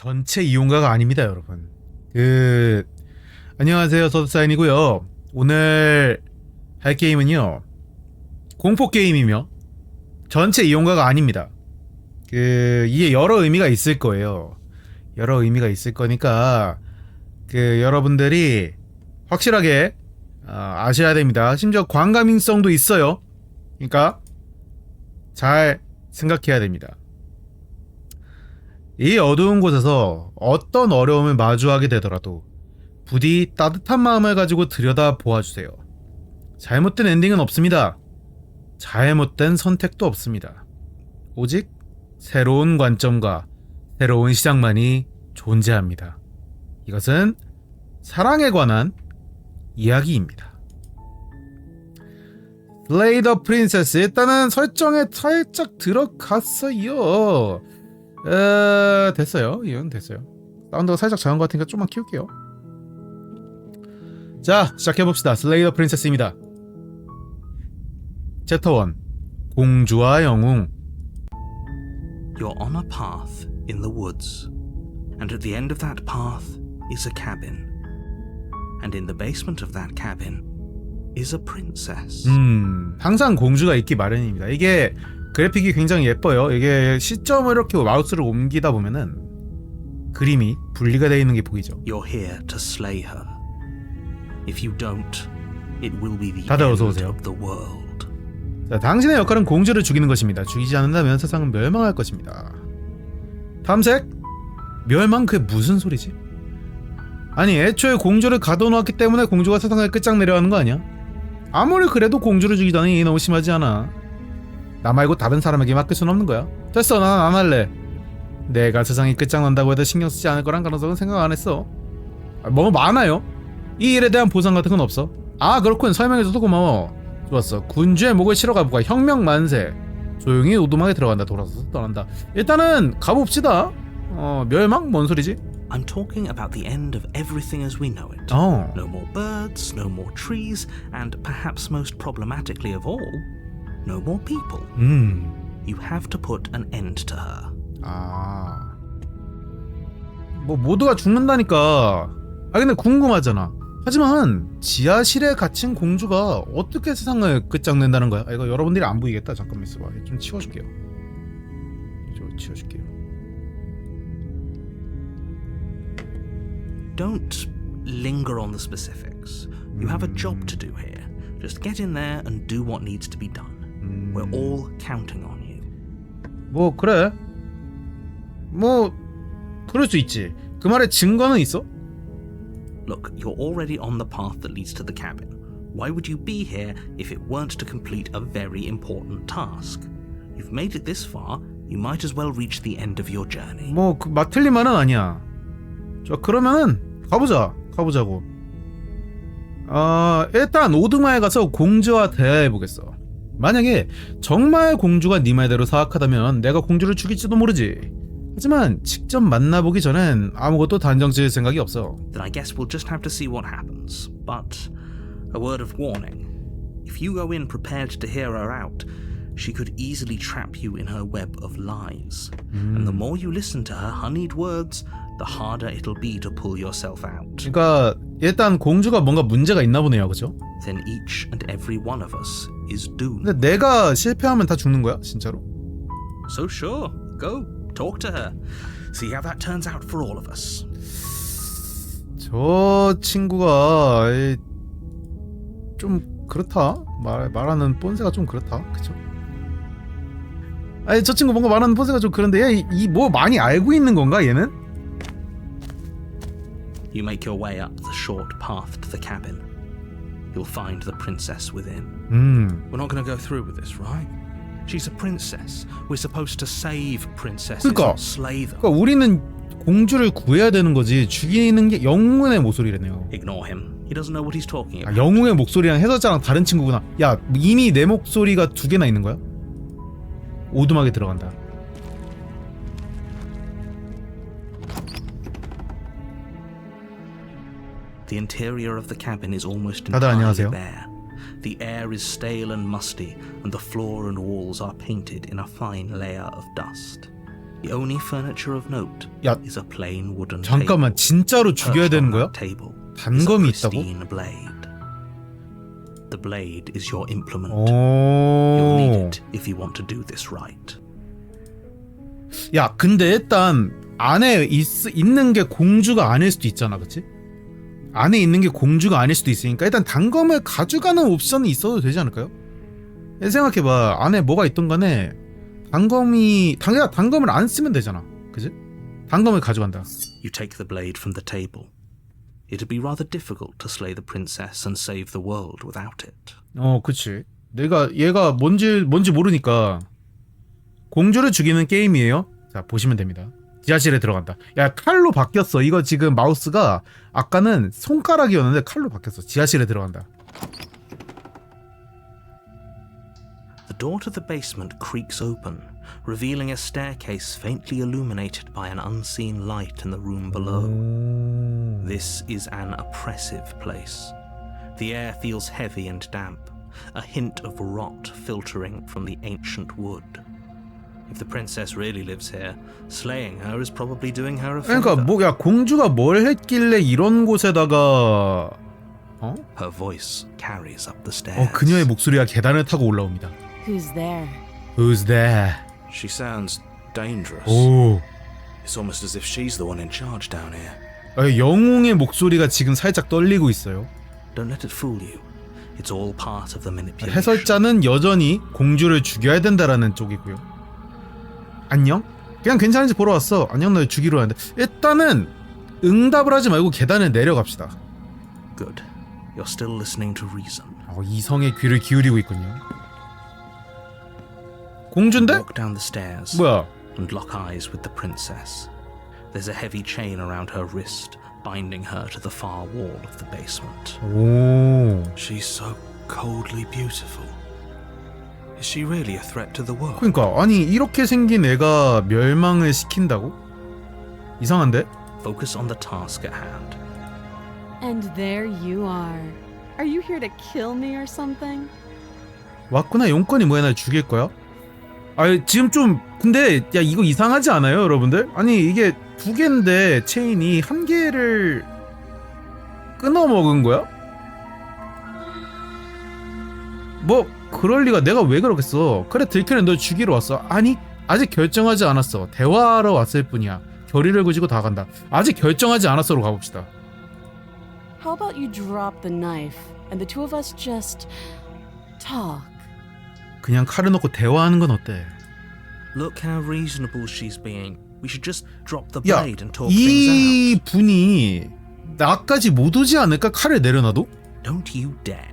전체 이용가가 아닙니다, 여러분. 안녕하세요, 서브사인이고요. 오늘 할 게임은요, 공포 게임이며 전체 이용가가 아닙니다. 이게 여러 의미가 있을 거예요. 여러 의미가 있을 거니까 여러분들이 확실하게 아셔야 됩니다. 심지어 관감인성도 있어요. 그러니까 잘 생각해야 됩니다. 이 어두운 곳에서 어떤 어려움을 마주하게 되더라도 부디 따뜻한 마음을 가지고 들여다 보아주세요. 잘못된 엔딩은 없습니다. 잘못된 선택도 없습니다. 오직 새로운 관점과 새로운 시작만이 존재합니다. 이것은 사랑에 관한 이야기입니다. Slay the Princess. 일단은 설정에 살짝 들어갔어요. 됐어요. 이건 됐어요. 사운드가 살짝 작은 것 같으니까 좀만 키울게요. 자, 시작해봅시다. Slay the Princess입니다. 챕터 1. 공주와 영웅. You're on a path in the woods, and at the end of that path is a cabin, and in the basement of that cabin is a princess. 항상 공주가 있기 마련입니다. 이게 그래픽이 굉장히 예뻐요. 이게 시점을 이렇게 마우스를 옮기다 보면은 그림이 분리가 되어 있는 게 보이죠. You're here to slay her. If you don't, it will be the 다들 end 어서 오세요. of the world. 자, 당신의 역할은 공주를 죽이는 것입니다. 죽이지 않는다면 세상은 멸망할 것입니다. 탐색? 멸망? 그게 무슨 소리지? 아니, 애초에 공주를 가둬놓았기 때문에 공주가 세상을 끝장내려 하는 거 아니야? 아무리 그래도 공주를 죽이다니 너무 심하지 않아? 나 말고 다른 사람에게 맡길 순 없는 거야. 됐어, 난 안 할래. 내가 세상이 끝장난다고 해도 신경 쓰지 않을 거란 가능성은 생각 안 했어. 뭐 많아요. 이 일에 대한 보상 같은 건 없어. 아, 그렇군. 설명해줘서 고마워. 좋았어. 군주의 목을 치러 가볼까. 혁명 만세. 조용히 오두막에 들어간다. 돌아서서 떠난다. 일단은 가봅시다. 멸망? 뭔 소리지? I'm talking about the end of everything as we know it. No more birds, no more trees, and perhaps most problematically of all, no more people. You have to put an end to her. 아, 뭐 모두가 죽는다니까. 근데 궁금하잖아. 하지만 지하실에 갇힌 공주가 어떻게 세상을 끝장낸다는 거야? 이거 여러분들이 안 보이겠다. 잠깐만 있어봐. 좀 치워줄게요. 좀 치워줄게요. Don't linger on the specifics. You have a job to do here. Just get in there and do what needs to be done. We're all counting on you. 뭐 그래. 뭐 그럴 수 있지. 그 말에 증거는 있어? Look, you're already on the path that leads to the cabin. Why would you be here if it weren't to complete a very important task? You've made it this far, you might as well reach the end of your journey. 뭐 틀린 말은 아니야. 자, 그러면은 가보자고. 일단 오두마에 가서 공주와 대화해보겠어. 만약에 정말 공주가 네 말대로 사악하다면 내가 공주를 죽일지도 모르지. 하지만 직접 만나보기 전엔 아무것도 단정 지을 생각이 없어. Then I guess we'll just have to see what happens. But a word of warning. If you go in prepared to hear her out, she could easily trap you in her web of lies. And the more you listen to her honeyed words, the harder it'll be to pull yourself out. 그러니까 일단 공주가 뭔가 문제가 있나 보네요, 그죠? Then each and every one of us is doomed. 근데 내가 실패하면 다 죽는 거야, 진짜로? So sure, go talk to her. See how that turns out for all of us. 저 친구가 좀 그렇다. 말하는 뽐새가 좀 그렇다, 그죠? 아니, 저 친구 뭔가 말하는 뽐새가 좀 그런데 얘 뭐 많이 알고 있는 건가, 얘는? You make your way up the short path to the cabin. You'll find the princess within. We're not going to go through with this, right? She's a princess. We're supposed to save princesses, not slay them. 그러니까 우리는 공주를 구해야 되는 거지. 죽이는 게 영웅의 목소리라네요. Ignore him. He doesn't know what he's talking about. 영웅의 목소리랑 해설자랑 다른 친구구나. 야, 이미 내 목소리가 2개나 있는 거야? 오두막에 들어간다. The interior of the cabin is almost 다들 entirely 안녕하세요. bare. The air is stale and musty, and the floor and walls are painted in a fine layer of dust. The only furniture of note 야, is a plain wooden 잠깐만, table. 진짜로 죽여야 Perched on 되는 거야? that table 단검이 is a 있다고? pristine blade. The blade is your implement. You'll need 오. it if you want to do this right. 야, 근데 일단 안에 있는 게 공주가 아닐 수도 있잖아, 그치? 안에 있는 게 공주가 아닐 수도 있으니까 일단 단검을 가져가는 옵션이 있어도 되지 않을까요? 생각해봐. 안에 뭐가 있던 간에 단검을 안 쓰면 되잖아, 그치? 단검을 가져간다. You take the blade from the table. It'd be rather difficult to slay the princess and save the world without it. 그치. 얘가 뭔지 모르니까 공주를 죽이는 게임이에요. 자, 보시면 됩니다. 지하실에 들어간다. 야, 칼로 바뀌었어. 이거 지금 마우스가 아까는 손가락이었는데 칼로 바뀌었어. 지하실에 들어간다. The door to the basement creaks open, revealing a staircase faintly illuminated by an unseen light in the room below. This is an oppressive place. The air feels heavy and damp, a hint of rot filtering from the ancient wood. If the princess really lives here, slaying her is probably doing her a favor. 그러니까 야, 공주가 뭘 했길래 이런 곳에다가 Her voice carries up the stairs. 그녀의 목소리가 계단을 타고 올라옵니다. Who's there? Who's there? She sounds dangerous. 오. It's almost as if she's the one in charge down here. 영웅의 목소리가 지금 살짝 떨리고 있어요. Don't let it fool you. It's all part of the manipulation. 해설자는 여전히 공주를 죽여야 된다라는 쪽이고요. 안녕? 그냥 괜찮은지 보러 왔어. 안녕, 널 죽이러 하는데 일단은 응답을 하지 말고 계단에 내려갑시다. Good. You're still listening to reason. 이성의 귀를 기울이고 있군요. 공주인데? Walk down the stairs. 뭐야? And lock eyes with the princess. There's a heavy chain around her wrist, binding her to the far wall of the basement. 오. She's so coldly beautiful. Is she really a threat to the world? 그러니까 아니 이렇게 생긴 애가 멸망을 시킨다고? 이상한데? Focus on the task at hand. And there you are. Are you here to kill me or something? 왔구나. 용건이 뭐야? 날 죽일 거야? 지금 좀 근데 야 이거 이상하지 않아요, 여러분들? 아니 이게 두 개인데 체인이 한 개를 끊어 먹은 거야? 그럴 리가. 내가 왜 그러겠어. 그래, 들켜는 널 죽이러 왔어. 아니, 아직 결정하지 않았어. 대화하러 왔을 뿐이야. 결의를 굳이고 다 간다. 아직 결정하지 않았어로 가봅시다. How about you drop the knife and the two of us just talk? 그냥 칼을 놓고 대화하는 건 어때? Look how reasonable she's being. We should just drop the 야, blade and talk things 이 out. 분이 나까지 못 오지 않을까? 칼을 내려놔도? Don't you dare.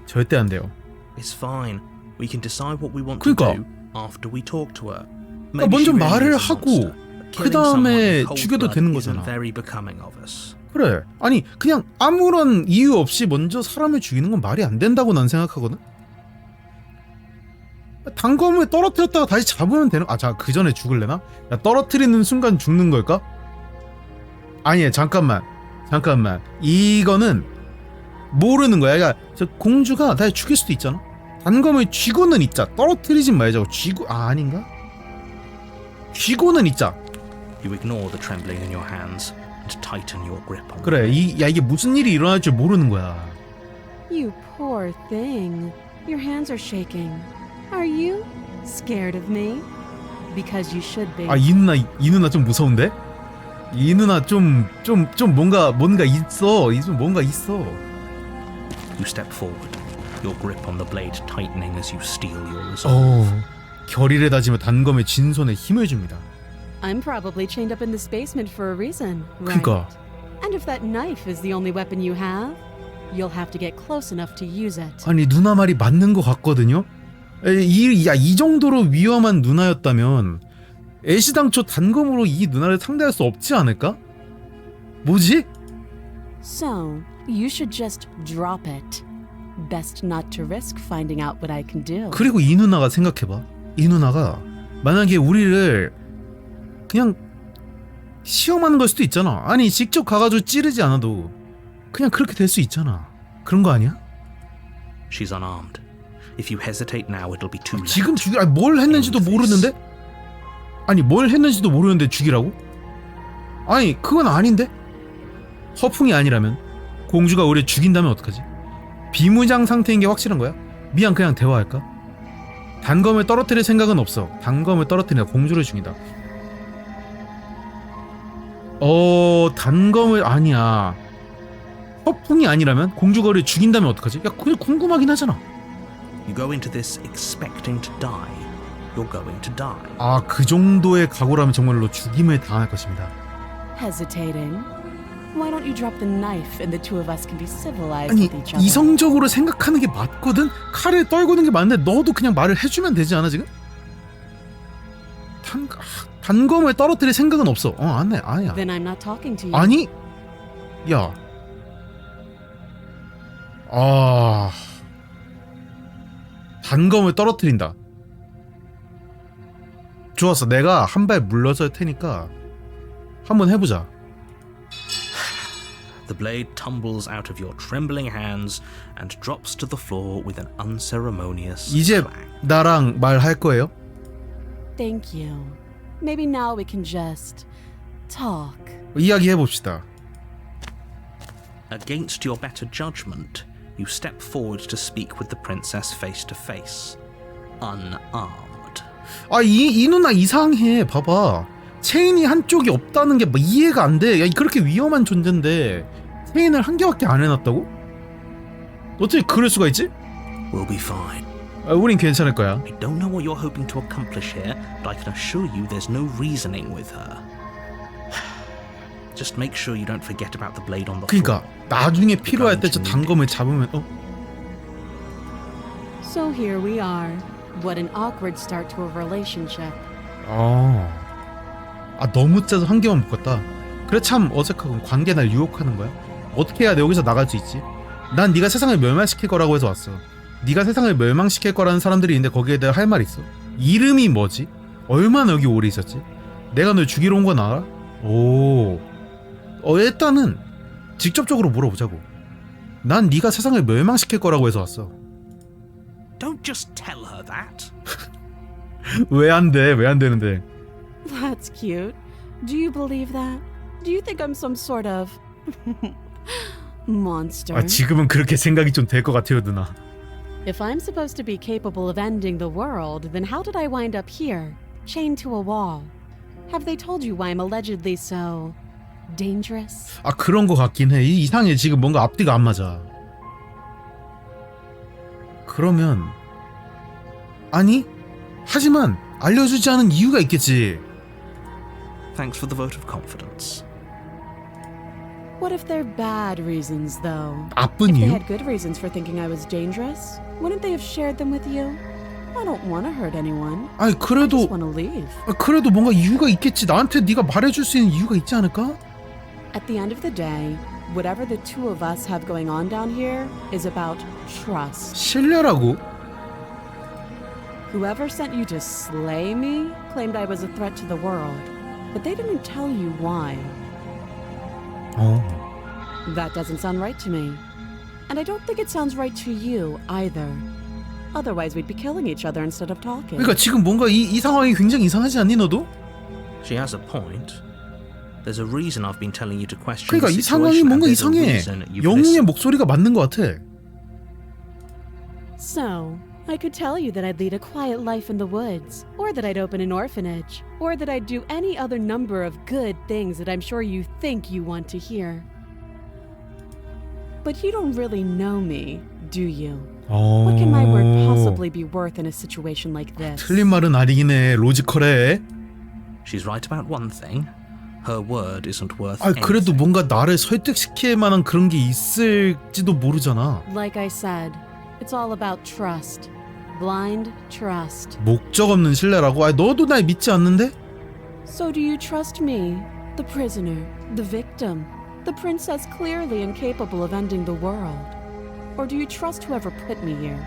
절대 안 돼요. It's fine. We can decide what we want 그러니까. to do after we talk to her. 그러니까 먼저 말을 하고 그 다음에 죽여도 되는 거잖아. Very becoming of us. 그래. 아니 그냥 아무런 이유 없이 먼저 사람을 죽이는 건 말이 안 된다고 난 생각하거든. 단검을 떨어뜨렸다가 다시 잡으면 되는. 자, 그 전에 죽을래나? 야, 떨어뜨리는 순간 죽는 걸까? 아니, 잠깐만. 이거는 모르는 거야. 그러니까 저 공주가 날 죽일 수도 있잖아. 단검을 쥐고는 있자. 떨어뜨리진 말자고. 아닌가? 쥐고는 있자. You ignore the trembling in your hands and tighten your grip on. 그래. 이게 무슨 일이 일어날 줄 모르는 거야. You poor thing. Your hands are shaking. Are you scared of me? Because you should be. 이 누나 좀 무서운데? 이 누나 좀 뭔가 있어. 뭔가 있어. You step forward, your grip on the blade tightening as you steel your resolve. 결의를 다지며 단검의 진 손에 힘을 줍니다. I'm probably chained up in this basement for a reason, right? 그러니까. And if that knife is the only weapon you have, you'll have to get close enough to use it. 아니 누나 말이 맞는 것 같거든요. 이 정도로 위험한 누나였다면 애시당초 단검으로 이 누나를 상대할 수 없지 않을까? 뭐지? So, you should just drop it. Best not to risk finding out what I can do. 그리고 이 누나가 생각해봐. 이 누나가 만약에 우리를 그냥 시험하는 걸 수도 있잖아. 아니 직접 가가지고 찌르지 않아도 그냥 그렇게 될 수 있잖아. 그런 거 아니야? She's unarmed. If you hesitate now, it'll be too late. 지금 뭘 했는지도 모르는데? 아니 뭘 했는지도 모르는데 죽이라고? 아니 그건 아닌데? 허풍이 아니라면 공주가 우리를 죽인다면 어떡하지? 비무장 상태인 게 확실한 거야? 미안 그냥 대화할까? 단검을 떨어뜨릴 생각은 없어. 단검을 떨어뜨린다. 공주를 죽인다. 단검을 아니야. 허풍이 아니라면 공주가 우리를 죽인다면 어떡하지? 야 그게 궁금하긴 하잖아. You go into this expecting to die. You're going to die. 아 그 정도의 각오라면 정말로 죽임을 당할 것입니다. Hesitating? Why don't you drop the knife and the two of us can be civilized 아니 with each other? 이성적으로 생각하는 게 맞거든? 칼을 떨구는 게 맞는데 너도 그냥 말을 해주면 되지 않아 지금? 단검을 떨어뜨릴 생각은 없어. 아니야. Then I'm not talking to you. 아니 야 단검을 떨어뜨린다. 좋았어. 내가 한 발 물러설 테니까 한번 해보자. The blade tumbles out of your trembling hands and drops to the floor with an unceremonious 이제 clang. 나랑 말할 거예요? Thank you. Maybe now we can just talk. 이야기해봅시다. Against your better judgment, you step forward to speak with the princess face to face, unarmed. 이 누나 이상해. 봐봐. 체인이 한쪽이 없다는 게 이해가 안 돼. 야, 그렇게 위험한 존재인데 체인을 한 개밖에 안 해놨다고? 어떻게 그럴 수가 있지? We'll be fine. 우린 괜찮을 거야. I don't know what you're hoping to accomplish here, but I can assure you there's no reasoning with her. Just make sure you don't forget about the blade on the floor. 그러니까 나중에 필요할 때 저 단검을 잡으면 So here we are. What an awkward start to a relationship. 너무 짜서 한 개만 묶었다. 그래 참 어색하군. 관계 날 유혹하는 거야? 어떻게 해야 내 여기서 나갈 수 있지? 난 네가 세상을 멸망시킬 거라고 해서 왔어. 네가 세상을 멸망시킬 거라는 사람들이 있는데 거기에 대해 할 말 있어? 이름이 뭐지? 얼마나 여기 오래 있었지? 내가 널 죽이러 온 건 알아? 일단은 직접적으로 물어보자고. 난 네가 세상을 멸망시킬 거라고 해서 왔어. Don't just tell her that. 왜 안 돼? 왜 안 되는데? That's cute. Do you believe that? Do you think I'm some sort of monster? 지금은 그렇게 생각이 좀 될 것 같아요, 누나. If I'm supposed to be capable of ending the world, then how did I wind up here, chained to a wall? Have they told you why I'm allegedly so dangerous? 그런 거 같긴 해. 이상해. 지금 뭔가 앞뒤가 안 맞아. 그러면 하지만 알려주지 않은 이유가 있겠지. Thanks for the vote of confidence. What if they're bad reasons, though? 나쁜 If they 이유? had good reasons for thinking I was dangerous, wouldn't they have shared them with you? I don't want to hurt anyone. I 그래도 just want to leave. 그래도 뭔가 이유가 있겠지. 나한테 네가 말해줄 수 있는 이유가 있지 않을까? At the end of the day, whatever the two of us have going on down here is about trust. 신뢰라고? Whoever sent you to slay me claimed I was a threat to the world, but they didn't tell you why. That doesn't sound right to me. And I don't think it sounds right to you either. Otherwise we'd be killing each other instead of talking. 그러니까 지금 뭔가 이 상황이 굉장히 이상하지 않니 너도? She has a point. There's a reason I've been telling you to question 그러니까 the 이 상황이 situation, 뭔가 and there's a 이상해. reason you've 영웅의 listened. 목소리가 맞는 것 같아. So, I could tell you that I'd lead a quiet life in the woods, or that I'd open an orphanage, or that I'd do any other number of good things that I'm sure you think you want to hear. But you don't really know me, do you? What can my word possibly be worth in a situation like this? 틀린 말은 아니긴 해. 로지컬해. She's right about one thing. Her word isn't worth 그래도 anything. 뭔가 나를 설득시킬 만한 그런 게 있을지도 모르잖아. Like I said, it's all about trust. Blind trust. 목적 없는 신뢰라고? 너도 날 믿지 않는데? So do you trust me, the prisoner, the victim, the princess clearly incapable of ending the world? Or do you trust whoever put me here?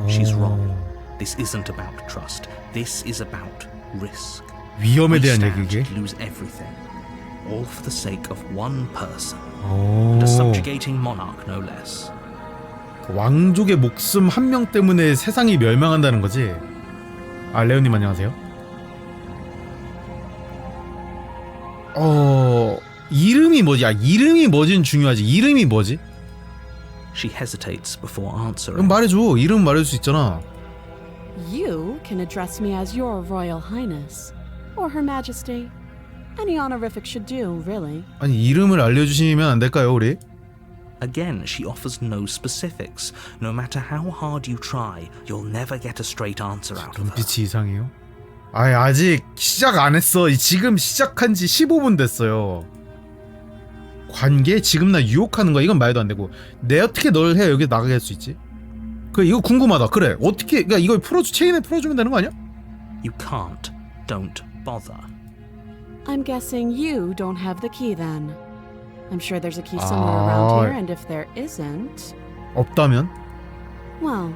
She's wrong. This isn't about trust. This is about risk. 위험에 We 대한 stand 얘기게? to lose everything, all for the sake of one person, and a subjugating monarch, no less. 왕족의 목숨 한 명 때문에 세상이 멸망한다는 거지? 레오님 안녕하세요. 이름이 뭐지? 야, 이름이 뭐진 중요하지. 이름이 뭐지? She hesitates before 그럼 answering. 말해줘. 이름 말해줄 수 있잖아. You can address me as Your Royal Highness or Her Majesty. Any honorific should do, really. 아니, 이름을 알려주시면 안 될까요, 우리? Again, she offers no specifics. No matter how hard you try, you'll never get a straight answer out of her. 눈빛이 이상해요? 아직 시작 안 했어. 지금 시작한 지 15분 됐어요. 관계? 지금 나 유혹하는 거야? 이건 말도 안 되고. 내 어떻게 널 해 여기 나가게 할 수 있지? 그래, 이거 궁금하다. 그래, 어떻게, 그러니까 이걸 체인에 풀어주면 되는 거 아니야? You can't. Don't bother. I'm guessing you don't have the key then. I'm sure there's a key somewhere around here, and if there isn't, 없다면? well,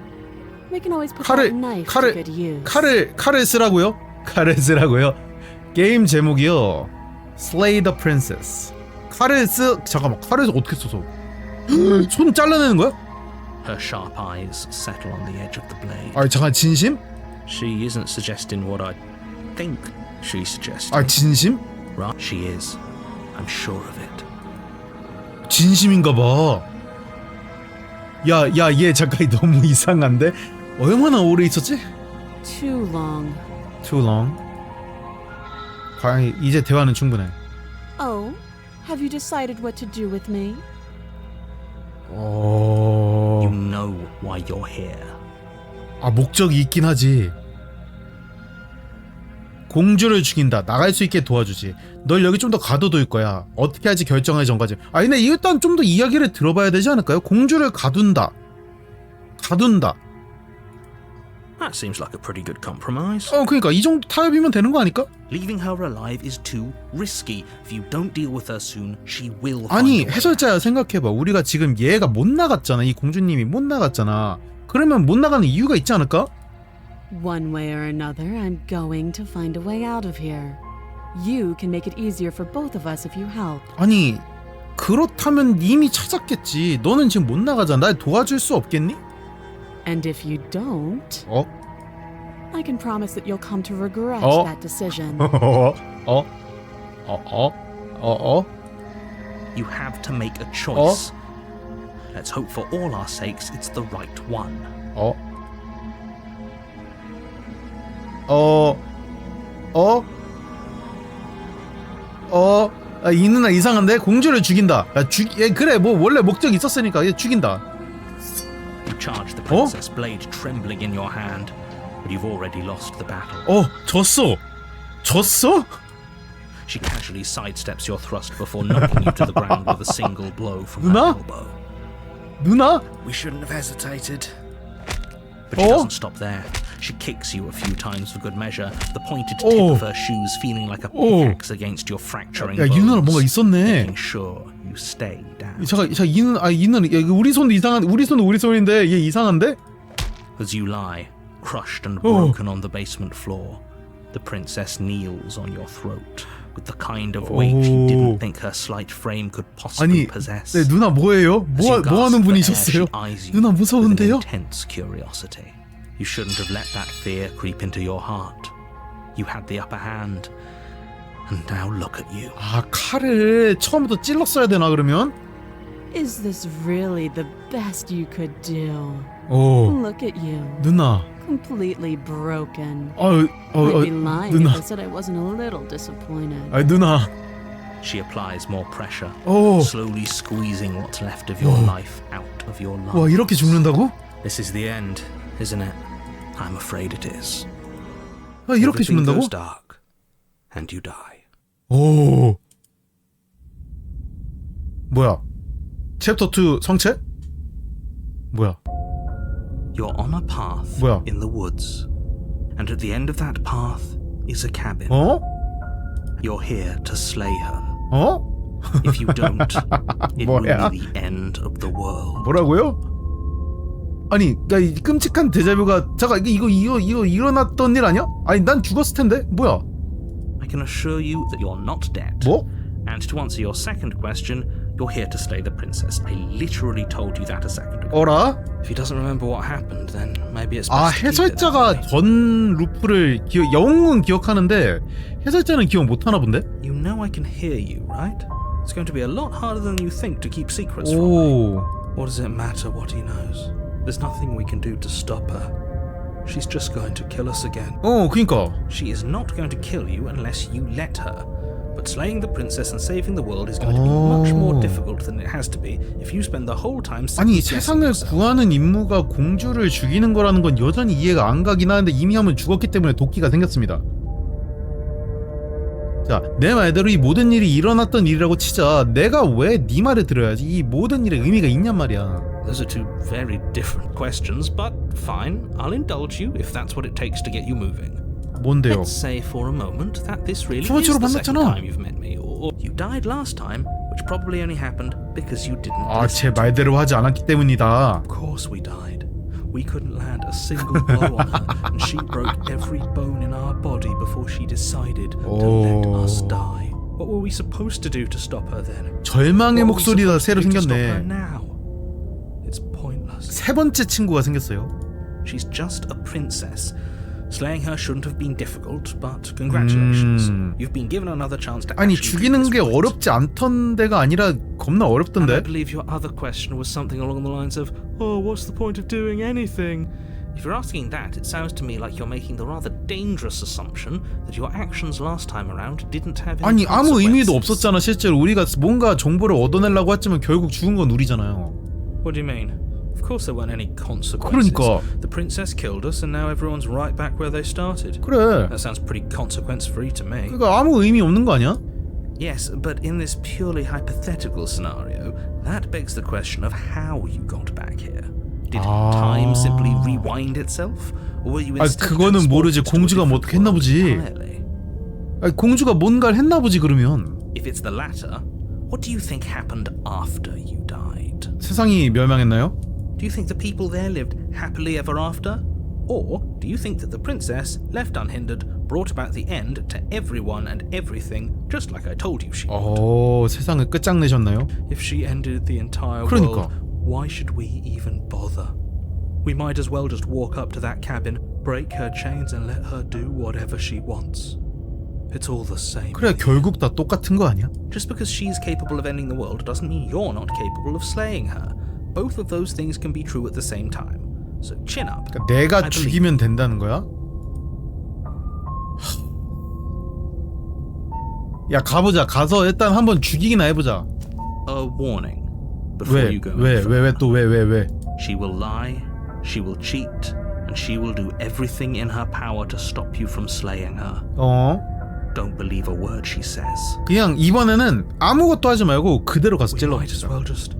we can always put that knife to good use. 칼을 쓰라고요? 칼을 쓰라고요? 게임 제목이요. Slay the Princess. 잠깐만, 칼을 어떻게 써서? 손 잘라내는 거야? Her sharp eyes settle on the edge of the blade. 아, 잠깐, 진심? She isn't suggesting what I think she's suggesting. 아, 진심? Right? She is. I'm sure of it. 진심인가 봐. 야, 얘 잠깐 너무 이상한데? 얼마나 오래 있었지? Too long. Too long. 과연 이제 대화는 충분해. Oh, have you decided what to do with me? You know why you're here. 목적이 있긴 하지. 공주를 죽인다. 나갈 수 있게 도와주지. 널 여기 좀 더 가둬둘 거야. 어떻게 할지 결정하기 전까지. 근데 일단 좀 더 이야기를 들어봐야 되지 않을까요? 공주를 가둔다. That seems like a pretty good compromise. 그러니까 이 정도 타협이면 되는 거 아닐까? Leaving her alive is too risky. If you don't deal with her soon, she will find 아니, a way. 해설자야, 생각해봐. 우리가 지금 얘가 못 나갔잖아. 이 공주님이 못 나갔잖아. 그러면 못 나가는 이유가 있지 않을까? One way or another, I'm going to find a way out of here. You can make it easier for both of us if you help. 아니, 그렇다면 이미 찾았겠지. 너는 지금 못 나가잖아. 날 도와줄 수 없겠니? And if you don't, I can promise that you'll come to regret that decision. You have to make a choice. Let's hope for all our sakes it's the right one. 이 누나 이상한데? 공주를 죽인다. 얘 그래, 뭐 원래 목적이 있었으니까 얘 죽인다. You charge the princess, blade trembling in your hand, but you've already lost the battle. 졌어? She casually sidesteps your thrust before knocking you to the ground with a single blow from her 누나? elbow. 누나? We shouldn't have hesitated. But she doesn't stop there. She kicks you a few times for good measure, the pointed tip of her shoes feeling like a pickaxe against your fracturing 야, bones, 이 누나 뭔가 있었네. making sure you stay down. 잠깐, 이 누나, 우리 손도 이상한, 우리 손인데 얘 이상한데? As you lie, crushed and broken on the basement floor, the princess kneels on your throat with the kind of weight you didn't think her slight frame could possibly possess. 네, 누나 뭐예요? 뭐 하는 분이셨어요? 누나 무서운데요? With an intense curiosity. You shouldn't have let that fear creep into your heart. You had the upper hand, and now look at you. 칼을 처음부터 찔렀어야 되나 그러면? Is this really the best you could do? Look at you. 누나. Completely broken. I'd be lying if I said I wasn't a little disappointed. 누나. She applies more pressure, slowly squeezing what's left of your life out of your lungs. 와, 이렇게 죽는다고? This is the end, isn't it? I'm afraid it is. 이렇게 Everything 죽는다고? goes dark, and you die. 뭐야? 챕터 2 성체? 뭐야? You're on a path 뭐야? in the woods, and at the end of that path is a cabin. You're here to slay her. If you don't, it will be the end of the world. 뭐라고요? 아니, 야, 이 끔찍한 데자뷰가 잠깐 이거 일어났던 일 아니야? 아니, 난 죽었을 텐데. 뭐야? I can assure you that you're not dead. 뭐? And to answer your second question, you're here to slay the princess. I literally told you that a second ago. 어라? If he doesn't remember what happened, then maybe it's best to keep it that 해설자가 way. 전 루프를 영웅은 기억하는데 해설자는 기억 못 하나 본데? You know I can hear you, right? It's going to be a lot harder than you think to keep secrets from me. 오. What does it matter what he knows? There's nothing we can do to stop her. She's just going to kill us again. 그니까. She is not going to kill you unless you let her. But slaying the princess and saving the world is going to be much more difficult than it has to be if you spend the whole time 아니 second-guessing 세상을 yourself. 구하는 임무가 공주를 죽이는 거라는 건 여전히 이해가 안 가긴 하는데 이미 하면 죽었기 때문에 도끼가 생겼습니다. 자, 내 말대로 이 모든 일이 일어났던 일이라고 치자. 내가 왜 네 말을 들어야지? 이 모든 일에 의미가 있냔 말이야. Those are two very different questions, but fine, I'll indulge you if that's what it takes to get you moving. 뭔데요? Let's say for a moment that this really 두 is 번째로 the second 만났잖아. time you've met me, or you died last time, which probably only happened because you didn't 아, 제 listen to me. 말대로 하지 않았기 때문이다. Of course we died. We couldn't land a single blow on her, and she broke every bone in our body before she decided to let us die. What were we supposed to do to stop her then? 절망의 What were we 목소리가 supposed 새로 to do to stop her 생겼네. now? It's pointless. 세 번째 친구가 생겼어요. She's just a princess. Slaying her shouldn't have been difficult, but congratulations. You've been given another chance to 아니 actually 죽이는 beat 게 this fight. 어렵지 않던 데가 아니라 겁나 And I 어렵던데. believe your other question was something along the lines of, oh, what's the point of doing anything? If you're asking that, it sounds to me like you're making the rather dangerous assumption that your actions last time around didn't have any 아니 아무 의미도 consequences. 없었잖아. 실제로 우리가 뭔가 정보를 얻어내려고 했지만 결국 죽은 건 우리잖아요. What do you mean? Of course there weren't any consequences. 그러니까. The princess killed us and now everyone's right back where they started. 그래. That sounds pretty consequence-free to me. 그러니까 아무 의미 없는 거 아니야? Yes, but in this purely hypothetical scenario, that begs the question of how you got back here. Did time simply rewind itself? Or were you 아 instead 그거는 모르지. transported to a 공주가 뭐 different 어떻게 했나 world 보지. entirely? 아니, 공주가 뭔가를 했나 보지 그러면. If it's the latter, what do you think happened after you died? 세상이 멸망했나요? Do you think the people there lived happily ever after? Or do you think that the princess, left unhindered, brought about the end to everyone and everything, just like I told you she would? 세상을 끝장내셨나요? If she ended the entire 그러니까. world, why should we even bother? We might as well just walk up to that cabin, break her chains and let her do whatever she wants. It's all the same. 그래 결국 다 똑같은 거 아니야? Just because she's capable of ending the world doesn't mean you're not capable of slaying her. Both of those things can be true at the same time. So chin up. 그러니까 내가 I believe. 죽이면 된다는 거야? 야 가보자. 가서 일단 한번 죽이기나 해보자. A warning before you go. 왜 왜? She will lie, she will cheat, and she will do everything in her power to stop you from slaying her. Don't believe a word she says. 그냥 이번에는 아무것도 하지 말고 그대로 가서 We might as 찔러보자. well just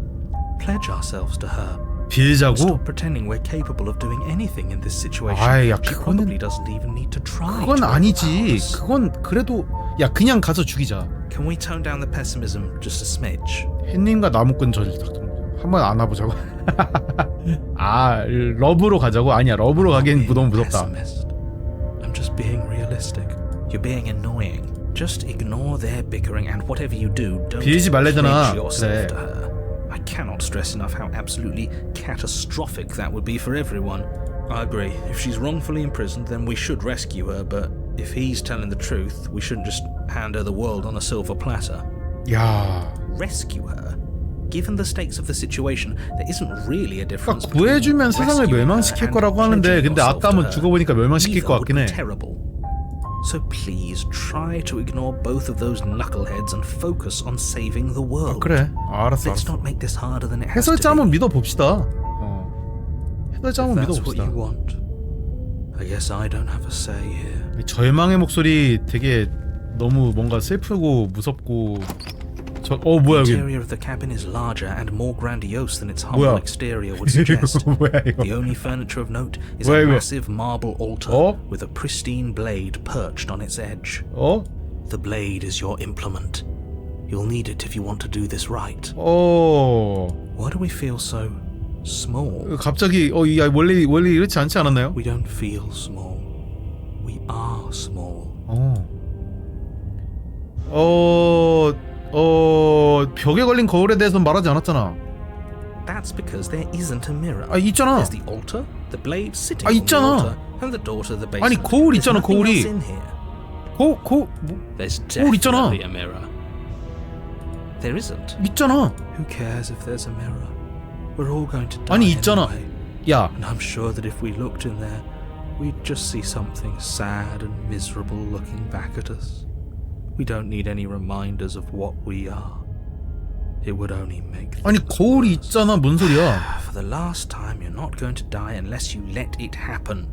pledge ourselves to her. 빌자고? Stop pretending we're capable of doing anything in this situation. 아이, 야, She 그거는- probably doesn't even need to try. 그건 to 아니지. overpower us. 그건 그래도 야 그냥 가서 죽이자. Can we tone down the pessimism just a smidge? 햇님과 나무꾼 저질 한번 안아보자고. 아 러브로 가자고? 아니야 러브로 가기엔 너무 무섭다. Pessimist. I'm just being realistic. You're being annoying. Just ignore their bickering and whatever you do, don't 빌지 말래잖아. pledge yourself 그래. to her. I cannot stress enough how absolutely catastrophic that would be for everyone. I agree. If she's wrongfully imprisoned, then we should rescue her, but if he's telling the truth, we shouldn't just hand her the world on a silver platter. 야 Rescue her? Given the stakes of the situation, there isn't really a difference. 그러니까 구해주면 세상을 between 멸망시킬 rescuing her 거라고 and 하는데 pledging 근데 yourself 아까 한번 to her. 죽어보니까 멸망시킬 Either 것 would 같긴 be 해. terrible. So please try to ignore both of those knuckleheads and focus on saving the world. 그래 알았어 Let's 알았어. not make this harder than it has to 해설자 한번 be. 믿어봅시다. 해설자 한번 If that's what 믿어봅시다. you want, I guess I don't have a say here. 이 절망의 목소리 되게 너무 뭔가 슬프고 무섭고 뭐야 The 여기 interior of the cabin is larger and more grandiose than its 뭐야? humble exterior would suggest. 뭐야 이거? The only furniture of note is 뭐야, a 이거? massive marble altar with a pristine blade perched on its edge. The blade is your implement. You'll need it if you want to do this right. Why do we feel so small? 갑자기 야 원래 이렇지 않지 않았나요? We don't feel small. We are small. 벽에 걸린 거울에 대해서는 말하지 않았잖아. That's because there isn't a mirror. 아 있잖아. There's the altar, the blade sitting 아, on the 있잖아. altar, and the door to the basement. 아니 거울 있잖아 There's nothing 거울이. else in here. There's 거울 있잖아. definitely a mirror. There isn't. 있잖아. Who cares if there's a mirror? We're all going to die 아니 있잖아. anyway. 야, And I'm sure that if we looked in there, we'd just see something sad and miserable looking back at us. We don't need any reminders of what we are. It would only make things 아니 거울이 있잖아. 뭔 소리야? For the last time, you're not going to die unless you let it happen.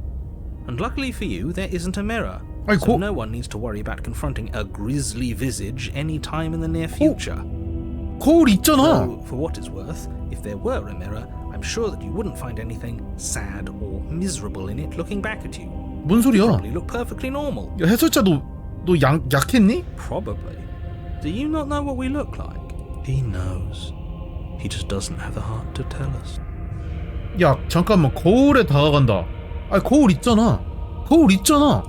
And luckily for you, there isn't a mirror. 아니 So no one needs to worry about confronting a grisly visage any time in the near future. 거울 있잖아. So, for what it's worth, if there were a mirror, I'm sure that you wouldn't find anything sad or miserable in it looking back at you. 뭔 소리야? Probably look perfectly normal. 야, 해설자 너 약했니? Probably. Do you not know what we look like? He knows. He just doesn't have the heart to tell us. 야, 잠깐만. 거울에 다가간다. 아니 거울 있잖아. 거울 있잖아.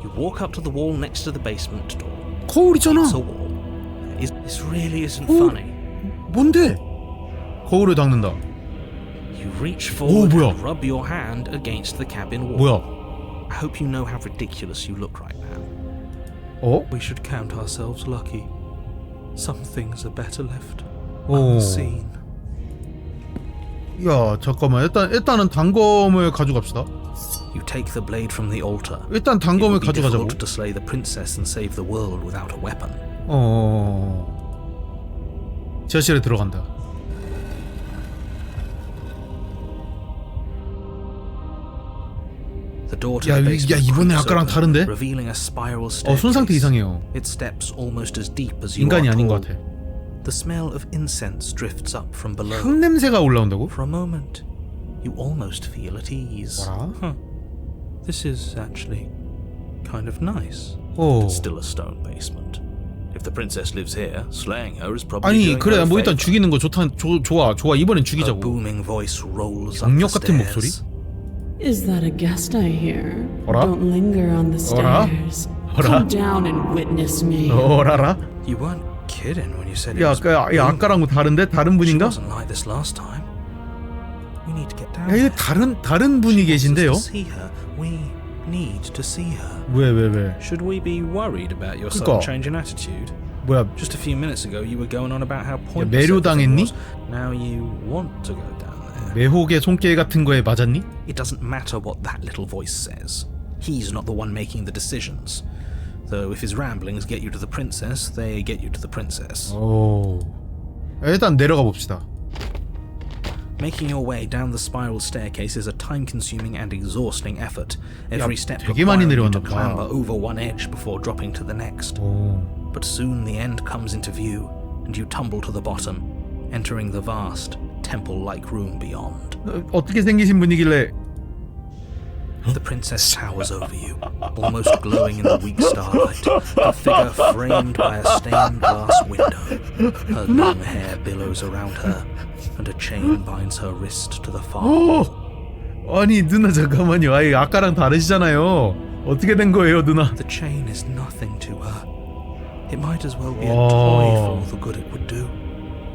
You walk up to the wall next to the basement door. 거울 있잖아. It's a wall. This really isn't 어? funny. 뭔데? 거울에 닦는다. You reach forward 뭐야? and rub your hand against the cabin wall. 뭐야? I hope you know how ridiculous you look right now. 어? We should count ourselves lucky. Some things are better left 어. unseen. 야, 잠깐만. 일단은 단검을 가져갑시다. You take the blade from the altar. 일단 It 단검을 would be 가져가자고. difficult to slay the princess and save the world without a weapon. 지하실에 들어간다. The door to 야, the basement 이번에 creaks 아까랑 open, 다른데? revealing a spiral staircase. 손 상태 이상해요. Its steps almost as deep as you 인간이 are 아닌 것 tall. 같아. The smell of incense drifts up from below. 향 냄새가 올라온다고? For a moment, you almost feel at ease. 뭐라? This is actually kind of nice. 어. It's still a stone basement. If the princess lives here, slaying her is probably 아니 doing 그래 her a 뭐 일단 favor. 죽이는 거 좋아 이번엔 A 죽이자고. booming voice rolls up 경력 the 같은 목소리? stairs. Is that a guest I hear? 어라? Don't linger on the 어라? stairs. 어라? Come down and witness me. 어라라? You weren't kidding when you said it 야, was 야 아까랑 뭐 다른데? 다른 She 분인가? wasn't like this last time. We need to get down. 야, 이거 다른 분이 계신데요? To see her, we need to see her. 왜? Should we be worried about your 그니까. sudden change in attitude? 뭐야? Just a few minutes ago, you were going on about how pointless 매료당했니? everything was. Now you want to go down there. 매혹의 손길 같은 거에 맞았니? It doesn't matter what that little voice says. He's not the one making the decisions. Though if his ramblings get you to the princess, they get you to the princess. 오. 일단 내려가 봅시다. Making your way down the spiral staircase is a time-consuming and exhausting effort. Every step 되게 많이 requiring you to 내려왔나 보다. clamber over one edge before dropping to the next. 오. But soon the end comes into view, and you tumble to the bottom, entering the vast, temple-like room beyond. 어떻게 생기신 분이길래? The princess towers over you, almost glowing in the weak starlight, her figure framed by a stained glass window. Her long hair billows around her, and a chain binds her wrist to the far wall. 아니 누나 잠깐만요. 아니 아까랑 다르시잖아요. 어떻게 된 거예요, 누나? The chain is nothing to her. It might as well be a toy for all the good it would do.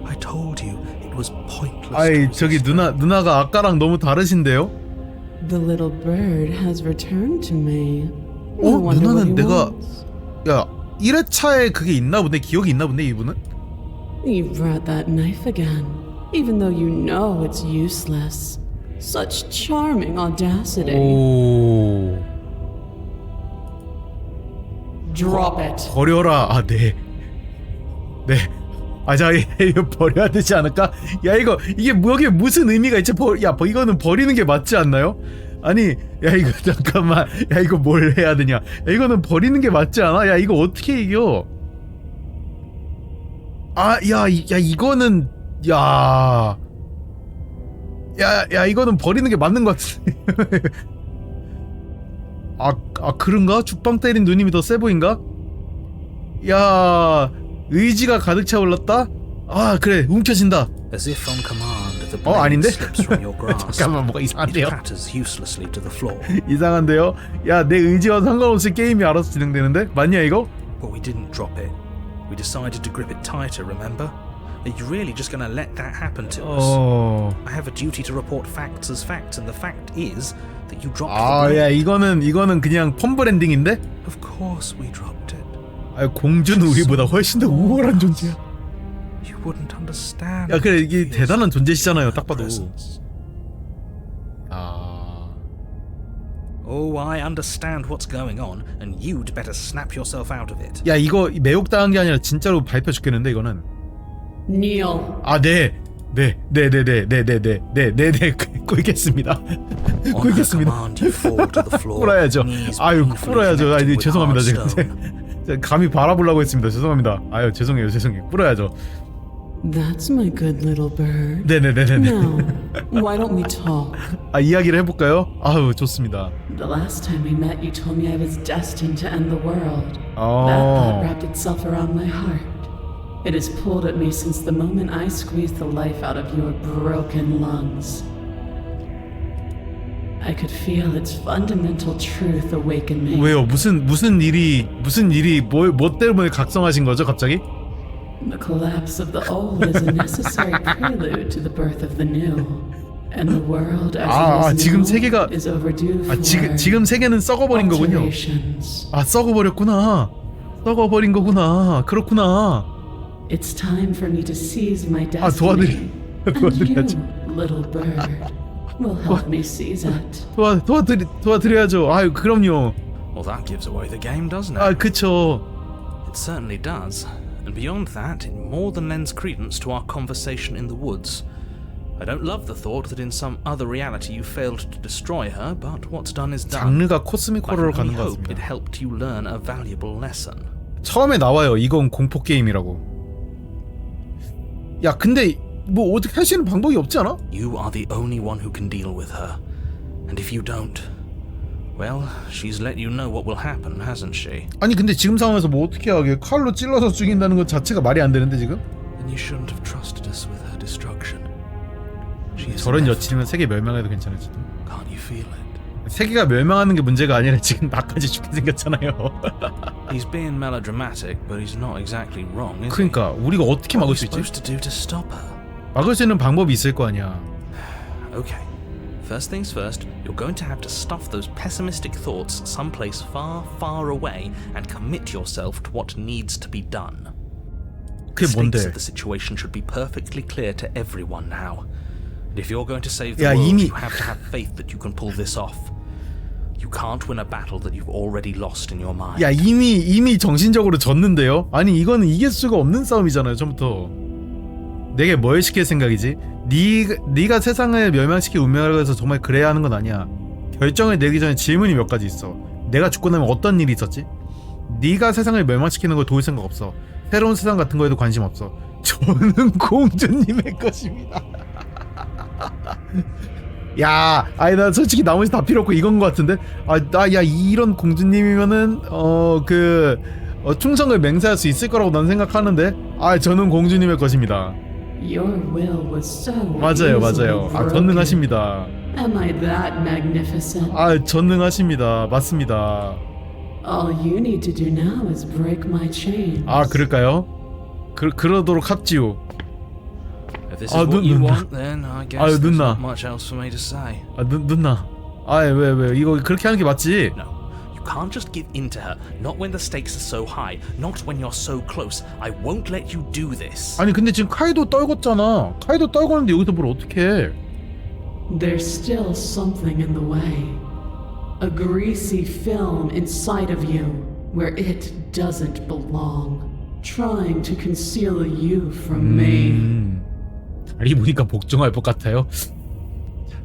I told you it was pointless. 아이 to 저기 resist her. 누나가 아까랑 너무 다르신데요? The little bird has returned to me. I wonder what 누나는 he 내가 wants. 야 1회차에 그게 있나 본데 기억이 있나 본데 이분은? You brought that knife again, even though you know it's useless. Such charming audacity. 오. Drop it. 버려라. 아, 네. 네. 아, 자, 이거 버려야 되지 않을까? 야, 이게 여기 무슨 의미가 있지? 이거는 버리는 게 맞지 않나요? 아니, 야, 이거 잠깐만. 야, 이거 뭘 해야 되냐? 야, 이거는 버리는 게 맞지 않아? 야, 이거 어떻게 이겨? 아, 야, 이거는 야, 이거는 버리는 게 맞는 것 같은데. 그런가? 죽방 때린 누님이 더 세 보인가? 야, 의지가 가득 차올랐다? 아, 그래, 움켜진다. As if on command, the blade 아닌데? slips from your grasp. 잠깐만, 뭐가 It 이상한데요? clatters uselessly to the floor. 이상한데요? 야, 내 의지와 상관없이 게임이 알아서 진행되는데? 맞냐, 이거? But we didn't drop it. We decided to grip it tighter, remember? Are you really just gonna let that happen to us? I have a duty to report facts as facts, and the fact is that you dropped the 야 blade. 이거는 그냥 펌블 엔딩인데? Of course we dropped it. 아 공주는 우리보다 훨씬 더 우월한 존재야. You wouldn't understand. 야 그래 이게 대단한 존재시잖아요. 딱 봐도. Oh, I understand what's going on, and you'd better snap yourself out of it. 야 이거 매혹당한 게 아니라 진짜로 밟혀 죽겠는데 이거는. Kneel. 꿇겠습니다. 꿇겠습니다. 꿇어야죠. 아유 꿇어야죠. 아유 죄송합니다 제가 감히 바라보려고 했습니다. 죄송합니다. 아유 죄송해요. 꿇어야죠. That's my good little bird. 네네네네. Now, why don't we talk? 이야기를 해볼까요? 아유 좋습니다. The last time we met, you told me I was destined to end the world. That thought wrapped itself around my heart. It has pulled at me since the moment I squeezed the life out of your broken lungs. I could feel its fundamental truth awaken me. 왜요? 무슨 일이 뭐 때문에 각성하신 거죠 갑자기? The collapse of the old is a necessary prelude to the birth of the new. And the world as it is 지금 now 세계가 is overdue for 지금 세계는 썩어버린 거군요. alterations. 썩어버린 거구나. 그렇구나. It's time for me to seize my destiny. 도와드려야죠. And you, little bird, will help me seize it. 도와드려야죠. 아유 그럼요. Well, that gives away the game, doesn't it? 그쵸. It certainly does. And beyond that, it more than lends credence to our conversation in the woods. I don't love the thought that in some other reality you failed to destroy her, but what's done is done. 장르가 코스믹 I 호러로 can 가는 only 것 hope it 같습니다. helped you learn a valuable lesson. 처음에 나와요. 이건 공포 게임이라고. 야 근데 뭐 어떻게 할 수 있는 방법이 없지 않아? You are the only one who can deal with her. And if you don't, well, she's let you know what will happen, hasn't she? 아니 근데 지금 상황에서 뭐 어떻게 하게? 칼로 찔러서 죽인다는 것 자체가 말이 안 되는데 지금? Then you shouldn't have trusted us with her destruction. She is 저런 inevitable. 여친이면 세계 멸망해도 괜찮을지도. Can't you feel it? 세계가 멸망하는 게 문제가 아니라 지금 나까지 죽게 생겼잖아요. He's being melodramatic, but he's not exactly wrong, is 그러니까 우리가 어떻게 he? 막을 What 수 are we 있지? supposed to do to stop her? 막을 수 있는 방법이 있을 거 아니야. Okay. First things first, you're going to have to stuff those pessimistic thoughts someplace far, far away and commit yourself to what needs to be done. 그게 The 뭔데? stakes of the situation should be perfectly clear to everyone now. And if you're going to save the 야, world, 이미- you have to have faith that you can pull this off. You can't win a battle that you've already lost in your mind. 야 이미 정신적으로 졌는데요? 아니 이거는 이길 수가 없는 싸움이잖아요. 처음부터. 내게 뭘 시킬 생각이지? 네가 세상을 멸망시킬 운명이라고 해서 정말 그래야 하는 건 아니야. 결정을 내기 전에 질문이 몇 가지 있어. 내가 죽고 나면 어떤 일이 있었지? 네가 세상을 멸망시키는 걸 도울 생각 없어. 새로운 세상 같은 거에도 관심 없어. 저는 공주님의 것입니다. 야, 아니 나 솔직히 나머지 다 필요 없고 이건 것 같은데. 야 이런 공주님이면은 충성을 맹세할 수 있을 거라고 난 생각하는데. 저는 공주님의 것입니다. Your will was so 맞아요. easily broken. 전능하십니다. Am I that magnificent? 전능하십니다. 맞습니다. All you need to do now is break my chains. 그럴까요? 그러도록 합지요. If this is what you 눈나. want, then I guess there's 눈나. not much else for me to say. 눈나. 왜 이거 그렇게 하는 게 맞지? No, you can't just give in to her. Not when the stakes are so high. Not when you're so close. I won't let you do this. 아니 근데 지금 카이도 떨궜잖아. 카이도 떨궜는데 여기서 뭘 어떻게 해? There's still something in the way. A greasy film inside of you where it doesn't belong. Trying to conceal you from me. 다리 보니까 복종할 것 같아요.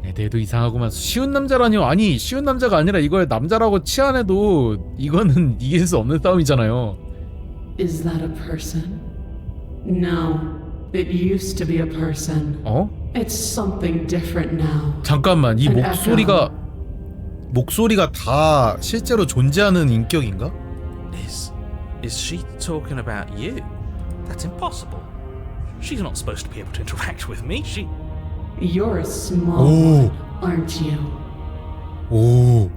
자네들도 이상하구만. 쉬운 남자라니요. 아니 쉬운 남자가 아니라 이걸 남자라고 치안해도 이거는 이길 수 없는 싸움이잖아요. Is that a person? No, it used to be a person. It's something different now. 잠깐만 이 An 목소리가 다 실제로 존재하는 인격인가? Is she talking about you? That's impossible. She's not supposed to be able to interact with me. You're a small one, aren't you? 오.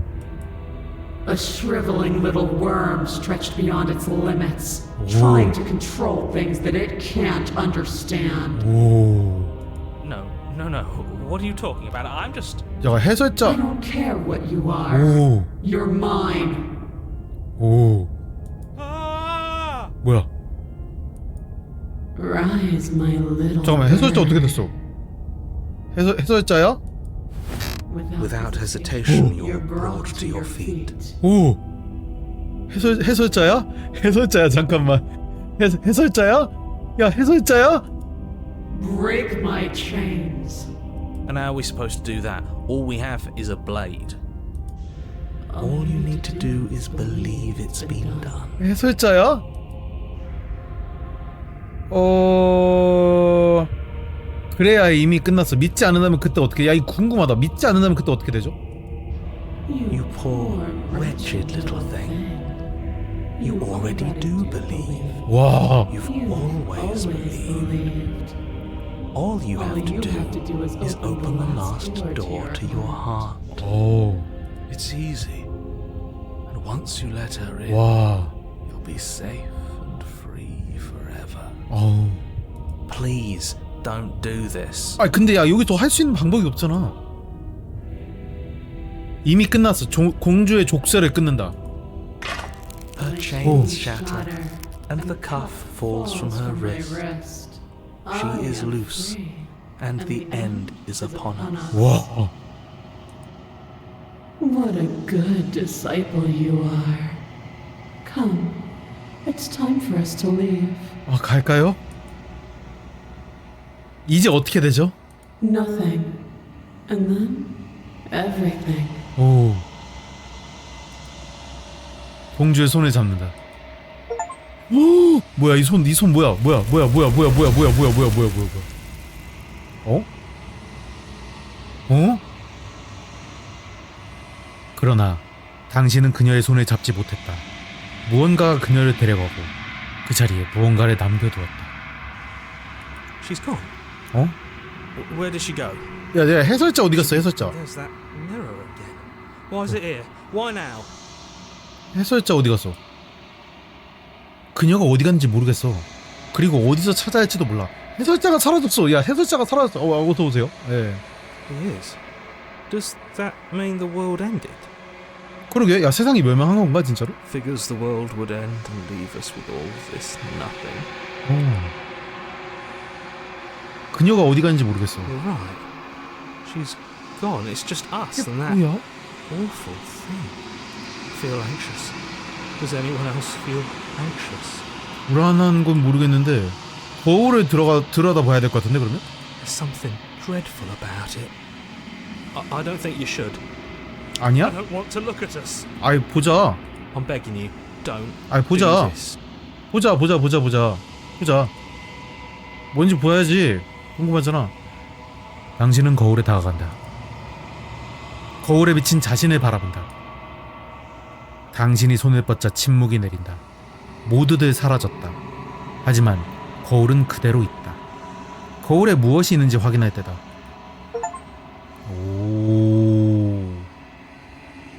A shriveling little worm stretched beyond its limits, trying to control things that it can't understand. 오. No. What are you talking about? I'm just... 야, I 해설자. don't care what you are. 오. You're mine. 오. 뭐야? Rise, my little 잠깐만, 해설자 어떻게 bird. 됐어? 해설자야? Without hesitation, You're you're brought to your feet. 오. 해설자야? 해설자야, 잠깐만. 해설자야? 야, 해설자야? Break my chains. And how are we supposed to do that? All we have is a blade. All you need to do is believe it's been done. 해설자야? 그래야 이미 끝났어. 믿지 않는다면 그때 어떻게? 야, 이 궁금하다. 믿지 않는다면 그때 어떻게 되죠? You poor, wretched little thing. You already do believe. 와. You've always believed. All you have to do is open the last door to your heart. 오. It's easy. And once you let her in, 와. you'll be safe and free forever. 어우. Please don't do this. 아, 근데 야, 여기서 할 수 있는 방법이 없잖아. 이미 끝났어. 공주의 족쇄를 끊는다. Her chains shatter, and the cuff falls from her wrist. She is loose, and the end is upon us. 와. What a good disciple you are. Come, it's time for us to leave. 아, 갈까요? 이제 어떻게 되죠? Nothing, and then everything. 오. 공주의 손을 잡는다. 오! 뭐야, 이 손 뭐야? 뭐야? 어? 어? 그러나 당신은 그녀의 손을 잡지 못했다. 무언가가 그녀를 데려가고 그 자리에 무언가를 남겨두었다. She's gone. 어? Where did she go? 야, 해설자 어디 갔어? 해설자. There's that mirror again. Why is it here? Why now? 해설자 어디 갔어? 그녀가 어디 갔는지 모르겠어. 그리고 어디서 찾아야 할지도 몰라. 해설자가 사라졌어. 야, 해설자가 사라졌어. 어서 오세요. 예. He is. Does that mean the world ended? 그러게. 야, 세상이 멸망한 건가 진짜로? Figures the world would end and leave us with all this nothing. 그녀가 어디 갔는지 모르겠어. You're right. She's gone. It's just us and that 뭐야? awful thing. Feel anxious. Does anyone else feel anxious? 불안한 건 모르겠는데 거울을 들여다 봐야 될 것 같은데 그러면? There's something dreadful about it. I don't think you should. I 아니야? don't want to look at us. 아이 보자. I'm begging you, don't. 아이 보자. do this. 보자. 뭔지 보야지. 궁금하잖아. 당신은 거울에 다가간다. 거울에 비친 자신을 바라본다. 당신이 손을 뻗자 침묵이 내린다. 모두들 사라졌다. 하지만 거울은 그대로 있다. 거울에 무엇이 있는지 확인할 때다. 오,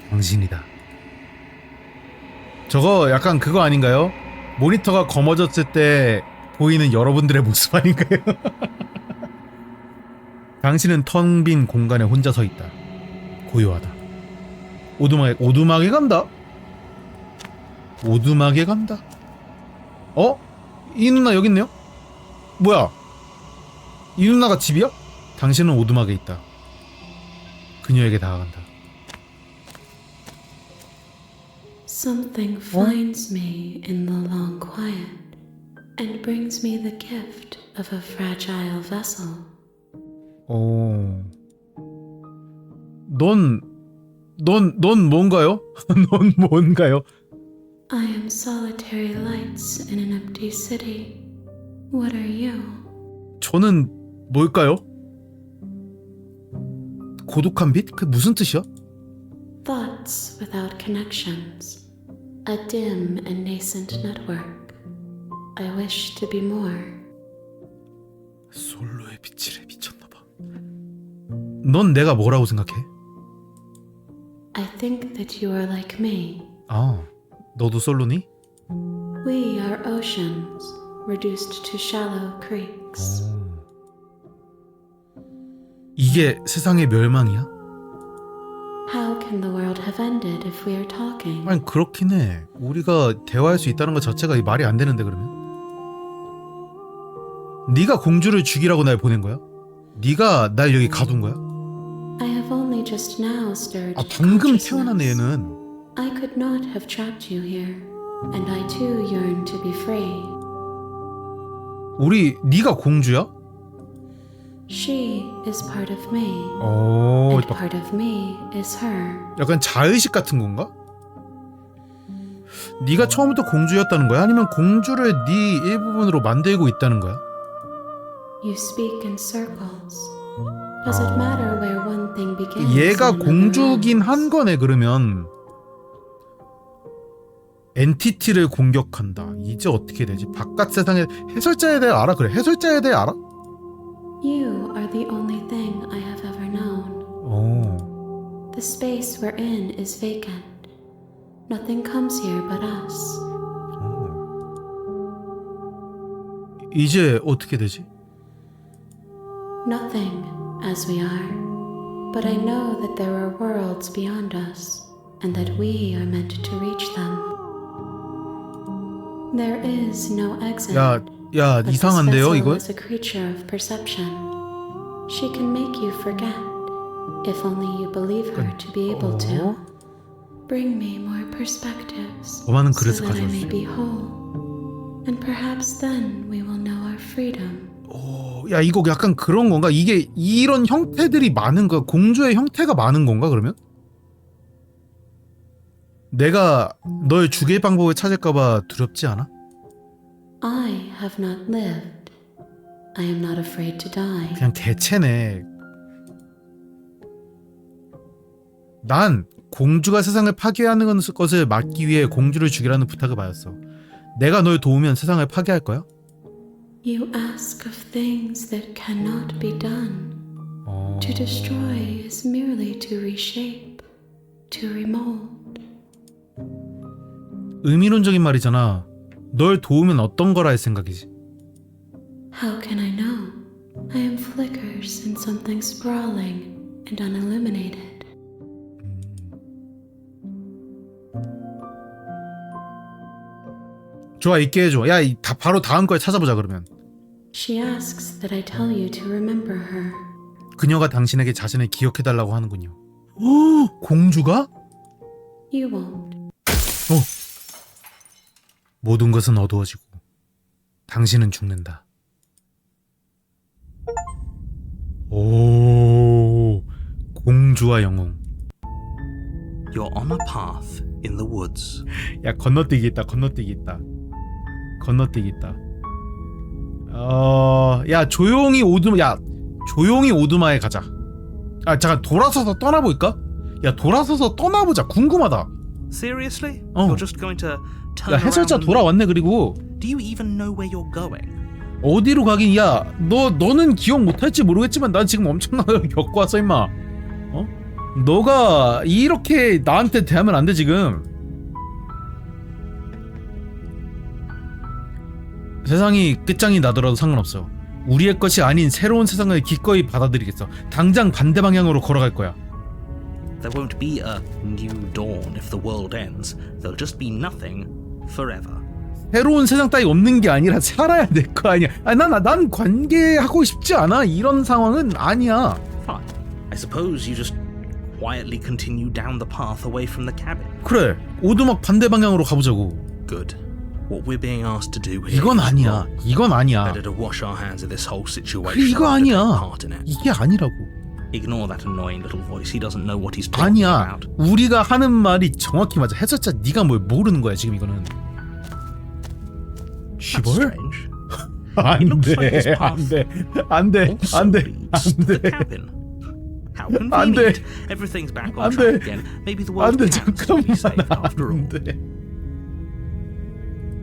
당신이다. 저거 약간 그거 아닌가요? 모니터가 검어졌을 때 보이는 여러분들의 모습 아닌가요? 당신은 텅 빈 공간에 혼자 서 있다. 고요하다. 오두막에 간다. 오두막에 간다. 어? 이 누나 여기 있네요? 뭐야? 이 누나가 집이야? 당신은 오두막에 있다. 그녀에게 다가간다. Something finds me in the long quiet and brings me the gift of a fragile vessel. 넌 뭔가요? 넌 뭔가요? I am solitary lights in an empty city. What are you? 저는 뭘까요? 고독한 빛? 그게 무슨 뜻이야? Thoughts without connections. A dim and nascent network. I wish to be more. 솔로의 빛이래. 미쳤나봐. 넌 내가 뭐라고 생각해? I think that you are like me. 아, 너도 솔로니? We are oceans, reduced to shallow creeks. 이게 세상의 멸망이야? How can the world have ended if we are talking? 아니 그렇긴 해. 우리가 대화할 수 있다는 것 자체가 말이 안 되는데 그러면? 네가 공주를 죽이라고 날 보낸 거야? 네가 날 여기 가둔 거야? I have only just now stirred 아 방금 consciousness. 태어난 얘는 I could not have trapped you here, and I too yearn to be free. 네가 공주야? She is part of me, 오, and part of me is her. 약간 자의식 같은 건가? 네가 처음부터 공주였다는 거야? 아니면 공주를 네 일부분으로 만들고 있다는 거야? You speak in circles. Does it matter where one thing begins? 얘가 and another 공주긴 ends? 한 거네. 그러면 엔티티를 공격한다. 이제 어떻게 되지? 바깥 세상에 해설자에 대해 알아? 그래, 해설자에 대해 알아? You are the only thing I have ever known. 오, The space we're in is vacant. Nothing comes here but us. 이제 어떻게 되지? Nothing, as we are. But I know that there are worlds beyond us, and that we are meant to reach them. There is no exit. 야, But this 이상한데요, vessel 이거? is a creature of perception. She can make you forget, if only you believe her to be able to. Bring me more perspectives, 엄마는 so 그래서 that I may 가져왔어. be whole. And perhaps then we will know our freedom. 야, 이거 약간 그런 건가? 이게 이런 형태들이 많은 거야? 공주의 형태가 많은 건가 그러면? 내가 널 죽일 방법을 찾을까봐 두렵지 않아? I have not lived. I am not afraid to die. 그냥 개체네. 난 공주가 세상을 파괴하는 것을 막기 위해 공주를 죽이라는 부탁을 받았어. 내가 널 도우면 세상을 파괴할 거야? You ask of things that cannot be done. To destroy is merely to reshape, to remold. 의미론적인 말이잖아. 널 도우면 어떤 거라 할 생각이지? How can I know? I am flickers in something sprawling and unilluminated. 좋아, 있게 해줘. 야, 바로 다음 걸 찾아보자 그러면. She asks that I tell you to remember her. 그녀가 당신에게 자신을 기억해달라고 하는군요. 공주가? You won't. 모든 것은 어두워지고 당신은 죽는다. 오, 공주와 영웅. You're on a path in the woods. 야, 건너뛰기 있다. 건너뛰기 있다. 건너뛰기 있다. 야, 조용히 오두마에 가자. 아, 잠깐 돌아서서 떠나볼까? 야, 돌아서서 떠나보자. 궁금하다. Seriously? Oh. You're just going to turn 야, around 해설자 and 돌아왔네. 그리고 Do you even know where you're going? 어디로 가긴. 야, 너는 기억 못할지 모르겠지만 난 지금 엄청난 걸 겪고 왔어 임마. 너가 이렇게 나한테 대하면 안 돼 지금. 세상이 끝장이 나더라도 상관없어. 우리의 것이 아닌 새로운 세상을 기꺼이 받아들이겠어. 당장 반대 방향으로 걸어갈 거야. There won't be a new dawn if the world ends. There'll just be nothing forever. 새로운 세상 따위 없는 게 아니라 살아야 될 거 아니야. 난 관계하고 싶지 않아. 이런 상황은 아니야. Fine. I suppose you just quietly continue down the path away from the cabin. 그래, 오두막 반대 방향으로 가보자고. Good. What we're being asked to do here 이건 is 아니야. wrong. 이건 아니야. Better to wash our hands of this whole 그래, situation 이거 rather than 아니야. take part in it. 이게 아니라고. Ignore that annoying little voice. He doesn't know what he's talking 아니야. about. 우리가 하는 말이 정확히 맞아. 해설자 네가 뭘 모르는 거야 지금 이거는. That's 시벌? strange. It looks like this path 안돼 also leads to the cabin. How convenient. Everything's back on track again. Maybe the world 안돼 can still be saved 잠깐만. after all.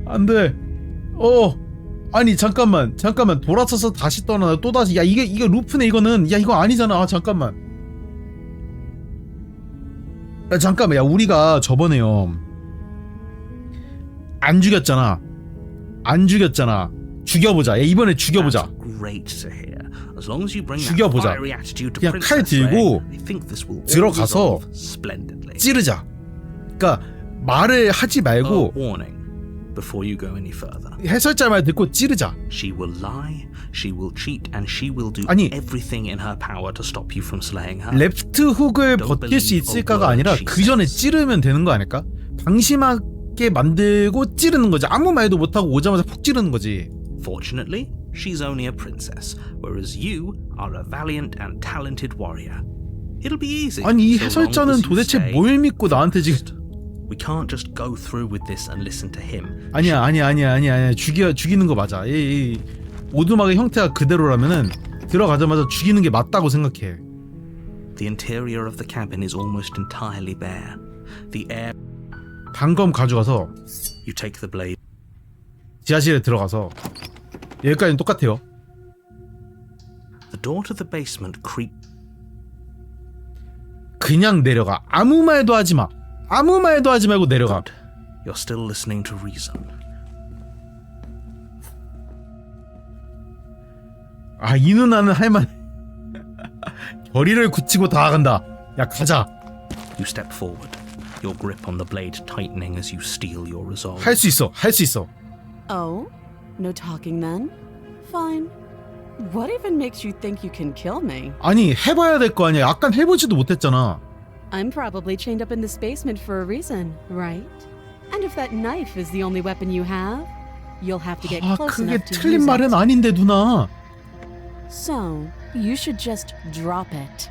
안돼. 아니 잠깐만 돌아서서 다시 떠나. 또 다시. 야, 이게 루프네. 이거는. 야, 이거 아니잖아. 아, 잠깐만. 야, 잠깐만, 야, 우리가 저번에요 안 죽였잖아. 죽여보자. 야, 이번에 죽여보자. 죽여보자. 그냥 칼 들고 들어가서 찌르자. 그러니까 말을 하지 말고 해설자 말 듣고 찌르자. 아니, 레프트 훅을 버틸 수 있을까가 아니라 그 전에 찌르면 되는 거 아닐까? 방심하게 만들고 찌르는 거지. 아무 말도 못하고 오자마자 푹 찌르는 거지. Fortunately, she's only a princess, whereas you are a valiant and talented warrior. It'll be easy. 아니, 이 해설자는 도대체 뭘 믿고 나한테 지금 We can't just go through with this and listen to him. 아니야. 죽이는 거 맞아. 이 오두막의 형태가 그대로라면은 들어가자마자 죽이는 게 맞다고 생각해. The interior of the cabin is almost entirely bare. The air. 단검 가져가서 You take the blade. 지하실에 들어가서 여기까지는 똑같아요. The door to the basement creak. 그냥 내려가. 아무 말도 하지 마. 아무 말도 하지 말고 내려가. You're still listening to reason. 아, 이 누나는 할만. 결의를 굳히고 다가간다. 야, 가자. You step forward, your grip on the blade tightening as you steel your resolve. 할 수 있어. Oh? No talking then? Fine. What even makes you think you can kill me? 아니, 해봐야 될 거 아니야. 약간 해보지도 못했잖아. I'm probably chained up in this basement for a reason, right? And if that knife is the only weapon you have, you'll have to get 아, close 그게 enough to 틀린 use 말은 it. 아닌데, 누나. So, you should just drop it.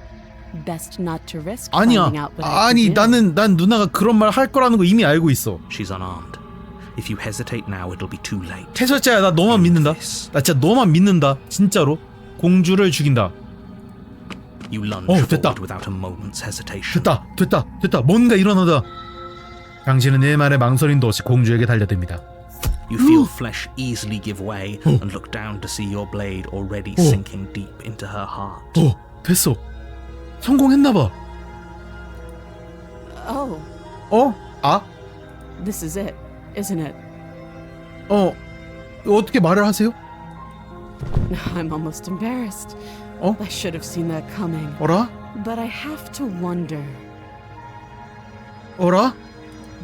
Best not to risk 아니야. finding out what I 아니, can do. 난 누나가 그런 말 할 거라는 거 이미 알고 있어. She's unarmed. If you hesitate now, it'll be too late. 해설자야, 나 너만 믿는다. 나 진짜 너만 믿는다. 진짜로. 공주를 죽인다. You lunge 됐다. forward without a moment's hesitation. 됐다. 뭔가 일어나다. 당신은 일말의 망설임도 없이 공주에게 달려듭니다. You feel flesh easily give way and look down to see your blade already sinking deep into her heart. 됐어. 성공했나봐. Oh, 아? this is it, isn't it? 어떻게 말을 하세요? I'm almost embarrassed. I should have seen that coming. 어라? But I have to wonder. 어라?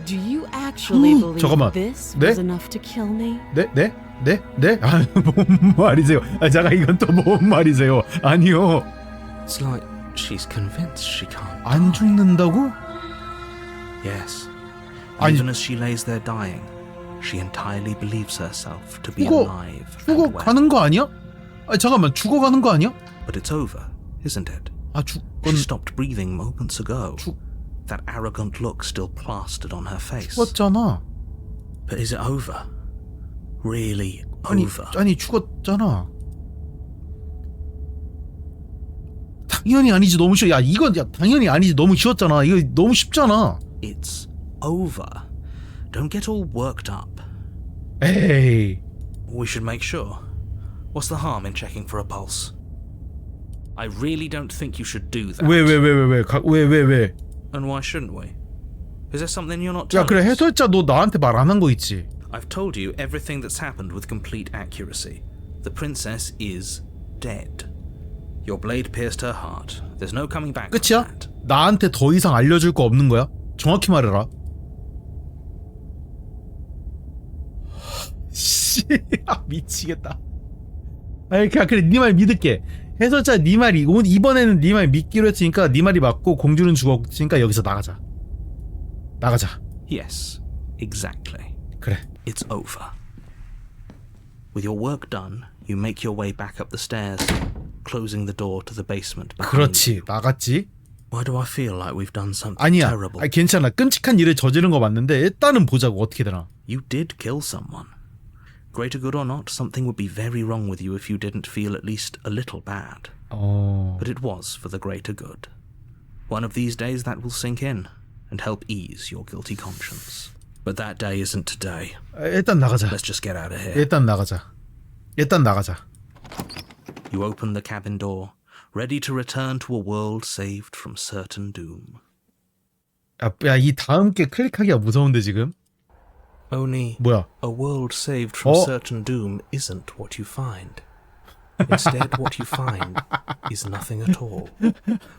Do you actually believe 잠깐만. this 네? was enough to kill me? 네? 아, 뭔 말이세요? 아, 잠깐, 이건 또 뭔 말이세요? 아니요. It's like she's convinced she can't. 안 죽는다고? Yes. 아니, Even as she lays there dying, she entirely believes herself to be 죽어, alive and well. 죽어가는 거 아니야? 아, 잠깐만, 죽어가는 거 아니야? But it's over, isn't it? 아, She stopped breathing moments ago. That arrogant look still plastered on her face. 죽었잖아. But is it over? Really 아니, over? 아니, 죽었잖아. 당연히 아니지, 너무 쉬워. 야, 이건, 당연히 아니지, 너무 쉬웠잖아. 이거 너무 쉽잖아. It's over. Don't get all worked up. 에이. We should make sure. What's the harm in checking for a pulse? I really don't think you should do that. 왜? And why shouldn't we? Is there something you're not 야, telling 그래, us? 해설자 너 나한테 말 안 한 거 있지? I've told you everything that's happened with complete accuracy. The princess is dead. Your blade pierced her heart. There's no coming back from 끝이야? that. 나한테 더 이상 알려줄 거 없는 거야? 정확히 말해라. 씨, 미치겠다. 아니, 그래, 네 말 믿을게. 해설자 네 말이 이번에는 네 말 믿기로 했으니까 네 말이 맞고 공주는 죽었으니까 여기서 나가자. Yes, exactly. 그래. It's over. With your work done, you make your way back up the stairs, closing the door to the basement behind 그렇지. you. 나갔지. Why do I feel like we've done something 아니야. terrible? 아니, 괜찮아. 끔찍한 일을 저지른 거 맞는데 일단은 보자고 어떻게 되나. You did kill someone. Greater good or not, something would be very wrong with you if you didn't feel at least a little bad. But it was for the greater good. One of these days that will sink in and help ease your guilty conscience. But that day isn't today. 일단 나가자. Let's just get out of here. 일단 나가자. You open the cabin door, ready to return to a world saved from certain doom. 야, 이 다음 게 클릭하기가 무서운데 지금. Only 뭐야? a world saved from certain doom isn't what you find. Instead, what you find is nothing at all.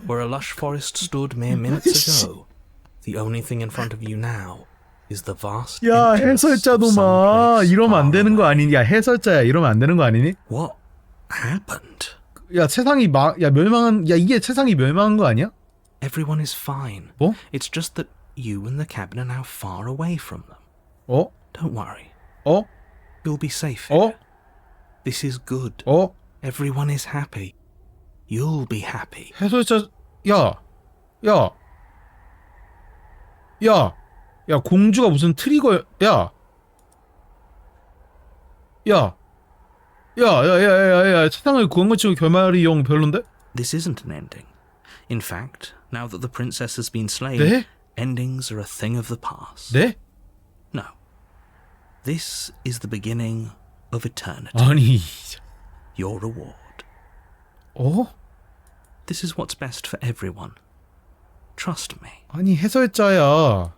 Where a lush forest stood mere minutes ago, the only thing in front of you now is the vast 야, emptiness of 해설자 놈아. someplace 이러면 안 far 되는 거 away. 아니니? 야, 해설자야. 이러면 안 되는 거 아니니? What happened? 야, 멸망한, 야, 이게 세상이 멸망한 거 아니야? Everyone is fine. 뭐? It's just that you and the cabin are now far away from them. 어? Don't worry. 어? You'll be safe here. 어? This is good. 어? Everyone is happy. You'll be happy. 해설자, 야, 야, 야, 야, 공주가 무슨 트리거, 야, 야, 야, 세상을 구한 것 치고 결말이 영 별론데? This isn't an ending. In fact, now that the princess has been slain, 네? endings are a thing of the past. 네? No. This is the beginning of eternity. 아니, Your reward. 어? This is what's best for everyone. Trust me. 아니, 해설자야.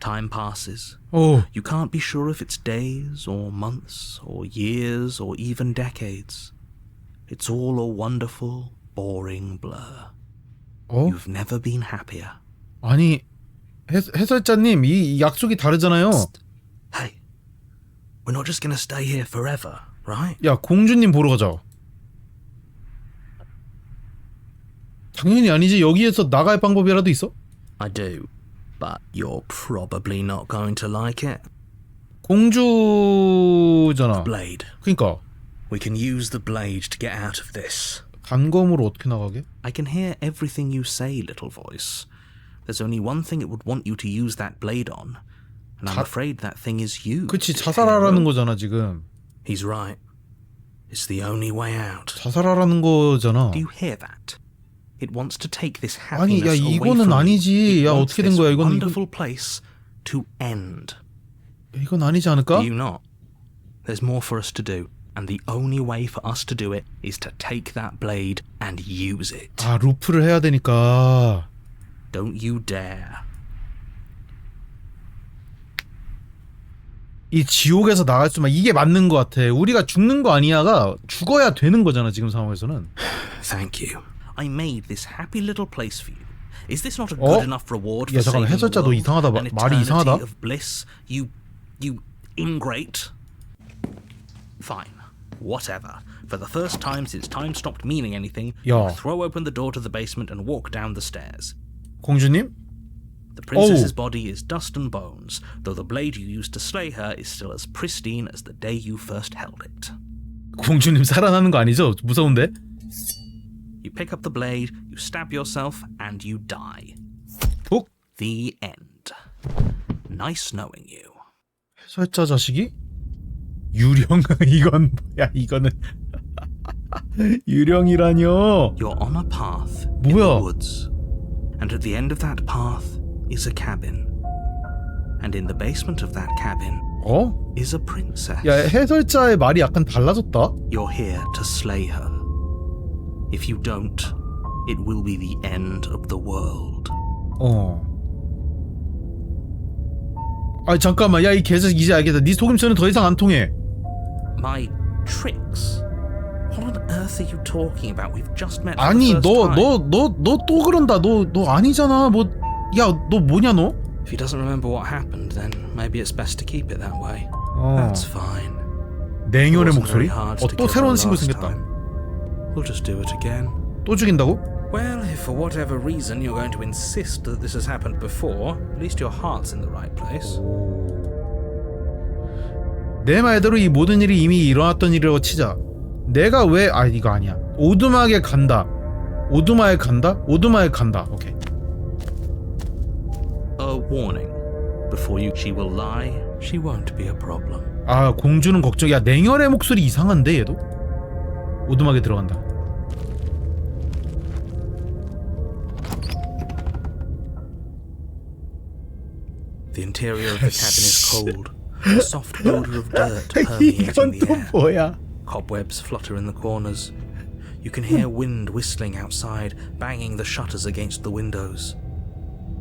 Time passes. 어, You can't be sure if it's days or months or years or even decades. It's all a wonderful, boring blur. 어? You've never been happier. 아니, 해설자님, 이 약속이 다르잖아요. Hey, we're not just gonna stay here forever, right? 야, 공주님 보러 가자. 당연히 아니지. 여기에서 나갈 방법이라도 있어? I do, but you're probably not going to like it. 공주잖아. Blade. 그니까 We can use the blade to get out of this. 단검으로 어떻게 나가게? I can hear everything you say, little voice. There's only one thing it would want you to use that blade on, and I'm afraid that thing is you. 그치, 자살하라는 거잖아 지금. He's right. It's the only way out. 자살하라는 거잖아. Do you hear that? It wants to take this 아니, happiness 야, away 이거는 from 아니지. you. It 야, wants 어떻게 된 this 거야? 이건 wonderful place to end. 이건 아니지 않을까? Do you not? There's more for us to do, and the only way for us to do it is to take that blade and use it. 아, 루프를 해야 되니까. Don't you dare. 이 지옥에서 나갈 수만 이게 맞는 것 같아. 우리가 죽는 거 아니야가 죽어야 되는 거잖아 지금 상황에서는. Thank you. I made this happy little place for you. Is this not a good enough reward for 야, 잠깐만, saving the 해설자 너 world? 이상하다. An 말이 이상하다. eternity of bliss? You ingrate. Fine. Whatever. For the first time since time stopped meaning anything, 야. you throw open the door to the basement and walk down the stairs. 공주님? The princess's body is dust and bones, though the blade you used to slay her is still as pristine as the day you first held it. 공주님 살아나는 거 아니죠? 무서운데? You pick up the blade, you stab yourself, and you die. 푹? The end. Nice knowing you. 해설자 자식이? 유령? 이건 뭐야 이거는. 유령이라뇨. You're on a path in 뭐야? the woods, and at the end of that path is a cabin. And in the basement of that cabin 어? is a princess. 야, 해설자의 말이 약간 달라졌다? You're here to slay her. If you don't, it will be the end of the world. 아, 잠깐만. 야, 이 개새끼 이제 알겠다. 네 속임수는 더 이상 안 통해. My tricks? What on earth are you talking about? We've just met for 아니, the first time. 너 또 그런다. 너 아니잖아. 뭐, 야, 너 뭐냐, 너? If he doesn't remember what happened, then maybe it's best to keep it that way. That's fine. 냉혈의 It wasn't 목소리? very hard to 또 kill 새로운 her 친구 last 생겼다. time. We'll just do it again. 또 죽인다고? Well, if for whatever reason you're going to insist that this has happened before, at least your heart's in the right place. 내 말대로 이 모든 일이 이미 일어났던 일이라고 치자. 내가 왜... 아, 이거 아니야. 오두막에 간다. 오두막에 간다? 오두막에 간다. 오케이. A warning. Before you, she will lie. She won't be a problem. 아, 공주는 걱정. 야, 냉혈의 목소리 이상한데 얘도? 오두막에 들어간다. The interior of the cabin is cold. A soft odor of dirt permeating 이건 the 또 air. 뭐야? Cobwebs flutter in the corners. You can hear wind whistling outside, banging the shutters against the windows.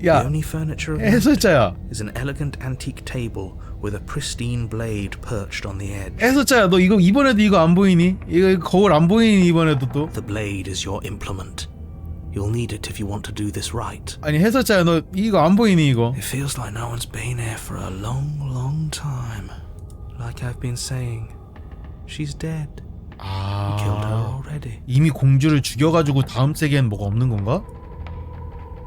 The only furniture of note 해설자야. is an elegant antique table with a pristine blade perched on the edge. 해설자야, 너 이거 이번에도 이거 안 보이니? 이거 거울 안 보이니 이번에도 또? The blade is your implement. You'll need it if you want to do this right. 아니 해설자야, 너 이거 안 보이니 이거? It feels like no one's been here for a long, long time. Like I've been saying, she's dead. We killed her already. 이미 공주를 죽여가지고 다음 세계엔 뭐가 없는 건가?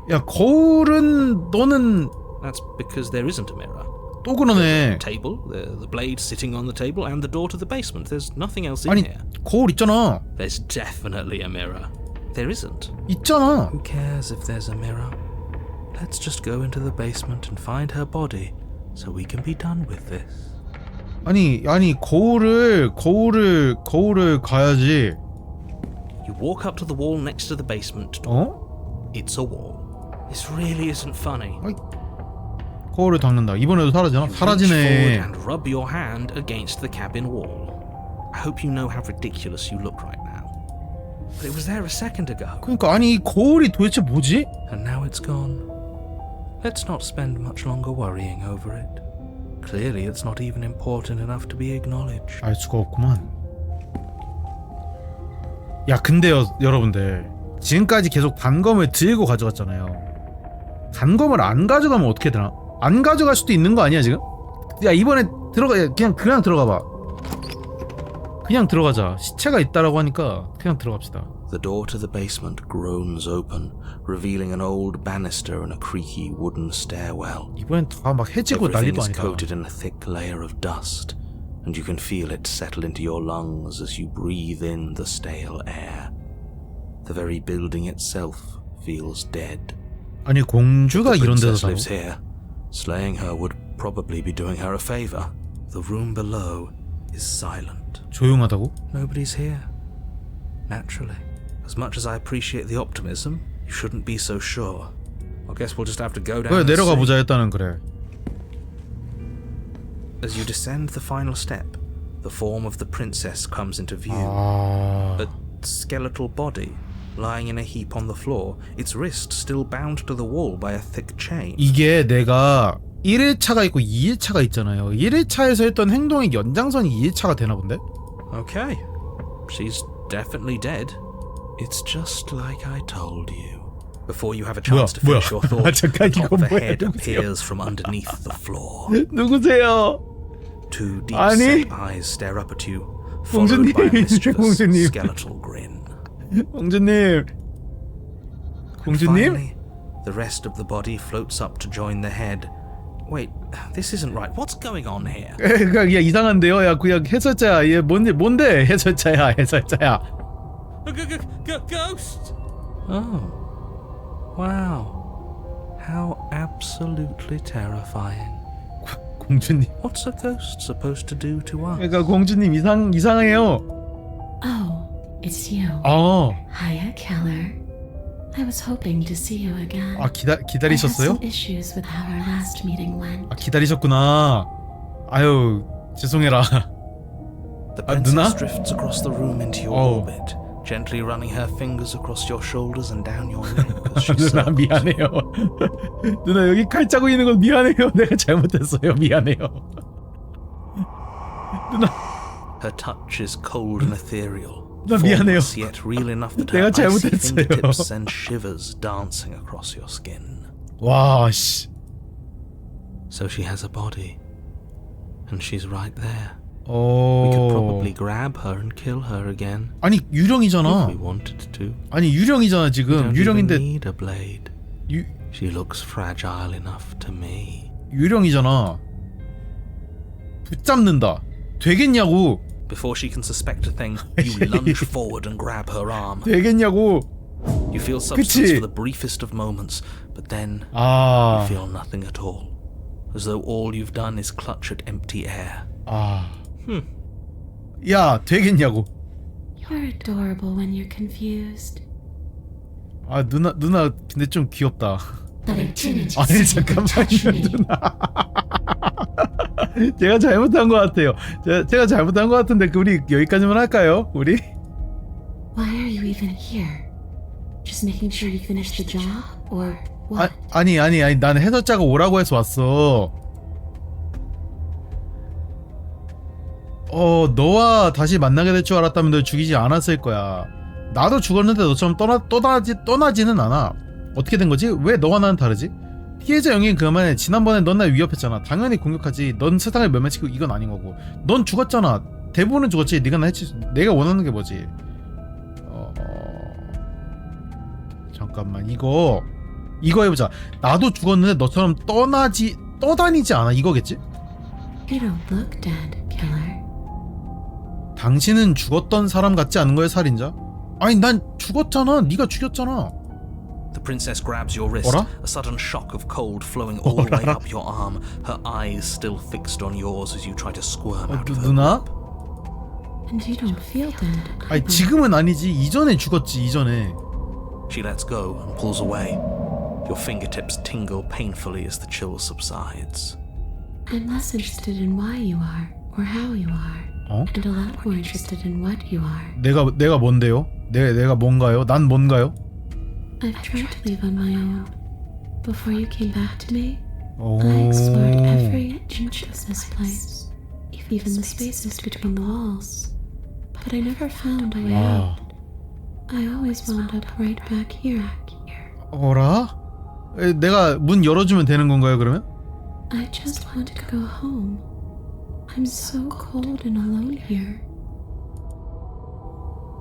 야, 거울은 너는 That's because there isn't a mirror. 또 그러네. Table, the blade sitting on the table, and the door to the basement. There's nothing else in 아니 here. 거울 있잖아. There's definitely a mirror. There isn't. 있잖아. Who cares if there's a mirror? Let's just go into the basement and find her body so we can be done with this. 아니 거울을 가야지. You walk up to the wall next to the basement door. 어? It's a wall. This really isn't funny. 아이, 거울을 닦는다. 이번에도 사라지나? You reach forward 사라지네. and rub your hand against the cabin wall. I hope you know how ridiculous you look right now. But it was there a second ago, 그러니까 아니 이 거울이 도대체 뭐지? and now it's gone. Let's not spend much longer worrying over it. Clearly, it's not even important enough to be acknowledged. 알 수가 없구만. 야 근데요 여러분들, 지금까지 계속 단검을 들고 가져갔잖아요. 단검을 안 가져가면 어떻게 되나? 안 가져갈 수도 있는 거 아니야 지금? 야 이번에 그냥 들어가봐. 그냥 들어가자. 시체가 있다라고 하니까 그냥 들어갑시다. The door to the basement groans open, revealing an old banister and a creaky wooden stairwell. 이번엔 다 막 해지고 Everything 난리도 is 아니다. coated in a thick layer of dust, and you can feel it settle into your lungs as you breathe in the stale air. The very building itself feels dead. 아니 공주가 The 이런 데서 princess 살아? lives here. Slaying her would probably be doing her a favor. The room below is silent. 조용하다고? Nobody's here. Naturally. As much as I appreciate the optimism, you shouldn't be so sure. I guess we'll just have to go down 왜 and 내려가 see. 보자 했다는 그래. As you descend the final step, the form of the princess comes into view. 아... A skeletal body lying in a heap on the floor, its wrist still bound to the wall by a thick chain. 이게 내가 1일차가 있고 2일차가 있잖아요. 1일차에서 했던 행동의 연장선이 2일차가 되나 본데? Okay, she's definitely dead. It's just like I told you. Before you have a chance to finish your thought, 잠깐, the top 이거 of the 뭐야, head 누구세요? appears from underneath the floor. 누구세요? Two 아니. deep-set eyes stare up at you, followed by a 공주님, mischievous 공주님. skeletal grin. 공주님. 공주님? Finally, the rest of the body floats up to join the head. Wait, this isn't right. What's going on here? 그러니까 야 이상한데요. 야 그냥 해설자야. 얘 뭔데? 해설자야. Ghost! Oh. Wow. How absolutely terrifying. 공주님. What's a ghost supposed to do to us? 그러니까 공주님 이상해요. Oh, it's you. 아 Hiya, Keller. I was hoping to see you again. 기다리셨어요? I had some issues with how our last meeting went. 기다리셨구나. 아유 죄송해라. The 누나? princess drifts across the room into your orbit, gently running her fingers across your shoulders and down your neck as she 누나 circles. 미안해요. 누나 여기 칼 짜고 있는 건 미안해요. 내가 잘못했어요. 미안해요. 누나 Her touch is cold and ethereal, 나 미안해요. formless yet real enough that 내가 her icy 잘못했어요. fingertips send shivers dancing across your skin. 와 씨. So she has a body, and she's right there. We could probably grab her and kill her again 아니 if 유령이잖아. we wanted to. 아니 유령이잖아 We 지금. don't even 유령인데 need a blade. 유 She looks fragile enough to me. 유령이잖아. 붙잡는다. 되겠냐고. Before she can suspect a thing, you lunge forward and grab her arm. 되겠냐고. You feel substance 그치? for the briefest of moments, but then you 아. feel nothing at all. As though all you've done is clutch at empty air. 아. 야, 되겠냐고. You're adorable when you're confused. 아, 누나 근데 좀 귀엽다. But I didn't 아니 say you could touch 잠깐만요, me. 누나. 제가 잘못한 것 같아요. 제가 잘못한 것 같은데 우리 여기까지만 할까요? 우리? Why are you even here? Just making sure you finish the job? Or What? 아니 난 해설자가 오라고 해서 왔어. 너와 다시 만나게 될 줄 알았다면 널 죽이지 않았을 거야. 나도 죽었는데 너처럼 떠나지는 않아. 어떻게 된 거지? 왜 너와 나는 다르지? 피해자 영인 그만해. 지난번에 넌 날 위협했잖아. 당연히 공격하지. 넌 세상을 멸망시키고 이건 아닌 거고. 넌 죽었잖아. 대부분은 죽었지. 네가 나 해치. 내가 원하는 게 뭐지? 잠깐만 이거 해보자. 나도 죽었는데 너처럼 떠다니지 않아. 이거겠지? You don't look dead, killer. 당신은 죽었던 사람 같지 않은 거야, 살인자? 아니 난 죽었잖아. 네가 죽였잖아. The princess grabs your wrist, 어라? a sudden shock of cold flowing all the way up your arm, her eyes still fixed on yours as you try to squirm out of her. 누나? And you don't feel dead. 아니 지금은 아니지. 이전에 죽었지. 이전에. She lets go and pulls away. Your fingertips tingle painfully as the chill subsides. I'm less interested in why you are or how you are, and a lot more interested in what you are. 내가 뭔데요? 내가 뭔가요? 난 뭔가요? I've tried to leave on my own. Before you came back to me, 오. I explored every inch of this place, even the spaces between the walls. But I never found a way out. I always wound up right back here. 어라? 내가 문 열어주면 되는 건가요, 그러면? I just want to go home. I'm so cold and alone here.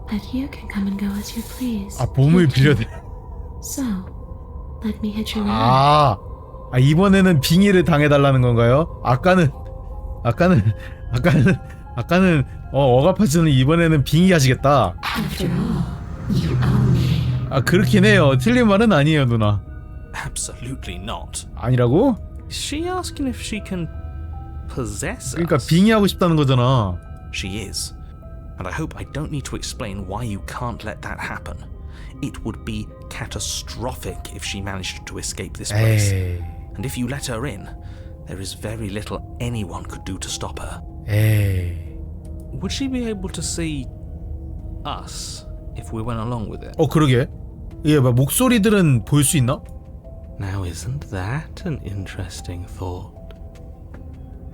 But you can come and go as you please. 몸을 빌려대. So, let me hit your hand. 이번에는 빙의를 당해달라는 건가요? 아까는 억압하시는 이번에는 빙의 하시겠다. After all, you own me. 그렇긴 해요. 틀린 말은 아니에요, 누나. Absolutely not. 아니라고? Is she asking if she can possess us? 그러니까 빙의하고 싶다는 거잖아. She is. And I hope I don't need to explain why you can't let that happen. It would be catastrophic if she managed to escape this place. 에이. And if you let her in, there is very little anyone could do to stop her. 에이. Would she be able to see us if we went along with it? 그러게. 이게 막 목소리들은 볼 수 있나? Now isn't that an interesting thought?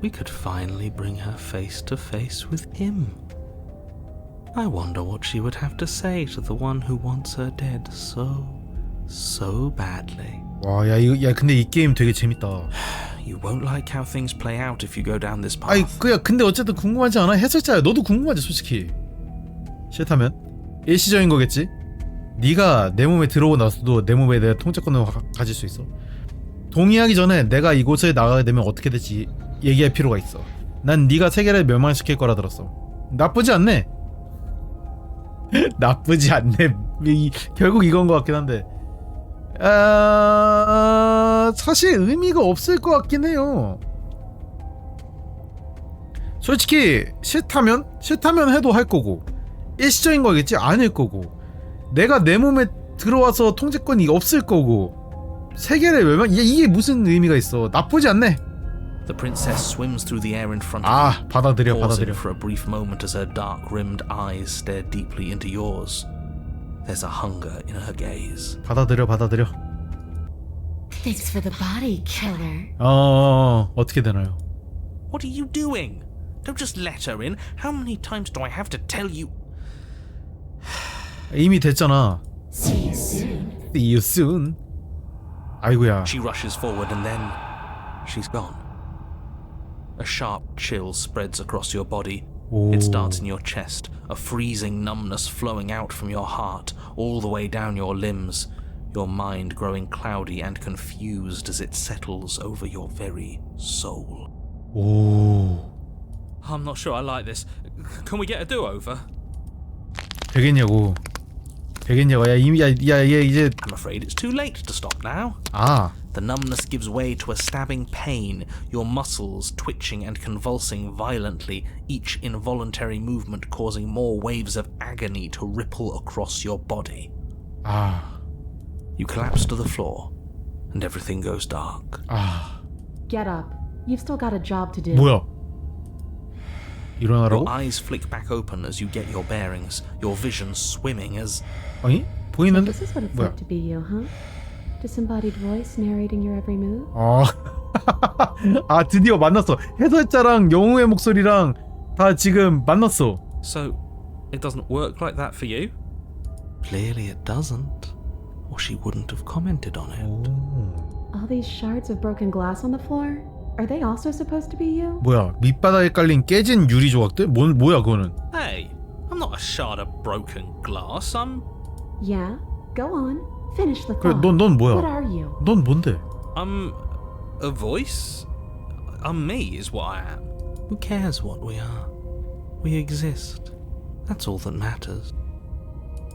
We could finally bring her face to face with him. I wonder what she would have to say to the one who wants her dead so badly. 와, 야 근데 이 게임 되게 재밌다. You won't like how things play out if you go down this path. 근데 어쨌든 궁금하지 않아? 해설자야. 너도 궁금하지, 솔직히. 싫다면 일시적인 거겠지? 네가 내 몸에 들어오고 나서도 내 몸에 내가 통제권을 가질 수 있어. 동의하기 전에 내가 이곳을 나가게 되면 어떻게 될지 얘기할 필요가 있어. 난 네가 세계를 멸망시킬 거라 들었어. 나쁘지 않네. 나쁘지 않네. 결국 이건 것 같긴 한데. 사실 의미가 없을 것 같긴 해요. 솔직히 싫다면 해도 할 거고, 일시적인 거겠지? 아닐 거고, 내가 내 몸에 들어와서 통제권이 없을 거고, 세계를 멸망, 이게 무슨 의미가 있어. 나쁘지 않네. The princess swims through the air in front of you, 받아들여. pausing for a brief moment as her dark-rimmed eyes stare deeply into yours. There's a hunger in her gaze. 받아들여. Thanks for the body, killer. 어떻게 되나요? What are you doing? Don't just let her in. How many times do I have to tell you? 이미 됐잖아. See you soon. See you soon. 아이고야. She rushes forward and then she's gone. A sharp chill spreads across your body. It starts in your chest, a freezing numbness flowing out from your heart, all the way down your limbs, your mind growing cloudy and confused as it settles over your very soul. I'm not sure I like this. Can we get a do-over? 되겠냐고. 야 이제. I'm afraid it's too late to stop now. 아. The numbness gives way to a stabbing pain, your muscles twitching and convulsing violently, each involuntary movement causing more waves of agony to ripple across your body. 아. You collapse to the floor, and everything goes dark. 아. Get up. You've still got a job to do. 뭐야? 일어나라고? Your eyes flick back open as you get your bearings, your vision swimming as... 아니? 보이는데? This is what it's 뭐야? like to be you, huh? disembodied voice narrating your every move? 아 드디어 만났어. 해설자랑 영웅의 목소리랑 다 지금 만났어. So, it doesn't work like that for you? Clearly it doesn't, or she wouldn't have commented on it. All these shards of broken glass on the floor? Are they also supposed to be you? 뭐야 밑바닥에 깔린 깨진 유리 조각들? 뭐야 그거는? Hey, I'm not a shard of broken glass, Yeah? Go on. Finish the 그래 thought. 넌 뭐야? What are you? 넌 뭔데? I'm a voice? I'm me is what I am. Who cares what we are? We exist. That's all that matters.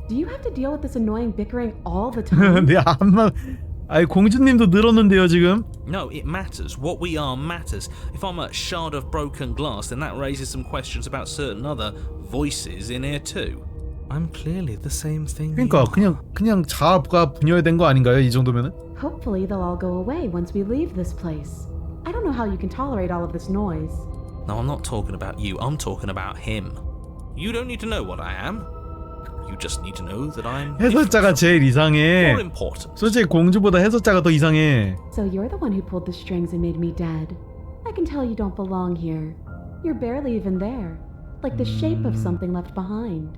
Do you have to deal with this annoying bickering all the time? 내 안만 아이 공주님도 늘었는데요 지금. No, it matters. What we are matters. If I'm a shard of broken glass, then that raises some questions about certain other voices in here too. I'm clearly the same thing. 그러니까 그냥 자아가 분열된 거 아닌가요 이 정도면은? Hopefully they'll all go away once we leave this place. I don't know how you can tolerate all of this noise. No, I'm not talking about you. I'm talking about him. You don't need to know what I am. You just need to know that I'm 해설자가 제일 이상해. more important. 솔직히 공주보다 해설자가 더 이상해. So you're the one who pulled the strings and made me dead. I can tell you don't belong here. You're barely even there. Like the shape of something left behind.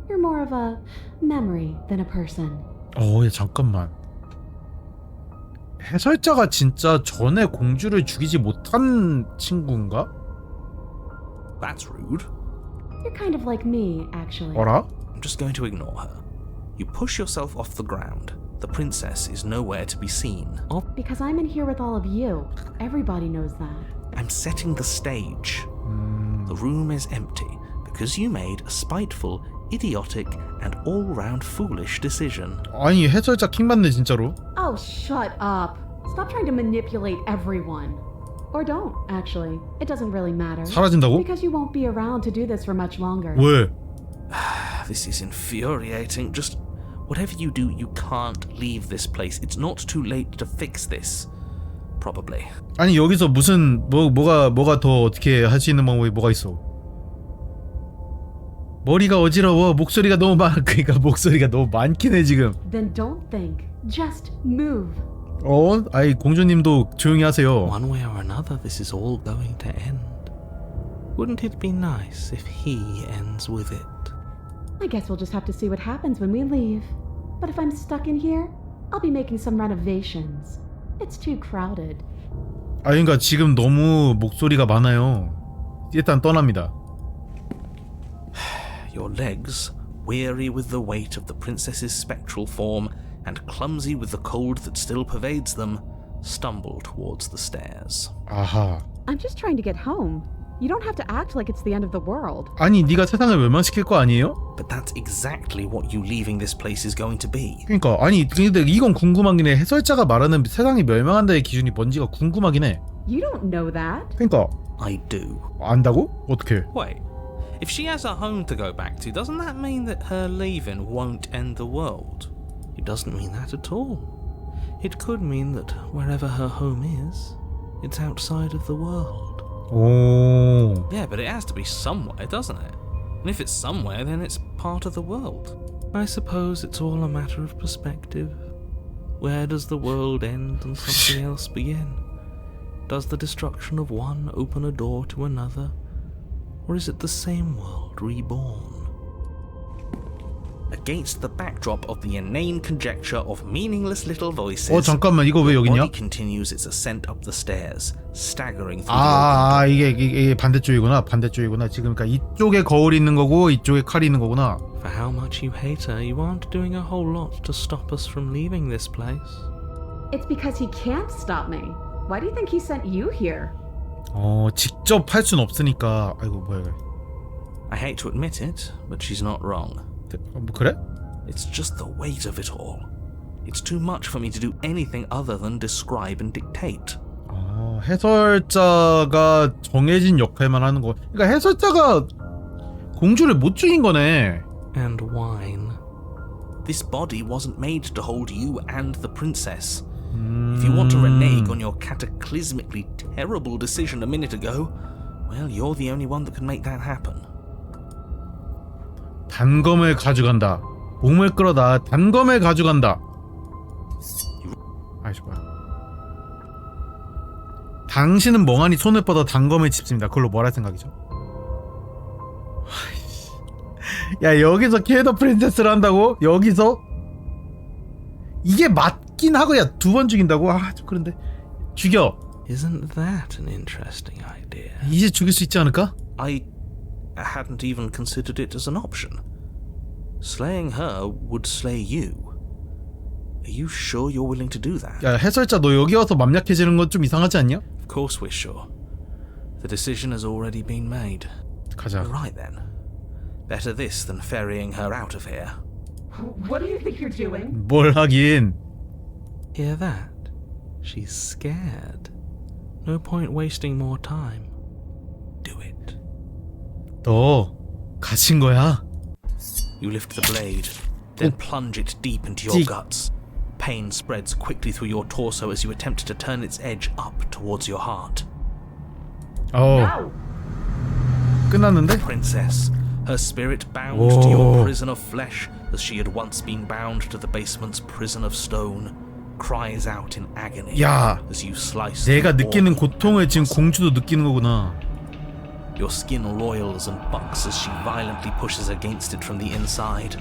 You're more of a memory than a person. 야 잠깐만. 해설자가 진짜 전에 공주를 죽이지 못한 친구인가? That's rude. You're kind of like me, actually. 어라? I'm just going to ignore her. You push yourself off the ground. The princess is nowhere to be seen. Because I'm in here with all of you. Everybody knows that. I'm setting the stage. The room is empty because you made a spiteful, idiotic, and all-round foolish decision. 아니 해설자 킹 받네 진짜로. Oh, shut up. Stop trying to manipulate everyone. Or don't, actually. It doesn't really matter. 사라진다고? Because you won't be around to do this for much longer. 왜? This is infuriating. Just whatever you do, you can't leave this place. It's not too late to fix this. Probably. 아니 여기서 무슨 뭐가 더 어떻게 할 수 있는 방법이 뭐가 있어? 머리가 어지러워. 목소리가 너무 그러니까 목소리가 너무 많긴 해 지금. Then don't think. Just move. 아이 공주님도 조용히 하세요. One way or another, this is all going to end. Wouldn't it be nice if he ends with it? I guess we'll just have to see what happens when we leave. But if I'm stuck in here, I'll be making some renovations. It's too crowded. 그러니까 지금 너무 목소리가 많아요. 일단 떠납니다. Your legs, weary with the weight of the princess's spectral form and clumsy with the cold that still pervades them, stumble towards the stairs. 아하. I'm just trying to get home. You don't have to act like it's the end of the world. 아니 네가 세상을 멸망시킬 거 아니에요? But that's exactly what you leaving this place is going to be. 그러니까 아니 근데 이건 궁금하긴 해. 해설자가 말하는 세상이 멸망한다의 기준이 뭔지가 궁금하긴 해. You don't know that. 그러니까 I do. 안다고? 어떻게? Wait, if she has a home to go back to, doesn't that mean that her leaving won't end the world? It doesn't mean that at all. It could mean that wherever her home is, it's outside of the world. 오. Yeah, but it has to be somewhere, doesn't it? And if it's somewhere, then it's part of the world. I suppose it's all a matter of perspective. Where does the world end and something else begin? Does the destruction of one open a door to another? Or is it the same world reborn? Against the backdrop of the inane conjecture of meaningless little voices, 잠깐만 이거 왜 the 여기냐? body continues its ascent up the stairs, staggering through the open door. 이게 반대쪽이구나. 지금 그러니까 이쪽에 거울이 있는 거고 이쪽에 칼이 있는 거구나. For how much you hate her, you aren't doing a whole lot to stop us from leaving this place. It's because he can't stop me. Why do you think he sent you here? 직접 할 순 없으니까. 아이고 뭐야 이거. I hate to admit it, but she's not wrong. 그래? It's just the weight of it all. It's too much for me to do anything other than describe and dictate. 해설자가 정해진 역할만 하는 거. 그러니까 해설자가 공주를 못 죽인 거네. And wine. This body wasn't made to hold you and the princess. If you want to renege on your cataclysmically terrible decision a minute ago, well, you're the only one that can make that happen. 단검을 가져간다. 몸을 끌어다 단검을 가져간다. 당신은 멍하니 손을 뻗어 단검을 짚습니다. 그걸로 뭘 할 생각이죠? 야, 여기서 킬더 프린세스를 한다고? 여기서? 이게 맞긴 하고, 야, 2번 죽인다고? 아, 좀 그런데. 죽여. Isn't that an interesting idea? 이제 죽일 수 있지 않을까? I hadn't even considered it as an option. Slaying her would slay you. Are you sure you're willing to do that? 야, 해설자 너 여기 와서 맘약해지는 건 좀 이상하지 않냐? Of course we're sure. The decision has already been made. 가자. Right then. Better this than ferrying her out of here. What do you think you're doing? 뭘 하긴. Hear that? She's scared. No point wasting more time. Do it. 너 갇힌 거야. You lift the blade, then plunge it deep into your guts. Pain spreads quickly through your torso as you attempt to turn its edge up towards your heart. 끝났는데? Princess, her spirit bound to your prison of flesh as she had once been bound to the basement's prison of stone, cries out in agony 야, as you slice 내가 through 느끼는 organ 고통을 지금 parts. 공주도 느끼는 거구나. Your skin roils and bucks as she violently pushes against it from the inside.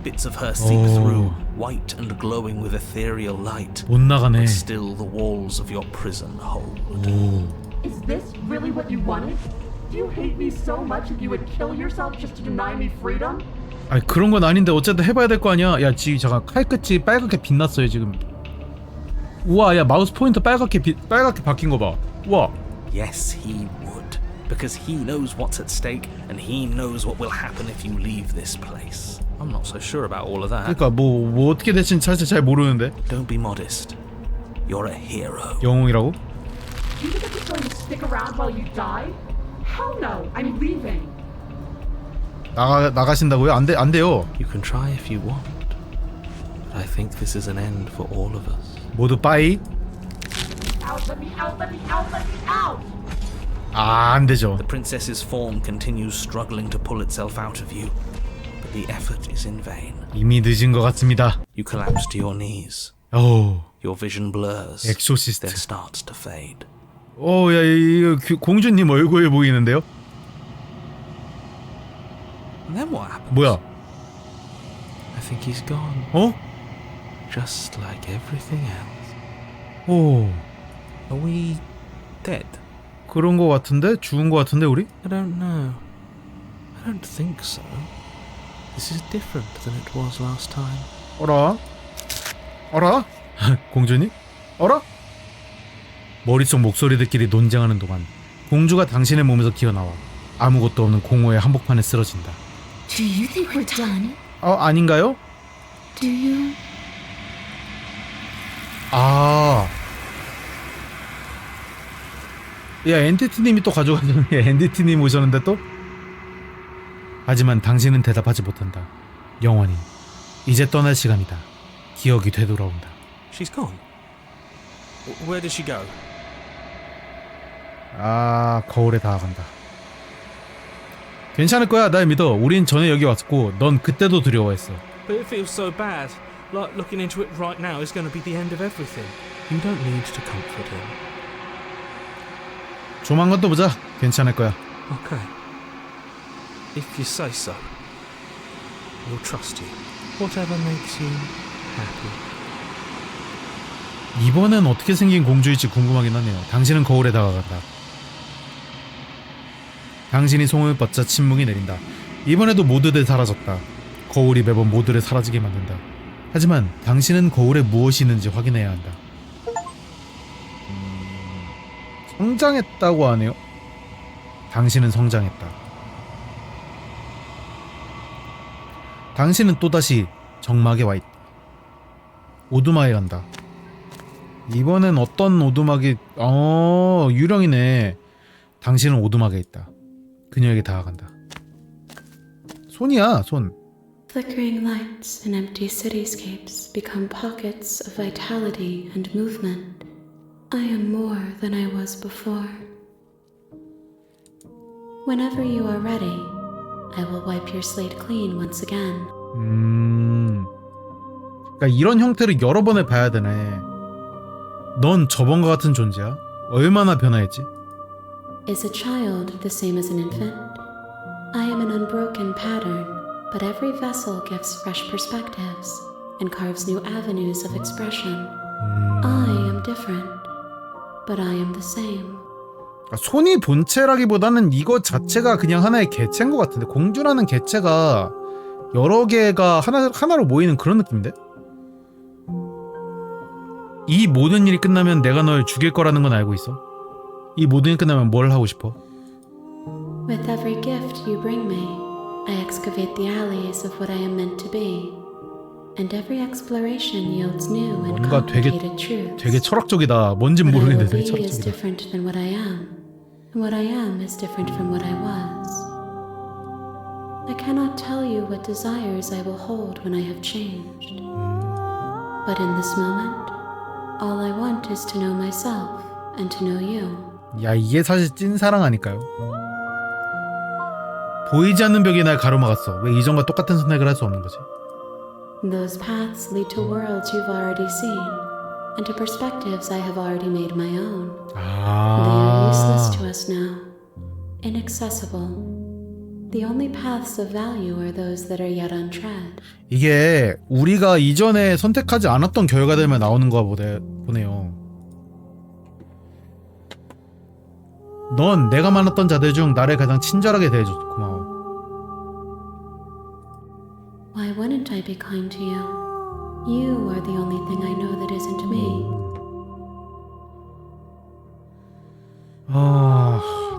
Bits of her seep through, white and glowing with ethereal light. 못 나가네. But still the walls of your prison hold. Is this really what you wanted? Do you hate me so much that you would kill yourself just to deny me freedom? 아니 그런 건 아닌데 어쨌든 해봐야 될 거 아니야. 야 지금 잠깐 칼 끝이 빨갛게 빛났어요 지금. 우와, 야 마우스 포인터 빨갛게 바뀐 거 봐. 우와. Yes, he would. Because he knows what's at stake and he knows what will happen if you leave this place. I'm not so sure about all of that. 그러니까 뭐 어떻게 될지는 사실 잘 모르는데. Don't be modest. You're a hero. 영웅이라고? Do you think I'm just going to stick around while you die? Hell no, I'm leaving. 나가신다고요? 안 돼요. You can try if you want. But I think this is an end for all of us. 모두 빠이. Out, let me out, let me out, let me out! 아, 안 되죠. The princess's form continues struggling to pull itself out of you, but the effort is in vain. 이미 늦은 것 같습니다. You collapse to your knees. 오, Your vision blurs, 엑소시스트. then starts to fade. 오, 야 이거 공주님 얼굴 보이는데요? And then what happens? 뭐야? I think he's gone, 어? just like everything else. 오, Are we dead? 그런 거 같은데? 죽은 거 같은데 우리? I don't know. I don't think so. This is different than it was last time. 어라? 공주님? 어라? 머릿속 목소리들끼리 논쟁하는 동안 공주가 당신의 몸에서 기어나와 아무것도 없는 공허의 한복판에 쓰러진다. Do you think we're done? 아닌가요? Do you? 야, 엔티티님이 또 가져가셨네. 엔티티님 오셨는데 또? 하지만 당신은 대답하지 못한다. 영원히 이제 떠날 시간이다. 기억이 되돌아온다. She's gone. Where did she go? 거울에 닿아간다. 괜찮을 거야. 날 믿어. 우린 전에 여기 왔고 넌 그때도 두려워했어. But it feels so bad. Like looking into it right now is going to be the end of everything. You don't need to comfort him. 조만간 또 보자. 괜찮을 거야. Okay. If you say so. We'll trust you. Whatever makes you happy. 이번엔 어떻게 생긴 공주일지 궁금하긴 하네요. 당신은 거울에 다가간다. 당신이 손을 뻗자 침묵이 내린다. 이번에도 모두들 사라졌다. 거울이 매번 모두를 사라지게 만든다. 하지만 당신은 거울에 무엇이 있는지 확인해야 한다. 성장했다고 하네요. 당신은 성장했다. 당신은 또다시 정막에 와있다. 오두막에 간다. 이번엔 어떤 오두막이... 유령이네. 당신은 오두막에 있다. 그녀에게 다가간다. 손이야, 손. Flickering lights in empty cityscapes become pockets of vitality and movement. I am more than I was before. Whenever you are ready, I will wipe your slate clean once again. 그러니까 이런 형태를 여러 번을 봐야 되네. 넌 저번과 같은 존재야? 얼마나 변화했지? Is a child the same as an infant? I am an unbroken pattern, but every vessel gives fresh perspectives and carves new avenues of expression. I am different, but I am the same. 손이 본체라기보다는 이것 자체가 그냥 하나의 개체인 것 같은데 공주라는 개체가 여러 개가 하나로 모이는 그런 느낌인데? 이 모든 일이 끝나면 내가 널 죽일 거라는 건 알고 있어? 이 모든 일이 끝나면 뭘 하고 싶어? With every gift you bring me, I excavate the alleys of what I am meant to be, and every exploration yields new and 뭔가 complicated truths. 되게 철학적이다. 뭔진 What I 모르겠는데 will 되게 be is 철학적이다. different than what I am, and what I am is different from what I was. I cannot tell you what desires I will hold when I have changed. But in this moment, all I want is to know myself and to know you. 야, 이게 사실 찐사랑 아닐까요? 보이지 않는 벽이 날 가로막았어. 왜 이전과 똑같은 선택을 할 수 없는 거지? Those paths lead to worlds you've already seen, and to perspectives I have already made my own. They are useless to us now, inaccessible. The only paths of value are those that are yet untread. 이게 우리가 이전에 선택하지 않았던 결과들만 나오는 거 보네요. 넌 내가 만났던 자들 중 나를 가장 친절하게 대해줘서 고마워. Why wouldn't I be kind to you? You are the only thing I know that isn't me.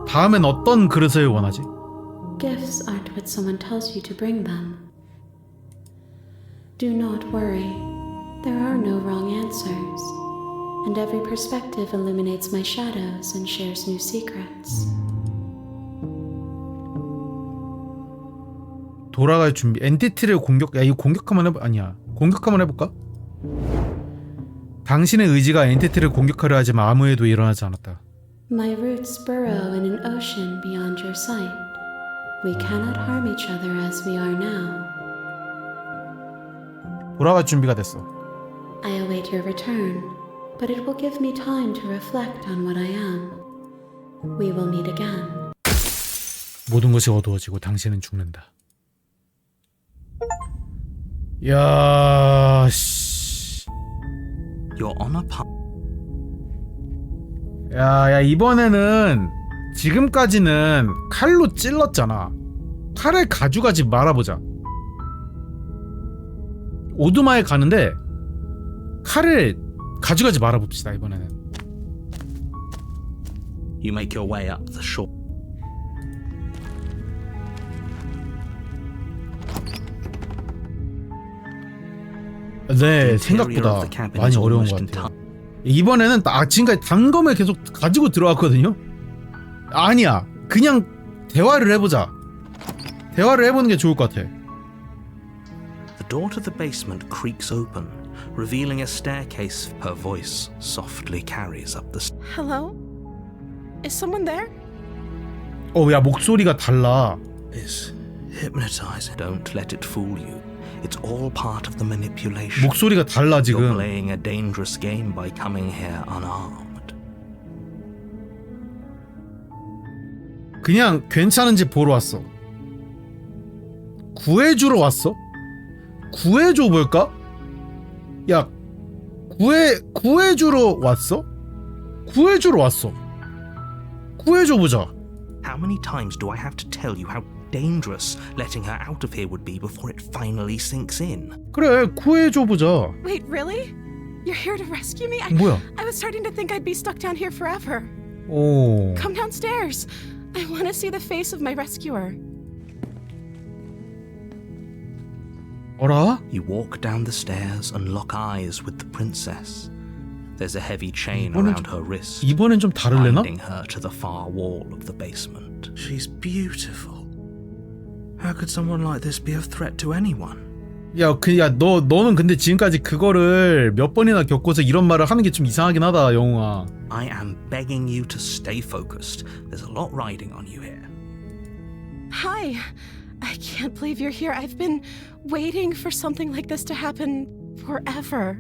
다음엔 어떤 그릇을 원하지? Gifts aren't what someone tells you to bring them. Do not worry. There are no wrong answers. And every perspective illuminates my shadows and shares new secrets. 돌아갈 준비. 엔티티를 공격. 야, 이거 공격 한번 해봐. 아니야. 공격 한번 해볼까? 당신의 의지가 엔티티를 공격하려 하지만 아무 일도 일어나지 않았다. My roots burrow in an ocean beyond your sight. We cannot harm each other as we are now. 돌아갈 준비가 됐어. I await your return, but it will give me time to reflect on what I am. We will meet again. 모든 것이 어두워지고 당신은 죽는다. 야, 씨. You're on a path. 야, 이번에는 지금까지는 칼로 찔렀잖아. 칼을 가져가지 말아보자. 오두마에 가는데 칼을 가져가지 말아봅시다. 이번에는. You make your way up the shore. 네, 생각보다 많이 어려운 것 같아요. 이번에는 지금까지 단검을 계속 가지고 들어왔거든요. 아니야, 그냥 대화를 해보자. 대화를 해보는 게 좋을 것 같아. The door to the basement creaks open, revealing a staircase her voice softly carries up the stairs. Hello? Is someone there? 야, 목소리가 달라. It's hypnotizing. Don't let it fool you. It's all part of the manipulation. 목소리가 달라 You're 지금. playing a dangerous game by coming here unarmed. 그냥 괜찮은지 보러 왔어. 구해주러 왔어? 구해줘 볼까? 야, 구해주러 왔어? 구해주러 왔어. 구해줘 보자. How many times do I have to tell you how dangerous letting her out of here would be before it finally sinks in? 그래, 구해줘 보자. Wait, really? You're here to rescue me? 뭐야? I was starting to think I'd be stuck down here forever. 오. Come downstairs. I want to see the face of my rescuer. 어라? You walk down the stairs and lock eyes with the princess. There's a heavy chain 이번엔 around her wrist, 이번엔 좀 다를래나? binding her to the far wall of the basement. She's beautiful. How could someone like this be of threat to anyone? 너는 근데 지금까지 그거를 몇 번이나 겪고서 이런 말을 하는 게 좀 이상하긴 하다, 영웅아. I am begging you to stay focused. There's a lot riding on you here. Hi. I can't believe you're here. I've been waiting for something like this to happen forever.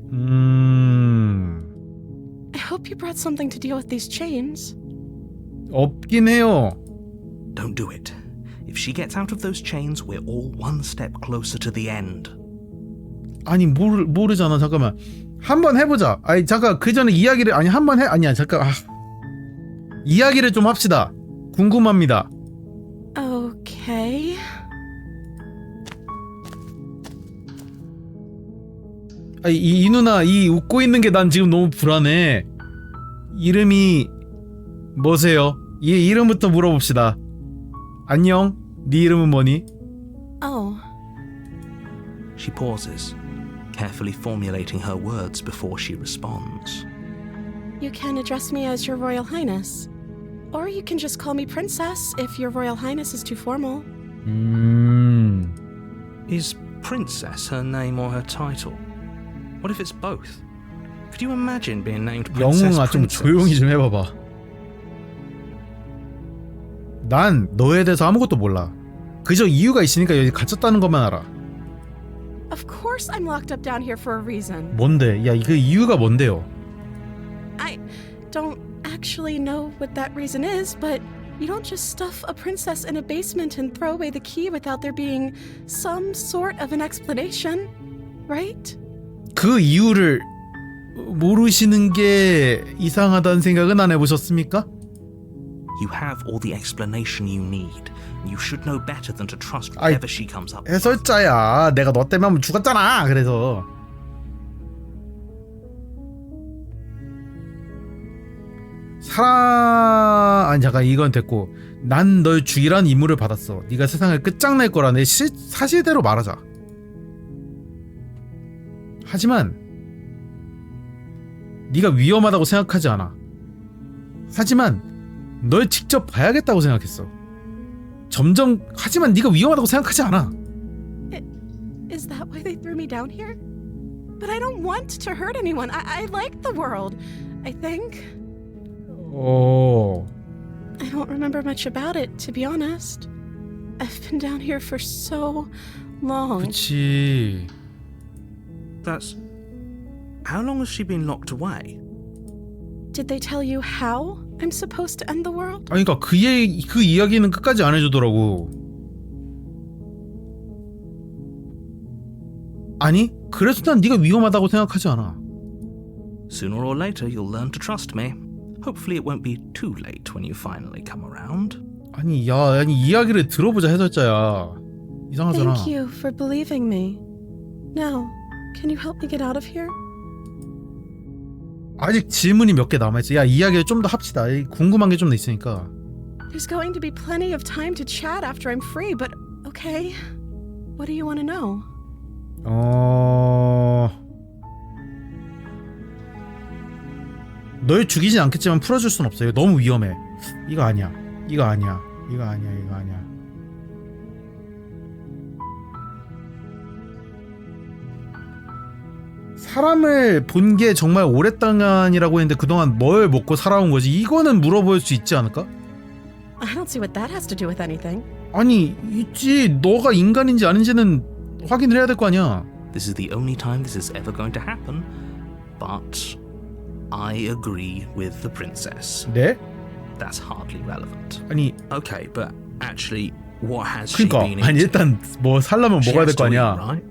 I hope you brought something to deal with these chains. 없긴 해요. Don't do it. If she gets out of those chains, we're all one step closer to the end. 아니 모르잖아. 잠깐만. 한번 해보자. 아니 잠깐 그 전에 이야기를 한번 해. 아니야 잠깐. 이야기를 좀 합시다. 궁금합니다. Okay. 이 누나 이 웃고 있는 게 난 지금 너무 불안해. 이름이 뭐세요? 이 이름부터 물어봅시다. 안녕. 네 이름은 뭐니? Oh. She pauses, carefully formulating her words before she responds. You can address me as Your Royal Highness. Or you can just call me Princess if Your Royal Highness is too formal. Is Princess her name or her title? What if it's both? Could you imagine being named Princess 영웅아 좀 Princess? 조용히 좀 해봐봐. 난 너에 대해서 아무것도 몰라. 그저 이유가 있으니까 여기 갇혔다는 것만 알아. Of course I'm locked up down here for a reason. 뭔데? 야, 그 이유가 뭔데요? I don't actually know what that reason is, but you don't just stuff a princess in a basement and throw away the key without there being some sort of an explanation, right? 그 이유를 모르시는 게 이상하다는 생각은 안 해보셨습니까? You have all the explanation you need. You should know better than to trust whatever she comes up with. 해설자야. 내가 너 때문에 한번 죽었잖아. 그래서 아니 잠깐 이건 됐고 난 널 죽이라는 임무를 받았어. 네가 세상을 끝장낼 거라 내 사실대로 말하자. 하지만 네가 위험하다고 생각하지 않아. 하지만 널 직접 봐야겠다고 생각했어. 하지만 네가 위험하다고 생각하지 않아. Is that why they threw me down here? But I don't want to hurt anyone. I like the world, I think. I don't remember much about it, to be honest. I've been down here for so long. 그치. That's... How long has she been locked away? Did they tell you how I'm supposed to end the world? 아니 그러니까 그 이야기는 끝까지 안 해주더라고. 아니 그래서 난 네가 위험하다고 생각하지 않아. Sooner or later, you'll learn to trust me. Hopefully it won't be too late when you finally come around. 아니 이야기를 들어보자 해설자야. 이상하잖아. Thank you for believing me. Now, can you help me get out of here? 아직 질문이 몇 개 남아있어. 야 이야기를 좀 더 합시다. 궁금한 게 좀 더 있으니까. There's going to be plenty of time to chat after I'm free, but okay. What do you want to know? 널 죽이진 않겠지만 풀어줄 순 없어요. 너무 위험해. 이거 아니야. 사람을 본 게 정말 오랫동안이라고 했는데 그동안 뭘 먹고 살아온 거지? 이거는 물어볼 수 있지 않을까? I don't see what that has to do with anything. 아니 있지. 너가 인간인지 아닌지는 확인을 해야 될 거 아니야. This is the only time this is ever going to happen, but I agree with the princess. 네? That's hardly relevant. 아니 Okay, but actually, what has she 그러니까 been 아니 into? 일단 뭐 살려면 She 먹어야 has 될 거 to eat, 아니야. right?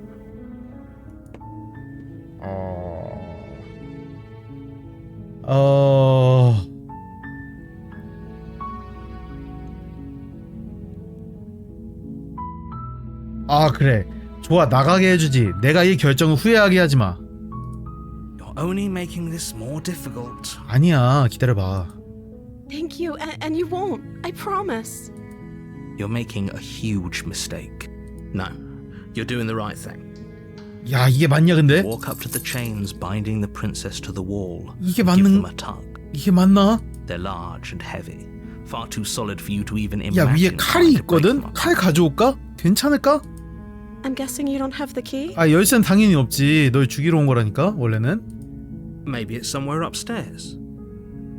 그래. 좋아 나가게 해주지. 내가 이 결정을 후회하게 하지 마. You're only making this more difficult. 아니야 기다려봐. Thank you, and you won't. I promise. You're making a huge mistake. No, you're doing the right thing. 야 이게 맞냐 근데? Walk up to the chains binding the princess to the wall. 이게 Give them 맞는 a tug. 이게 맞나? They're large and heavy, far too solid for you to even 야 위에 imagine. 칼이 trying to break them 있거든? apart. 칼 가져올까? 괜찮을까? I'm guessing you don't have the key? 열쇠는 당연히 없지. 널 죽이러 온 거라니까 원래는. Maybe it's somewhere upstairs.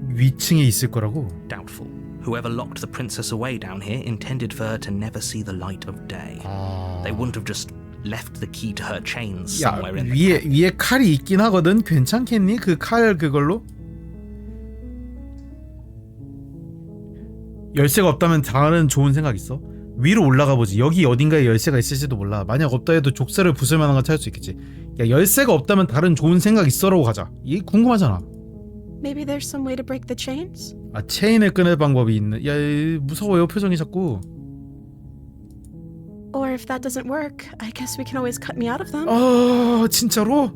위층에 있을 거라고. Doubtful. Whoever locked the princess away down here intended for her to never see the light of day. They wouldn't have just left the key to her chains 야 somewhere in the 위에 칼이 있긴 하거든. 괜찮겠니? 그 칼 그걸로? 열쇠가 없다면 다른 좋은 생각 있어? 위로 올라가 보지. 여기 어딘가에 열쇠가 있을지도 몰라. 만약 없다 해도 족쇄를 부술 만한 건 찾을 수 있겠지. 야, 열쇠가 없다면 다른 좋은 생각 있어라고 가자. 이게 궁금하잖아. Maybe there's some way to break the chains? 아, 체인을 끊을 방법이 있는. 야, 무서워요 표정이 자꾸. Or if that doesn't work, I guess we can always cut me out of them. 아, 진짜로?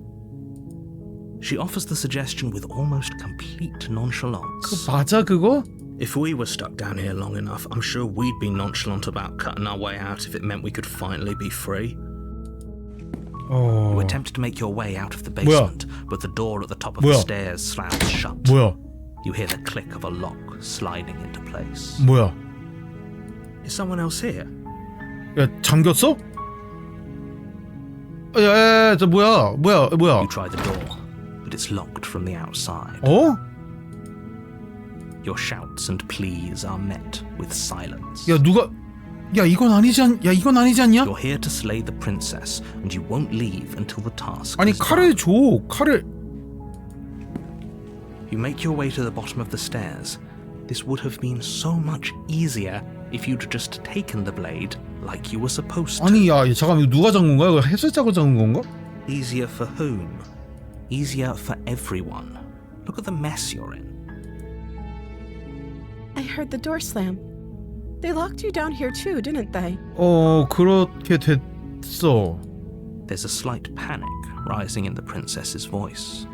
She offers the suggestion with almost complete 그 nonchalance. 맞아 그거? If we were stuck down here long enough, I'm sure we'd be nonchalant about cutting our way out if it meant we could finally be free. You attempted to make your way out of the basement, but the door at the top of the stairs slams shut. 뭐야? You hear the click of a lock sliding into place. 뭐야? Is someone else here? 야, 잠겼어? 야, 저 뭐야? You try the door, but it's locked from the outside. 어? Your shouts and pleas are met with silence. 야, 누가? 야, 이건 아니지 않냐? You're here to slay the princess, and you won't leave until the task 아니, is 칼을 done. 줘. 칼을. You make your way to the bottom of the stairs. This would have been so much easier if you'd just taken the blade like you were supposed to. 아니, 야, 잠깐 이거 누가 잡은 거야? 이거 해설자가 잡은 건가? Easier for whom? Easier for everyone. Look at the mess you're in. I heard the door slam. They locked you down here too, didn't they? 그렇게 됐어. There's a slight panic rising in the princess's voice.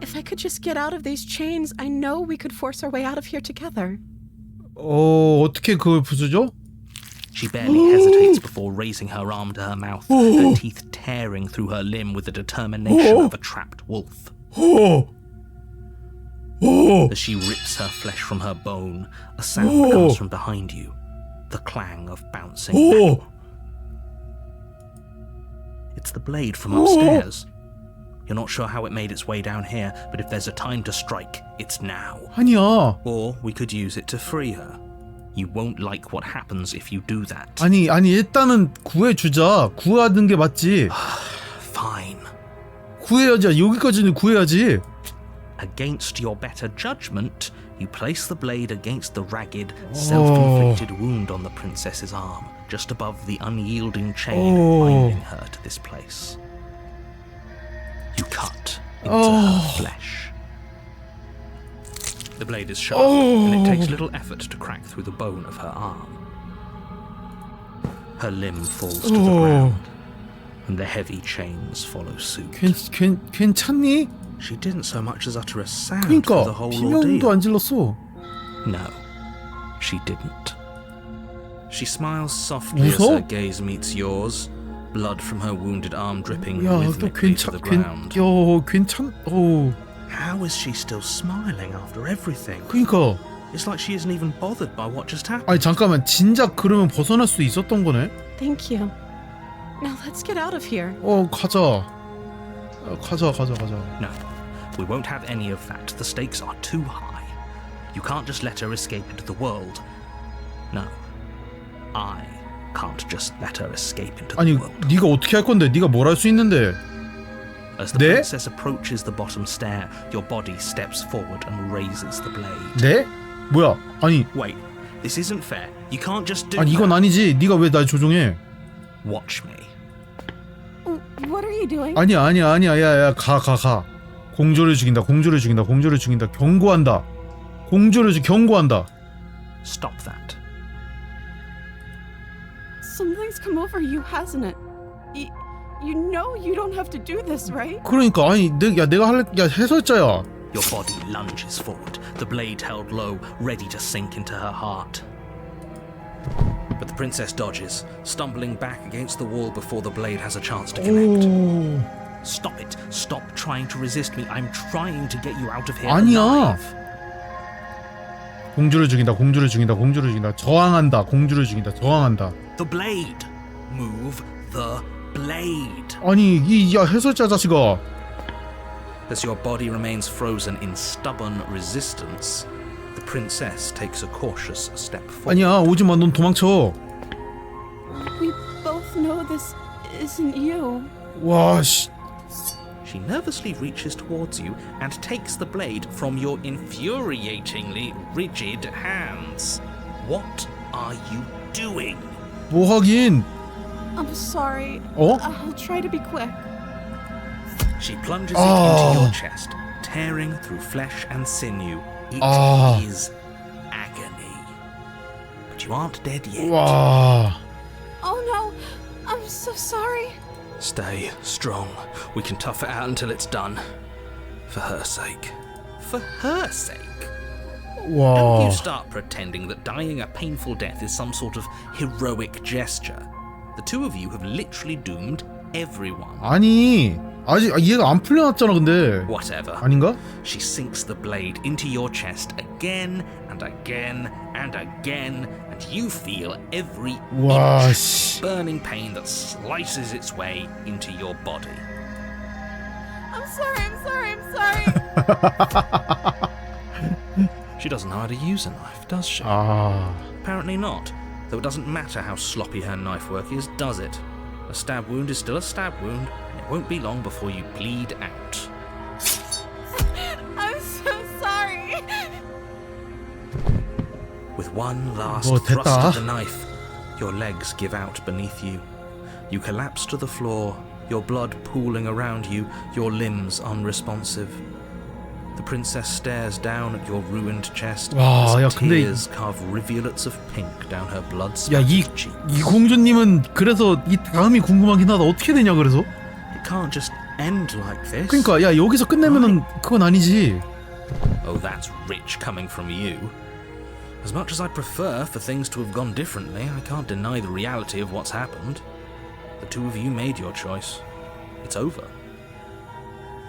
If I could just get out of these chains, I know we could force our way out of here together. 어떻게 그걸 부수죠? She barely hesitates before raising her arm to her mouth, her teeth tearing through her limb with the determination of a trapped wolf. As she rips her flesh from her bone, a sound comes from behind you, the clang of bouncing metal. It's the blade from upstairs. You're not sure how it made its way down here, but if there's a time to strike, it's now. 아니야. Or we could use it to free her. You won't like what happens if you do that. 아니 일단은 구해주자. 구하는 게 맞지. Fine. 구해야지. 여기까지는 구해야지. Against your better judgment, you place the blade against the ragged, self-inflicted wound on the princess's arm, just above the unyielding chain binding her to this place. You cut into her flesh. The blade is sharp, and it takes little effort to crack through the bone of her arm. Her limb falls to the ground, and the heavy chains follow suit. 괜찮니? She didn't so much as utter a sound through the 그러니까 whole 비명도 ordeal. 안 질렀어. No, she didn't. She smiles softly as her gaze meets yours, blood from her wounded arm dripping 야, 또 rhythmically to the ground. How is she still smiling after everything? 그러니까. It's like she isn't even bothered by what just happened. 아니 잠깐만, 진작 그러면 벗어날 수 있었던 거네. Thank you. Now let's get out of here. 가자. 가자. No, we won't have any of that. The stakes are too high. You can't just let her escape into the world. No, I can't just let her escape into the 아니, world. 네가 어떻게 할 건데? 네가 뭘 할 수 있는데? As the princess approaches the bottom stair, your body steps forward and raises the blade. 네? 뭐야? 아니, Wait, this isn't fair. You can't just do 이건 that. 아니지. 네가 왜 날 조종해? Watch me. What are you doing? 아니야. 야, 가. 공주를 죽인다. 경고한다. 경고한다. Stop that. Something's come over you, hasn't it? You know you don't have to do this, right? 그러니까 내가 해설자야. Your body lunges forward, the blade held low, ready to sink into her heart. But the princess dodges, stumbling back against the wall before the blade has a chance to connect. Stop it. Stop trying to resist me. I'm trying to get you out of here 아니야. alive. 공주를 죽인다. 저항한다. The blade. Move the blade. 아니, 해설자 자식아. As your body remains frozen in stubborn resistance, the princess takes a cautious step forward. 아니야, 오지마. 넌 도망쳐. We both know this isn't you. 와, 씨. She nervously reaches towards you and takes the blade from your infuriatingly rigid hands. What are you doing? 뭐 하긴? I'm sorry. 어? I'll try to be quick. She plunges it into your chest, tearing through flesh and sinew. It is agony. But you aren't dead yet. 와. Oh no, I'm so sorry. Stay strong. We can tough it out until it's done. For her sake. For her sake? Don't 와. you start pretending that dying a painful death is some sort of heroic gesture. The two of you have literally doomed everyone. 아니 아직 얘가 안 풀려났잖아 근데. Whatever. 아닌가? She sinks the blade into your chest again and again and again, and you feel every 와 inch 씨. burning pain that slices its way into your body. I'm sorry. She doesn't know how to use a knife, does she? 아. Apparently not, though it doesn't matter how sloppy her knife work is, does it? A stab wound is still a stab wound, and it won't be long before you bleed out. I'm so sorry. With one last 뭐, thrust 됐다. of the knife, your legs give out beneath you. You collapse to the floor, your blood pooling around you, your limbs unresponsive. The princess stares down at your ruined chest 와, as 야, 근데 tears carve rivulets of pink down her 야, blood-spattered cheeks. 이 공주님은 그래서 이 다음이 궁금하긴 하다. 어떻게 되냐 그래서? It can't just end like this. 그러니까 야 여기서 끝내면은 그건 아니지. Oh, that's rich coming from you. As much as I'd prefer for things to have gone differently, I can't deny the reality of what's happened. The two of you made your choice. It's over.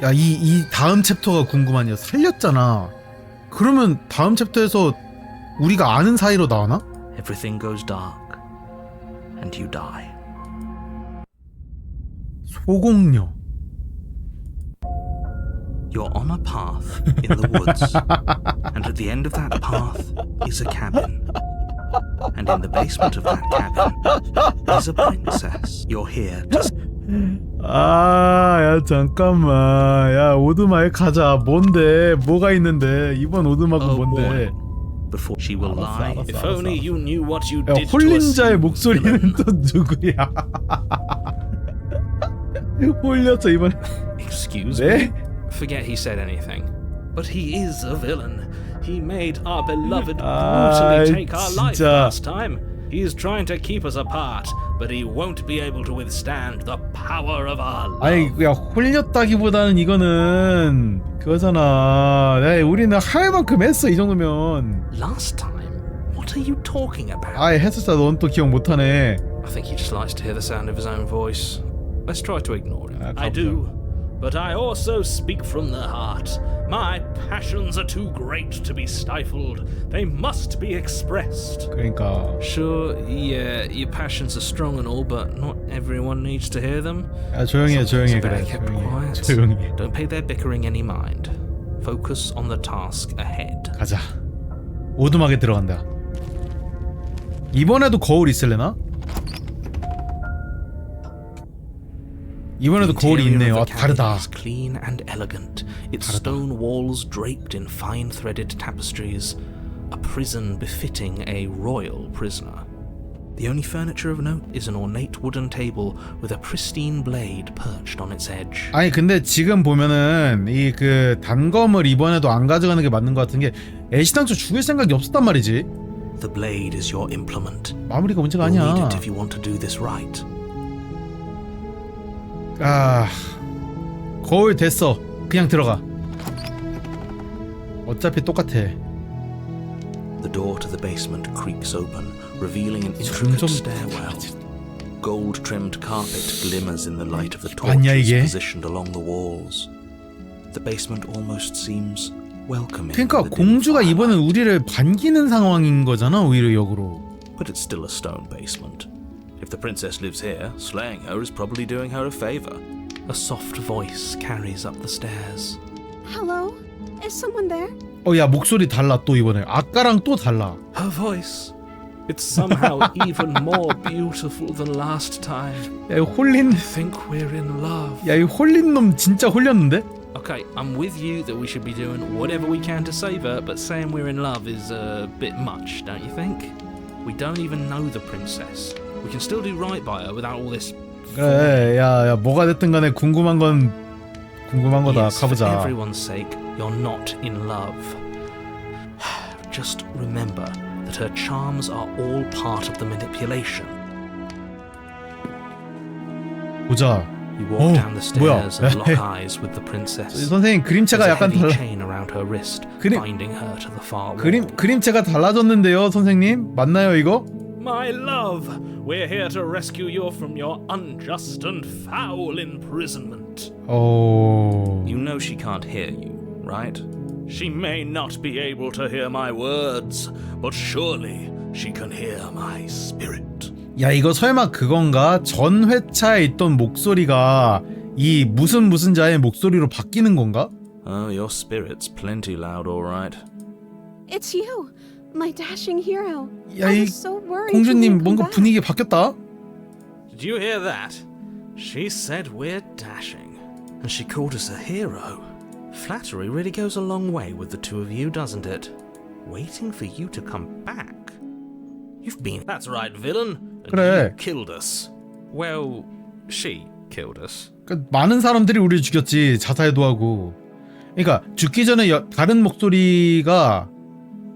야 이 다음 챕터가 궁금하냐. 살렸잖아. 그러면 다음 챕터에서 우리가 아는 사이로 나오나? Everything goes dark, and you die. 소공녀. You're on a path in the woods, and at the end of that path is a cabin. And in the basement of that cabin is a princess. You're here to... 야 잠깐만. 야 오두막에 가자. 뭔데? 뭐가 있는데? 이번 오두막은 Oh 뭔데? boy. Before she will 알았어, lie. 알았어, If 알았어, only 알았어. you knew what you 야 did to us. 홀린 자의 you 목소리는 villain. 또 누구야? 홀렸어 이번에. Excuse 네? me? Forget he said anything. But he is a villain. He made our beloved brutally take our life 진짜. last time. He's trying to keep us apart, but he won't be able to withstand the power of our love. 아니 야 홀렸다기보다는 이거는 그거잖아. 야 우리는 할 만큼 했어 이 정도면. Last time? What are you talking about? 아예 했었어. 넌 또 기억 못하네. I think he just likes to hear the sound of his own voice. Let's try to ignore him. I 감사합니다. do. But I also speak from the heart. My passions are too great to be stifled. They must be expressed. 그러니까. Sure, yeah, your passions are strong and all, but not everyone needs to hear them. 야 조용히 해 조용히 해 Better 그래. kept 조용히 해. quiet. 조용히 해. Don't pay their bickering any mind. Focus on the task ahead. 가자. 오두막에 들어간다. 이번에도 거울 있을래나? 이번에도 거울이 있네요. 아, 다르다. Is clean and elegant. Its stone walls draped in fine-threaded tapestries, a prison befitting a royal prisoner. The only furniture of note is an ornate wooden table with a pristine blade perched on its edge. 아니 근데 지금 보면은 이 그 단검을 이번에도 안 가져가는 게 맞는 것 같은 게 애시당초 죽일 생각이 없었단 말이지. The blade is your implement. 마무리가 문제가 You'll 아니야. need it if you want to do this right. 아 거울 됐어. 그냥 들어가. 어차피 똑같아. The door to the basement creaks open, revealing an 좀 intricate stairwell. Gold-trimmed carpet glimmers in the light of the 맞냐, torches 이게? positioned along the walls. The basement almost seems welcoming. 그러니까 in the dim 공주가 이번엔 firelight. 우리를 반기는 상황인 거잖아. 오히려 역으로. But it's still a stone basement. If the princess lives here, slaying her is probably doing her a favor. A soft voice carries up the stairs. Hello? Is someone there? 야 목소리 달라 또 이번에. 아까랑 또 달라. Her voice. It's somehow even more beautiful than last time. 야, 이거 홀린 I think we're in love. 야, 이 홀린 놈 진짜 홀렸는데? Okay, I'm with you that we should be doing whatever we can to save her, but saying we're in love is a bit much, don't you think? We don't even know the princess. We can still do right by her without all this. 그래, 야, 뭐가 됐든 간에 궁금한 건 궁금한 거다. Yes, for 가보자. everyone's sake, you're not in love. Just remember that her charms are all part of the manipulation. 보자. You walk down the 뭐야? stairs and lock eyes with the princess. 선생님 그림체가 There's a 약간 heavy 달라. chain around her wrist, binding her to the far wall. 그림체가 달라졌는데요, 선생님? 맞나요, 이거? My love, we're here to rescue you from your unjust and foul imprisonment. You know she can't hear you, right? She may not be able to hear my words, but surely she can hear my spirit. 야, 이거 설마 그건가? 전 회차에 있던 목소리가 이 무슨 자의 목소리로 바뀌는 건가? Oh, your spirit's plenty loud, all right. It's you, my dashing hero. 야, I 이 was so worried. 공주님 when you 뭔가 come back. 분위기 바뀌었다? Did you hear that? She said we're dashing, and she called us a hero. Flattery really goes a long way with the two of you, doesn't it? Waiting for you to come back. You've been... That's right, villain. And 그래. you killed us. Well, she killed us. 그러니까 많은 사람들이 우리를 죽였지. 자살도 하고. 그러니까 죽기 전에 다른 목소리가,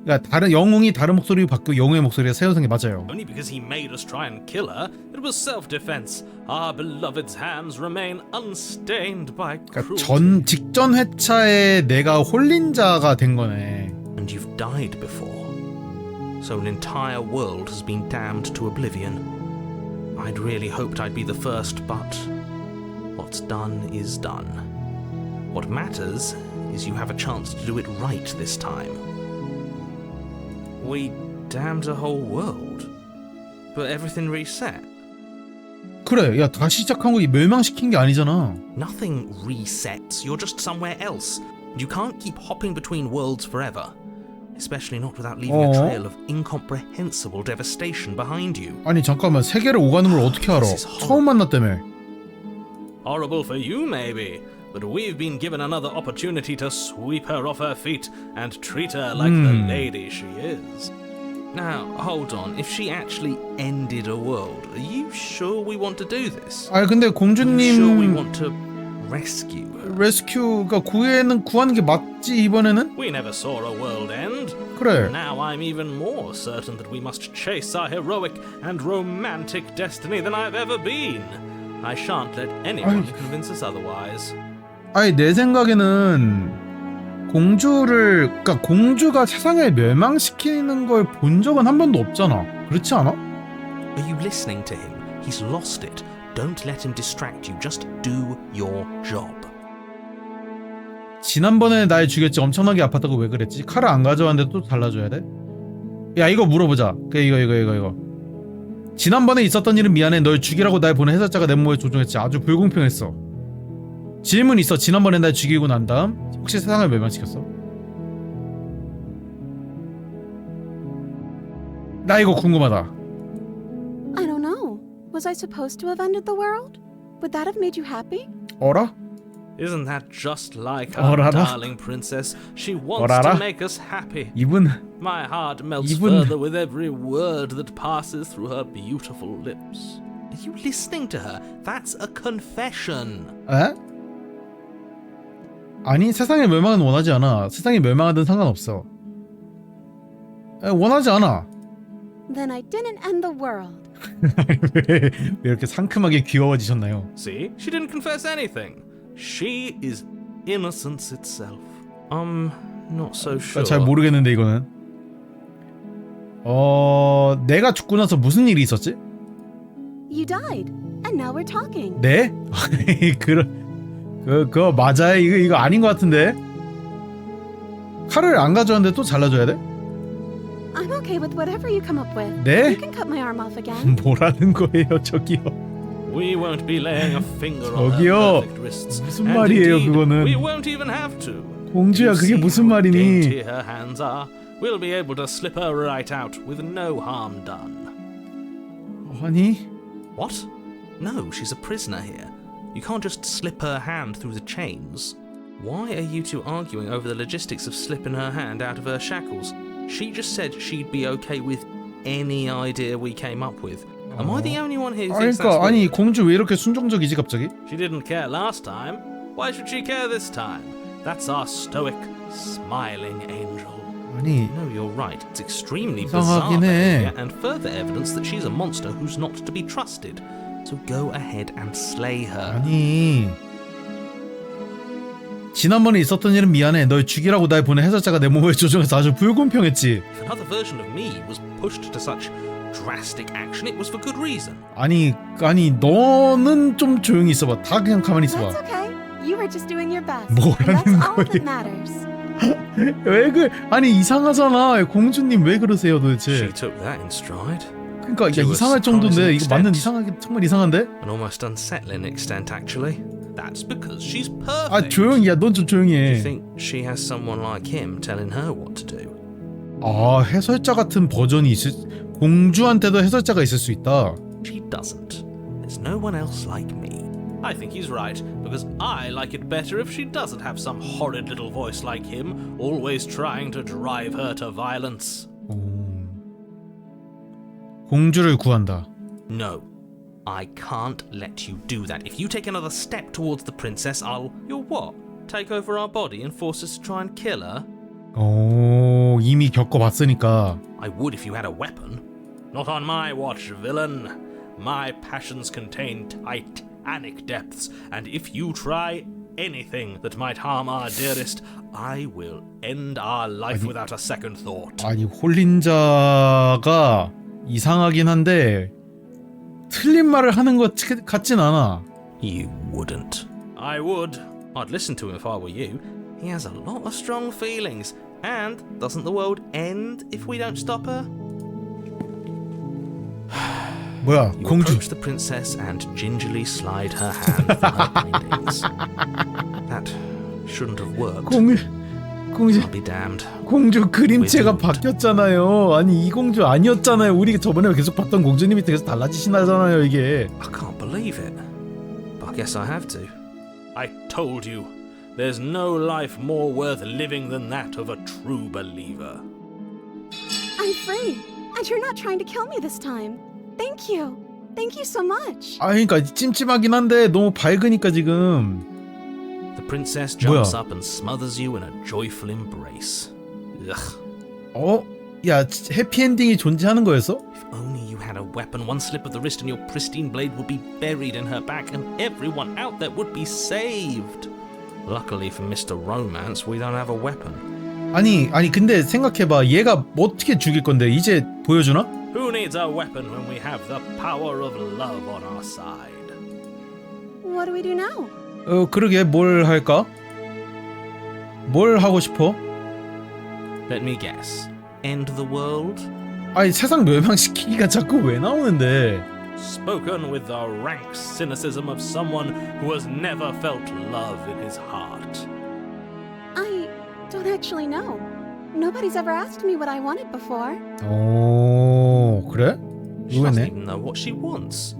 그러니까 다른 영웅이 다른 목소리로 바뀌고 영웅의 목소리가 새로운 게 맞아요. Only because he made us try and kill her, it was self-defense. Our beloved's hands remain unstained by 그러니까 cruelty. 직전 회차에 내가 홀린 자가 된 거네. And you've died before. So an entire world has been damned to oblivion. I'd really hoped I'd be the first, but what's done is done. What matters is you have a chance to do it right this time. We damned a whole world, but everything reset. 그래, 야 다시 시작한 거 멸망시킨 게 아니잖아. Nothing resets, you're just somewhere else. You can't keep hopping between worlds forever. Especially not without leaving a trail of incomprehensible devastation behind you. 아니 잠깐만, 세계를 오가는 걸 어떻게 알아? 처음 만났다며. Horrible for you, maybe, but we've been given another opportunity to sweep her off her feet and treat her like the lady she is. Now, hold on. If she actually ended a world, are you sure we want to do this? 아 근데 Are you sure we 공주님 want to rescue her? 레스큐가 구하는 게 맞지 이번에는? We never saw a world end. 그래. Now I'm even more certain that we must chase our heroic and romantic destiny than I've ever been. I shan't let anyone convince us otherwise. 아니 내 생각에는 그러니까 공주가 세상을 멸망시키는 걸 본 적은 한 번도 없잖아. 그렇지 않아? Are you listening to him? He's lost it. Don't let him distract you. Just do your job. 지난번에 날 죽였지. 엄청나게 아팠다고 왜 그랬지? 칼을 안 가져왔는데 또 달라줘야 돼? 야 이거 물어보자. 이거 지난번에 있었던 일은 미안해. 널 죽이라고 날 보낸 해설자가 내 몸에 조종했지. 아주 불공평했어. 질문 있어. 지난번에 날 죽이고 난 다음 혹시 세상을 멸망시켰어? 나 이거 궁금하다. I don't know. Was I supposed to have ended the world? Would that have made you happy? 어라? Isn't that just like our 어라라? darling princess? She wants 어라라? to make us happy. 이분 My heart melts 이분- further with every word that passes through her beautiful lips. Are you listening to her? That's a confession. 에? 아니 세상의 멸망은 원하지 않아. 세상이 멸망하든 상관없어. 원하지 않아. Then I didn't end the world. 왜 이렇게 상큼하게 귀여워지셨나요? See? She didn't confess anything. She is innocence itself. I'm not so sure. 잘 모르겠는데 이거는. 내가 죽고 나서 무슨 일이 있었지? You died, and now we're talking. 네? 그거 맞아요? 이거 아닌 것 같은데. 칼을 안 가져왔는데 또 잘라줘야 돼? I'm okay with whatever you come up with. 네? You can cut my arm off again. 뭐라는 거예요, 저기요? We won't be laying a finger on her 저기요. perfect wrists. 무슨 And 말이에요, indeed, 그거는? We won't even have to. 공주야, You 그게 see 무슨 how 말이니? dainty her hands are. we'll be able to slip her right out with no harm done. 아니 What? No, she's a prisoner here. You can't just slip her hand through the chains. Why are you two arguing over the logistics of slipping her hand out of her shackles? She just said she'd be okay with any idea we came up with. Am I the only one here who thinks that's 그러니까 아니 weird? 공주 왜 이렇게 순종적이지 갑자기? She didn't care last time. Why should she care this time? That's our stoic, smiling angel. 아니 No, you're right. It's extremely bizarre 이상하긴 해. behavior and further evidence that she's a monster who's not to be trusted. So go ahead and slay her. 아니 지난번에 있었던 일은 미안해. 널 죽이라고 날 보낸 해설자가 내 몸을 조종해서 아주 불공평했지. If another version of me was pushed to such drastic action, it was for good reason. 아니 너는 좀 조용히 있어봐. 다 그냥 가만히 있어봐. That's okay. You were just doing your best. 뭐라는 And that's all 거야? that matters. 왜 아니 이상하잖아. 공주님 왜 그러세요 She 도대체? took that in stride. 그러니까 야 To a 이상할 정도인데 이거 surprising 맞는 extent. 이상하게 정말 이상한데? An almost unsettling extent, actually. That's because she's perfect. 아 조용히 넌 좀 조용히 Do you 해. think she has someone like him telling her what to do? 아 해설자 같은 버전이 있을 공주한테도 해설자가 있을 수 있다. She doesn't. There's no one else like me. I think he's right, because I like it better if she doesn't have some horrid little voice like him, always trying to drive her to violence. 공주를 구한다. No, I can't let you do that. If you take another step towards the princess, you'll what? Take over our body and force us to try and kill her? 오 이미 겪어봤으니까. I would if you had a weapon. Not on my watch, villain. My passions contain titanic depths, and if you try anything that might harm our dearest, I will end our life without a second thought. 아니 홀린 자가 이상하긴 한데 틀린 말을 하는 것 같진 않아. You wouldn't. I would. I'd listen to him if I were you. He has a lot of strong feelings. And doesn't the world end if we don't stop her? 뭐야 You 공주. approach the princess and gingerly slide her hand through her bindings. That shouldn't have worked. 공주 I'll be damned. 공주 그림체가 Wizard. 바뀌었잖아요. 아니 이 공주 아니었잖아요. 우리 저번에 계속 봤던 공주님이 되게 달라지시나잖아요 이게. I can't believe it. But I guess I have to. I told you. There's no life more worth living than that of a true believer. I'm free. And you're not trying to kill me this time. Thank you. Thank you so much. 아 그러니까 찜찜하긴 한데 너무 밝으니까 지금. The princess jumps 뭐야? up and smothers you in a joyful embrace. Ugh. 야 해피엔딩이 존재하는 거였어? If only you had a weapon, one slip of the wrist and your pristine blade would be buried in her back and everyone out there would be saved. Luckily for Mr. Romance, we don't have a weapon. 아니 근데 생각해봐. 얘가 어떻게 죽일 건데 이제 보여주나? Who needs a weapon when we have the power of love on our side? What do we do now? 그러게 뭘 할까? 뭘 하고 싶어? Let me guess. End the world? 아니 세상 멸망시키기가 자꾸 왜 나오는데? Spoken with the rank cynicism of someone who has never felt love in his heart. I don't actually know. Nobody's ever asked me what I wanted before. 오 그래? She doesn't 의외네. even know what she wants.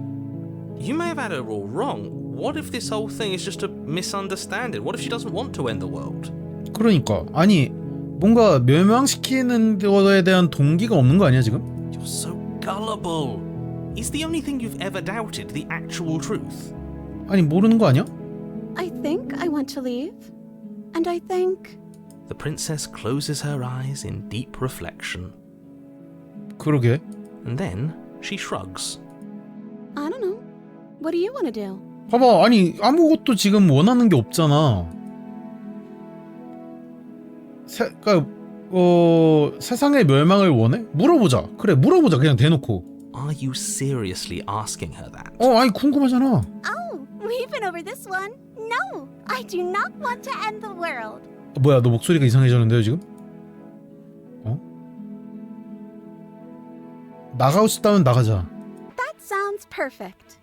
You may have had her all wrong. What if this whole thing is just a misunderstanding? What if she doesn't want to end the world? 그러니까 아니 뭔가 멸망시키는 거에 대한 동기가 없는 거 아니야 지금? You're so gullible. Is the only thing you've ever doubted the actual truth? 아니 모르는 거 아니야? I think I want to leave. And I think... The princess closes her eyes in deep reflection. 그러게. And then she shrugs. I don't know. What do you want to do? 봐봐 아니 아무것도 지금 원하는 게 없잖아. 세상의 멸망을 원해? 물어보자. 그래 물어보자 그냥 대놓고. Are you seriously asking her that? 아니 궁금하잖아. Oh, we've been over this one. No, I do not want to end the world. 뭐야 너 목소리가 이상해졌는데요 지금? 나가고 싶다면 나가자. That sounds perfect.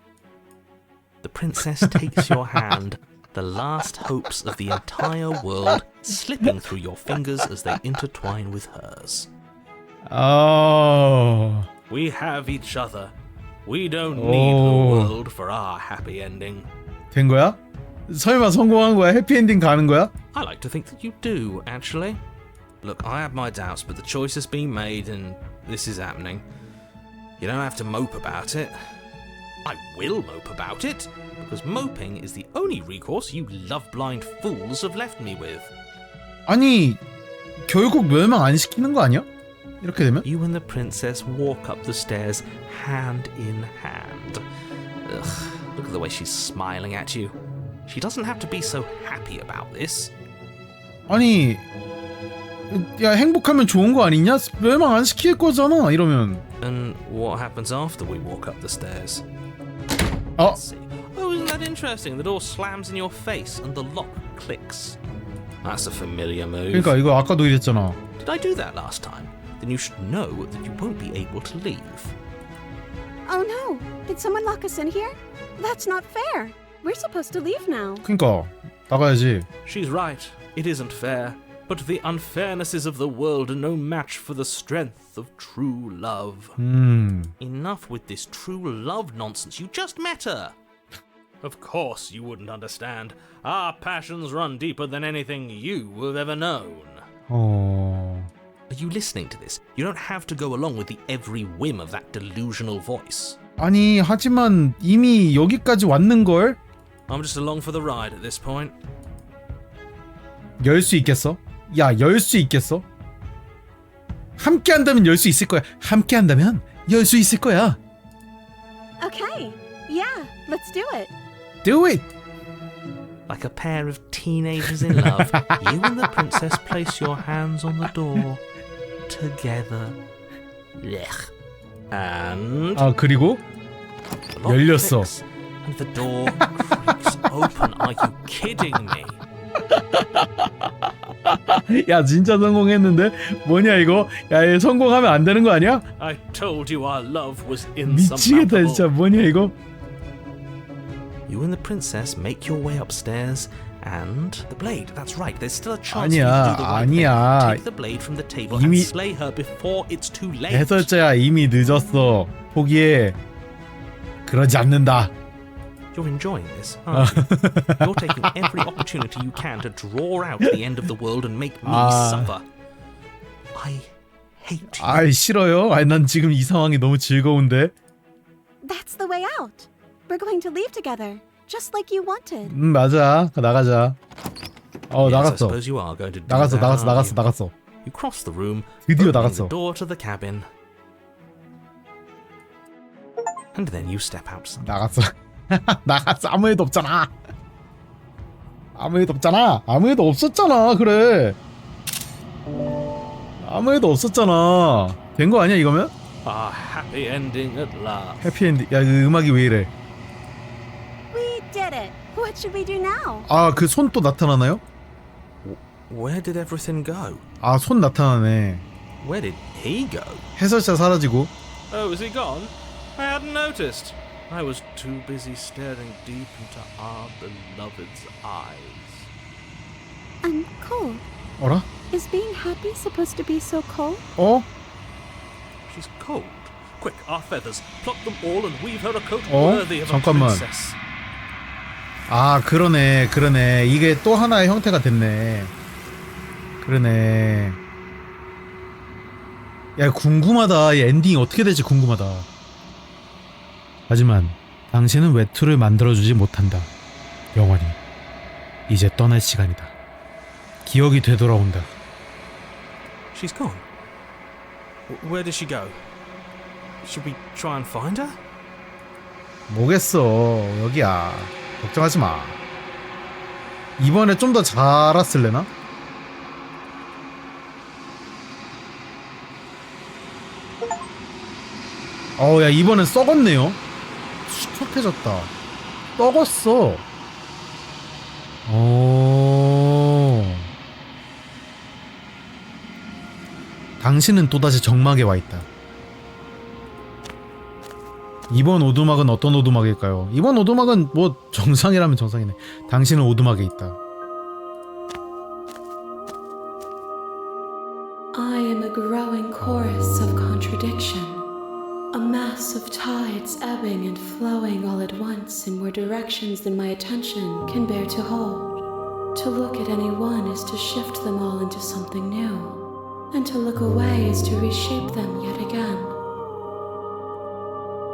The princess takes your hand The last hopes of the entire world slipping through your fingers as they intertwine with hers. 아, We have each other. We don't need the world for our happy ending. 된 거야? 설마 성공한 거야? 해피엔딩 가는 거야? I like to think that you do, actually. Look, I have my doubts, but the choice has been made and this is happening. You don't have to mope about it. I will mope about it, because moping is the only recourse you love-blind fools have left me with. 아니, 결국 멸망 안 시키는 거 아니야? 이렇게 되면? You and the princess walk up the stairs hand in hand. Ugh, look at the way she's smiling at you. She doesn't have to be so happy about this. 아니, 야, 행복하면 좋은 거 아니냐? 멸망 안 시킬 거잖아, 이러면. And what happens after we walk up the stairs? 어? Let's see. Oh, isn't that interesting? The door slams in your face and the lock clicks. That's a familiar move. 그러니까 이거 아까도 이랬잖아. Did I do that last time? Then you should know that you won't be able to leave. Oh no! Did someone lock us in here? That's not fair. We're supposed to leave now. 그러니까 나가야지. She's right. It isn't fair. But the unfairnesses of the world are no match for the strength of true love. Enough with this true love nonsense. You just met her. Of course you wouldn't understand. Our passions run deeper than anything you have ever known. Are you listening to this? You don't have to go along with the every whim of that delusional voice. 아니, 하지만 이미 여기까지 왔는걸? I'm just along for the ride at this point. 열 수 있겠어? 야, 열 수 있겠어? 함께 한다면 열 수 있을 거야. 함께 한다면 열 수 있을 거야. Okay. Yeah, let's do it. Do it! Like a pair of teenagers in love, you and the princess place your hands on the door together. Blech. And 아, 그리고 the lock 열렸어. clicks and the door creaks open. Are you kidding me? 야, 진짜 성공했는데? 뭐냐 이거? 야, 얘 성공하면 안 되는 거 아니야? I told you our love was 미치겠다 insurmountable. 진짜. 뭐냐 이거? You and the princess make your way upstairs and the blade. That's right. There's still a chance for you to 아니야, do the right 아니야. thing. Take the blade from the table and 이미- slay her before it's too late. 해설자야, 이미 늦었어. 포기해. 그러지 않는다. You're enjoying this, aren't you? You're taking every opportunity you can to draw out the end of the world and make me suffer. I hate you. 아이, 싫어요. 아이, 난 지금 이 상황이 너무 즐거운데. That's the way out. We're going to leave together, just like you wanted. 맞아. 나가자. Yes, I 나갔어. suppose you are going to do 나갔어, that, 나갔어, aren't 나갔어, you? 나갔어. You cross the room, 드디어 opening 나갔어. the door to the cabin, and then you step outside. 나갔어. 나갔어. 아무 애도 없잖아. 아무 애도 없잖아. 아무 애도 없었잖아. 그래. 아무 애도 없었잖아. 된 거 아니야 이거면? A happy ending at last. 해피엔딩. 야, 그 음악이 왜 이래? We did it. What should we do now? 아, 그 손 또 나타나나요? Where did everything go? 아, 손 나타나네. Where did he go? 해설자 사라지고. Oh, is he gone? I hadn't noticed. I was too busy staring deep into our beloved's eyes. I'm cold. 어라? Is being happy supposed to be so cold? 어? She's cold. Quick, our feathers. Pluck them all and weave her a coat 어? worthy of 잠깐만. a princess. 아, 그러네. 그러네. 이게 또 하나의 형태가 됐네. 그러네. 야, 궁금하다. 이 엔딩이 어떻게 될지 궁금하다. 하지만 당신은 외투를 만들어주지 못한다. 영원히. 이제 떠날 시간이다. 기억이 되돌아온다. She's gone. Where did she go? Should we try and find her? 뭐겠어. 여기야. 걱정하지 마. 이번에 좀 더 잘 알았을래나? 야, 이번엔 썩었네요. 수척해졌다. 썩었어. 당신은 또다시 정막에 와 있다. 이번 오두막은 어떤 오두막일까요? 이번 오두막은 뭐 정상이라면 정상이네. 당신은 오두막에 있다. I am a growing chorus of contradiction, a mass of tides ebbing and flowing all at once in more directions than my attention can bear to hold. To look at any one is to shift them all into something new, and to look away is to reshape them yet again.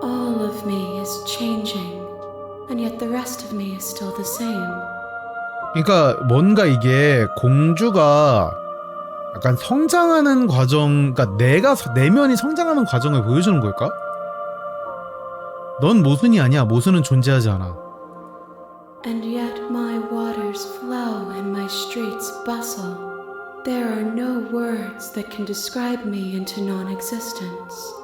All of me is changing, and yet the rest of me is still the same. 그러니까 뭔가 이게 공주가 약간 성장하는 과정, 그러니까 내가 내면이 성장하는 과정을 보여주는 걸까? 넌 모순이 아니야. 모순은 존재하지 않아. And yet my waters flow and my streets bustle. There are no words that can describe me into non-existence.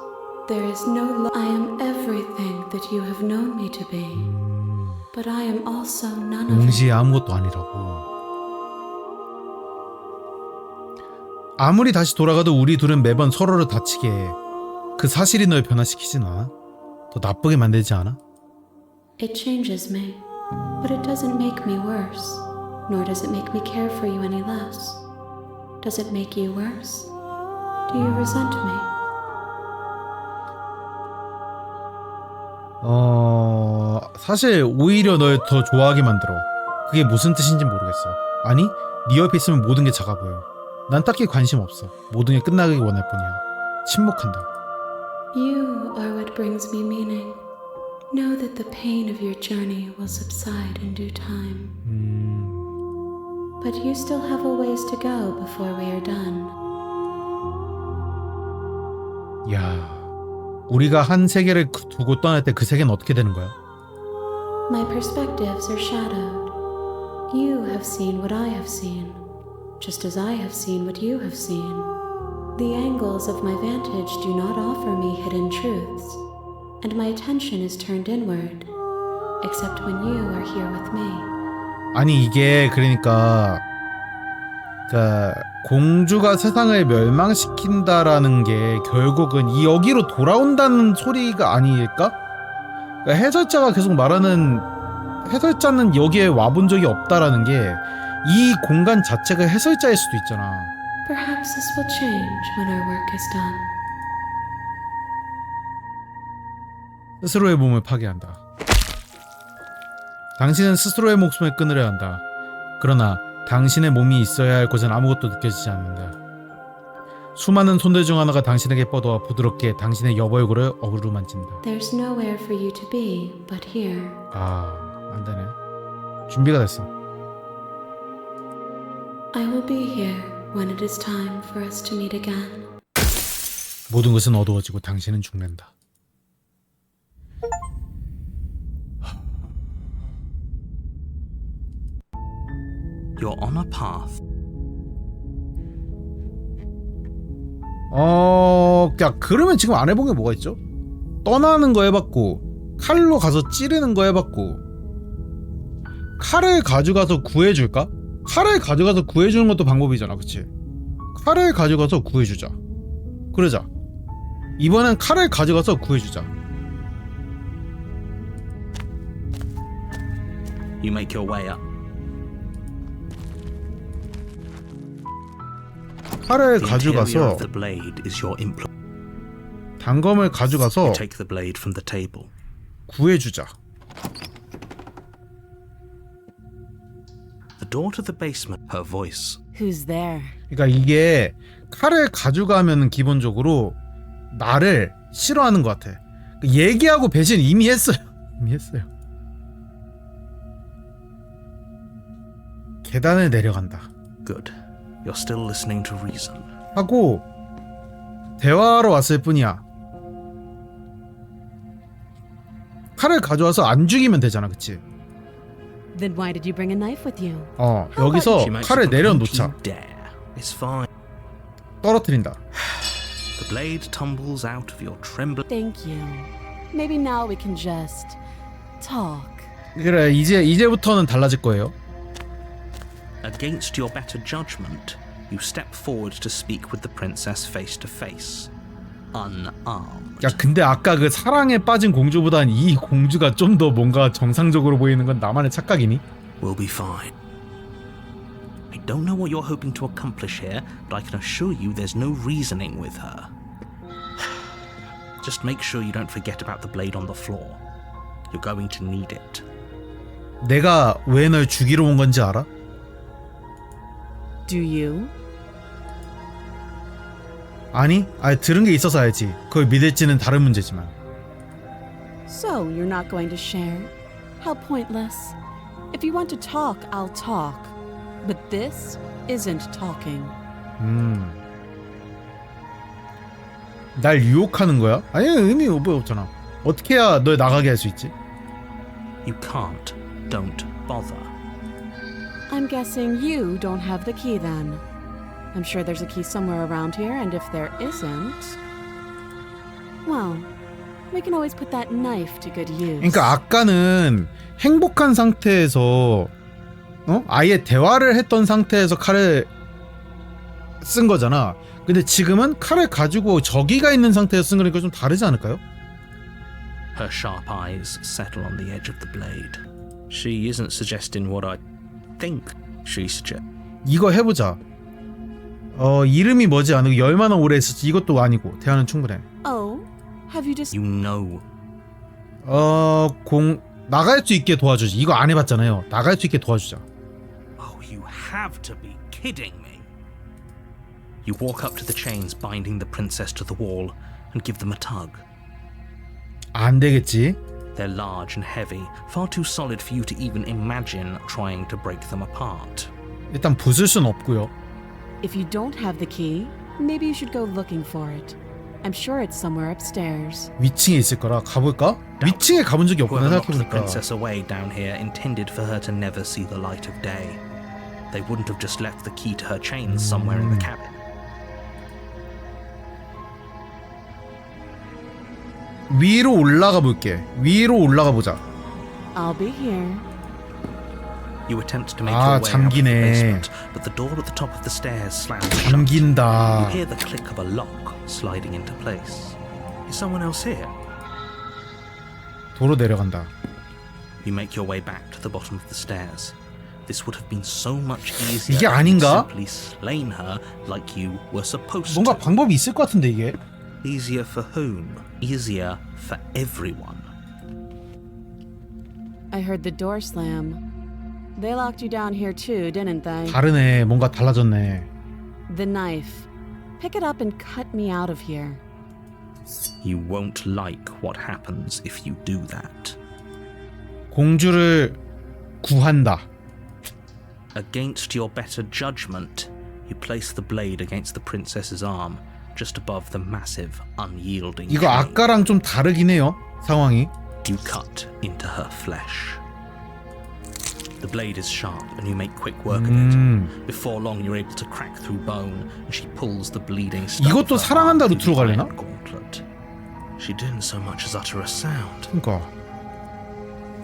There is no I am everything that you have known me to be. But I am also none of it. 동시에 아무것도 아니라고. 아무리 다시 돌아가도 우리 둘은 매번 서로를 다치게 해. 그 사실이 널 변화시키진 않아? 더 나쁘게 만들지 않아? It changes me, but it doesn't make me worse, nor does it make me care for you any less. Does it make you worse? Do you resent me? 사실 오히려 널 더 좋아하게 만들어. 그게 무슨 뜻인지 모르겠어. 아니, 네 옆에 있으면 모든 게 작아 보여. 난 딱히 관심 없어. 모든 게 끝나길 원할 뿐이야. 침묵한다. You are what brings me meaning. Know that the pain of your journey will subside in due time. But you still have a ways to go before we are done. 야, 우리가 한 세계를 두고 떠날 때 그 세계는 어떻게 되는 거야? My perspectives are shadowed. You have seen what I have seen, just as I have seen what you have seen. The angles of my vantage do not offer me hidden truths, and my attention is turned inward, except when you are here with me. 아니 이게 그러니까 공주가 세상을 멸망시킨다라는 게 결국은 이 여기로 돌아온다는 소리가 아닐까? 그러니까 해설자가 계속 말하는 해설자는 여기에 와본 적이 없다라는 게 이 공간 자체가 해설자일 수도 있잖아. Perhaps this will change when our work is done. 스스로의 몸을 파괴한다. 당신은 스스로의 목숨을 끊으려 한다. 그러나 당신의 몸이 있어야 할 곳은 아무것도 느껴지지 않는다. 수많은 손들 중 하나가 당신에게 뻗어와 부드럽게 당신의 여벌구를 어루만진다. There's nowhere for you to be but here. 안 되네. 준비가 됐어. I will be here when it is time for us to meet again. 모든 것은 어두워지고 당신은 죽는다. You're on a path. 야, 그러면 지금 안 해본 게 뭐가 있죠? 떠나는 거 해봤고, 칼로 가서 찌르는 거 해봤고, 칼을 가져가서 구해줄까? 칼을 가져가서 구해주는 것도 방법이잖아, 그치? 칼을 가져가서 구해주자. 그러자. 이번엔 칼을 가져가서 구해주자. You make your way up. 칼을 The interior 가져가서 of the blade is your 단검을 가져가서 You take the blade from the table. 구해주자. The door to the basement, her voice. Who's there? 그러니까 이게 칼을 가져가면 기본적으로 나를 싫어하는 것 같아. 얘기하고 배신 이미 했어요. 계단을 내려간다. Good. You're still listening to reason. 하고 대화하러 왔을 뿐이야. 칼을 가져와서 안 죽이면 되잖아, 그치? Then why did you bring a knife with you? 여기서 She makes 칼을 a provoking 내려놓자. dare. It's fine. 떨어뜨린다. The blade tumbles out of your trembling. Thank you. Maybe now we can just talk. 그래, 이제부터는 달라질 거예요. Against your better judgment, you step forward to speak with the princess face to face. unarmed. 야 근데 아까 그 사랑에 빠진 공주보단 이 공주가 좀 더 뭔가 정상적으로 보이는 건 나만의 착각이니? We'll be fine. I don't know what you're hoping to accomplish here, but I can assure you there's no reasoning with her. Just make sure you don't forget about the blade on the floor. You're going to need it. 내가 왜 널 죽이러 온 건지 알아? Do you? 아니 들은 게 있어서 알지. 그걸 믿을지는 다른 문제지만. So, you're not going to share? How pointless. If you want to talk, I'll talk. But this isn't talking. 날 유혹하는 거야? 아니 의미 뭐 없잖아. 어떻게 해야 널 나가게 할 수 있지? You can't. Don't bother. I'm guessing you don't have the key then. I'm sure there's a key somewhere around here, and if there isn't... Well, we can always put that knife to good use. 그러니까 아까는 행복한 상태에서 아예 대화를 했던 상태에서 칼을 쓴 거잖아. 근데 지금은 칼을 가지고 저기가 있는 상태에서 쓴 거니까 좀 다르지 않을까요? Her sharp eyes settle on the edge of the blade. She isn't suggesting what I think she suggests. 이거 해보자. 이름이 뭐지 않고 얼마나 오래 했었지? 이것도 아니고 대화는 충분해. Oh, have you just... You know. 나갈 수 있게 도와주지. 이거 안 해봤잖아요. 나갈 수 있게 도와주자. Oh, you have to be kidding me. You walk up to the chains binding the princess to the wall and give them a tug. 안 되겠지. They're large and heavy, far too solid for you to even imagine trying to break them apart. 일단 부술 순 없고요. If you don't have the key, maybe you should go looking for it. I'm sure it's somewhere upstairs. 위층에 있을 거라 가볼까? 위층에 가본 적이 없구나 Whoever locked the 생각해보니까. princess away down here intended for her to never see the light of day. They wouldn't have just left the key to her chains somewhere in the cabin. 위로 올라가 볼게. 위로 올라가 보자. I'll be here. You attempt to make your way out of the 잠기네. basement, but the door at the top of the stairs slams shut. 잠긴다. You hear the click of a lock sliding into place. Is someone else here? 도로 내려간다. You make your way back to the bottom of the stairs. This would have been so much easier 이게 if you'd 아닌가? simply slain her like you were supposed 뭔가 to. 방법이 있을 것 같은데 이게. Easier for whom? Easier for everyone. I heard the door slam. They locked you down here too, didn't they? 다르네. 뭔가 달라졌네. The knife. Pick it up and cut me out of here. You won't like what happens if you do that. 공주를 구한다. Against your better judgment, you place the blade against the princess's arm, just above the massive, unyielding 이거 chain. 아까랑 좀 다르긴 해요. 상황이. You cut into her flesh. The blade is sharp and you make quick work of it. Before long you're able to crack through bone and she pulls the bleeding stuff 이것도 of her 사랑한다 arm 루트로 through the 가려나? iron gauntlet. She didn't so much as utter a sound. 그러니까.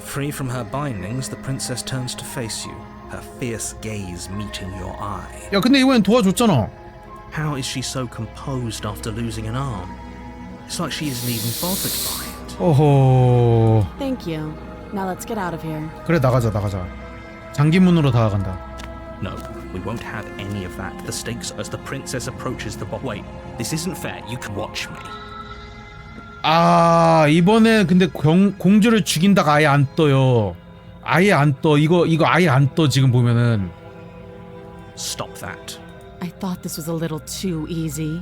Free from her bindings, the princess turns to face you, her fierce gaze meeting your eye. 야 근데 이번엔 도와줬잖아. How is she so composed after losing an arm? It's like she isn't even bothered by it. 오호. Thank you. Now let's get out of here. 그래 나가자. 잠긴 문으로 다가간다. No, we won't have any of that. The stakes as the princess approaches the Wait, this isn't fair. You can watch me. 이번에 근데 공주를 죽인다가 아예 안 떠요. 아예 안 떠. 이거 아예 안 떠 지금 보면은. Stop that. I thought this was a little too easy.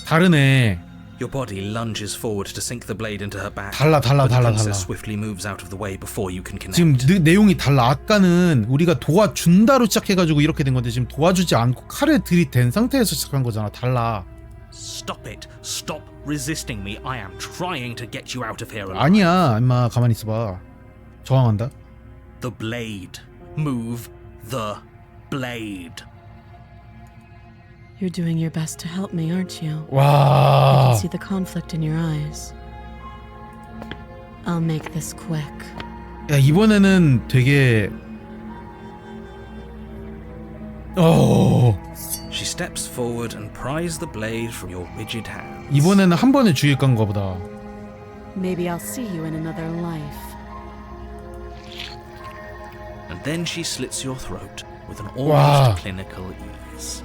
다르네. Your body lunges forward to sink the blade into her back. 달라. But the princess swiftly moves out of the way before you can connect. 지금 내용이 달라. 아까는 우리가 도와준다로 시작해가지고 이렇게 된 건데 지금 도와주지 않고 칼을 들이댄 상태에서 시작한 거잖아. 달라. Stop it. Stop resisting me. I am trying to get you out of here alive. 아니야. 임마 가만히 있어봐. 저항한다. The blade. Move the blade. You're doing your best to help me, aren't you? I 와. can see the conflict in your eyes. I'll make this quick. 야 이번에는 되게 She steps forward and pries the blade from your rigid hands. 이번에는 한 번에 죽일 건가 보다. Maybe I'll see you in another life. And then she slits your throat with an Wow. almost clinical ease.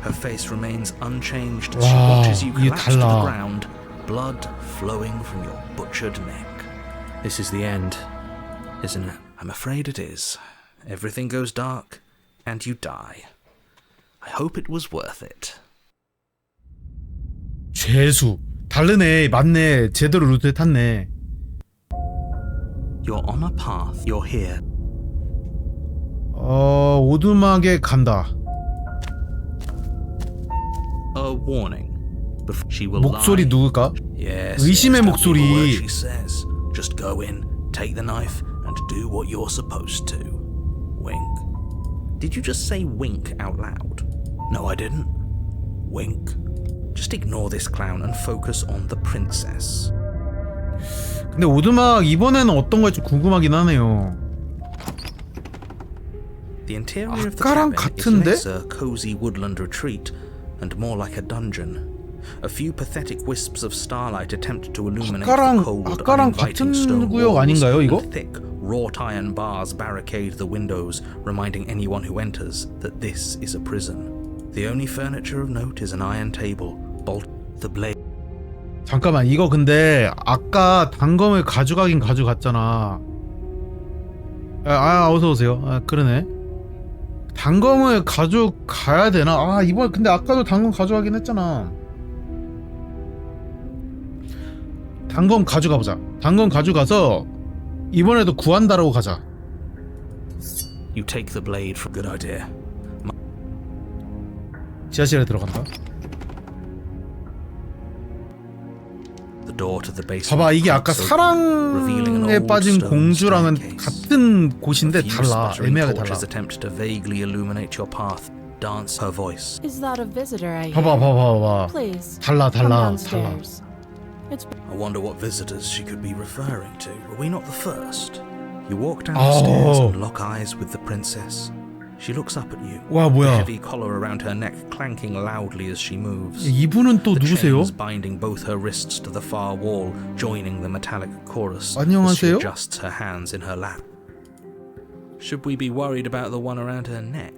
Her face remains unchanged as she Wow, watches you 이게 collapse to the 달라. ground, blood flowing from your butchered neck. This is the end, isn't it? I'm afraid it is. Everything goes dark, and you die. I hope it was worth it. 죄수. 다르네. 맞네. 제대로 루트에 탔네. You're on a path. You're here. 오두막에 간다. A warning. She will 목소리 lie. 누굴까? Yes, 의심의 yes, don't 목소리. believe a word she says. Just go in, take the knife, and do what you're supposed to. Wink. Did you just say wink out loud? No, I didn't. Wink. Just ignore this clown and focus on the princess. 근데 오두막 이번에는 어떤 걸지 궁금하긴 하네요. The interior of the 아까랑 cabin is 같은데? less a cozy woodland retreat and more like a dungeon. A few pathetic wisps of starlight attempt to illuminate the cold, 아까랑 uninviting 같은 stone 구역 walls, 아닌가요, 이거? and thick, wrought iron bars barricade the windows, reminding anyone who enters that this is a prison. The only furniture of note is an iron table, bolt the blade. 잠깐만, 이거 근데 아까 단검을 가져가긴 가져갔잖아. 어서 오세요. 그러네. 단검을 가져가야 되나? 이번 근데 아까도 단검 가져가긴 했잖아. 단검 가져가 보자. 단검 가져가서 이번에도 구한다라고 가자. You take the blade from good idea. 지하실에 들어간다. The door to the basement. 봐봐, 이게 아까 사랑에 빠진 공주랑은 같은 곳인데 달라. 애매하게 달라. attempt to vaguely illuminate your path. Dance her voice. Is that a visitor I hear? 봐봐. Please, 달라. come downstairs. It's I wonder what visitors she could be referring to. Were we not the first? You walk down the stairs and lock eyes with the princess. She looks up at you. 와, The 뭐야? heavy collar around her neck clanking loudly as she moves. 이분은 또 The 누구세요? chains binding both her wrists to the far wall, joining the metallic chorus as she 안녕하세요? adjusts her hands in her lap. Should we be worried about the one around her neck?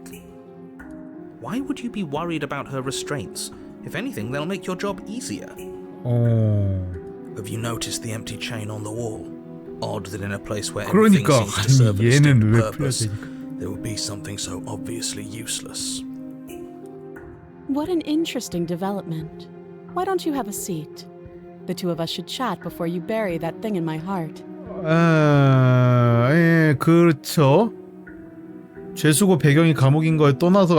Why would you be worried about her restraints? If anything, they'll make your job easier. Have you noticed the empty chain on the wall? Odd that in a place where everything 그러니까 seems to serve a 얘는 distinct 왜 purpose, 풀려지니까? there would be something so obviously useless. What an interesting development. Why don't you have a seat? The two of us should chat before you bury that thing in my heart. 그렇죠. 죄수고 배경이 감옥인 거에 떠나서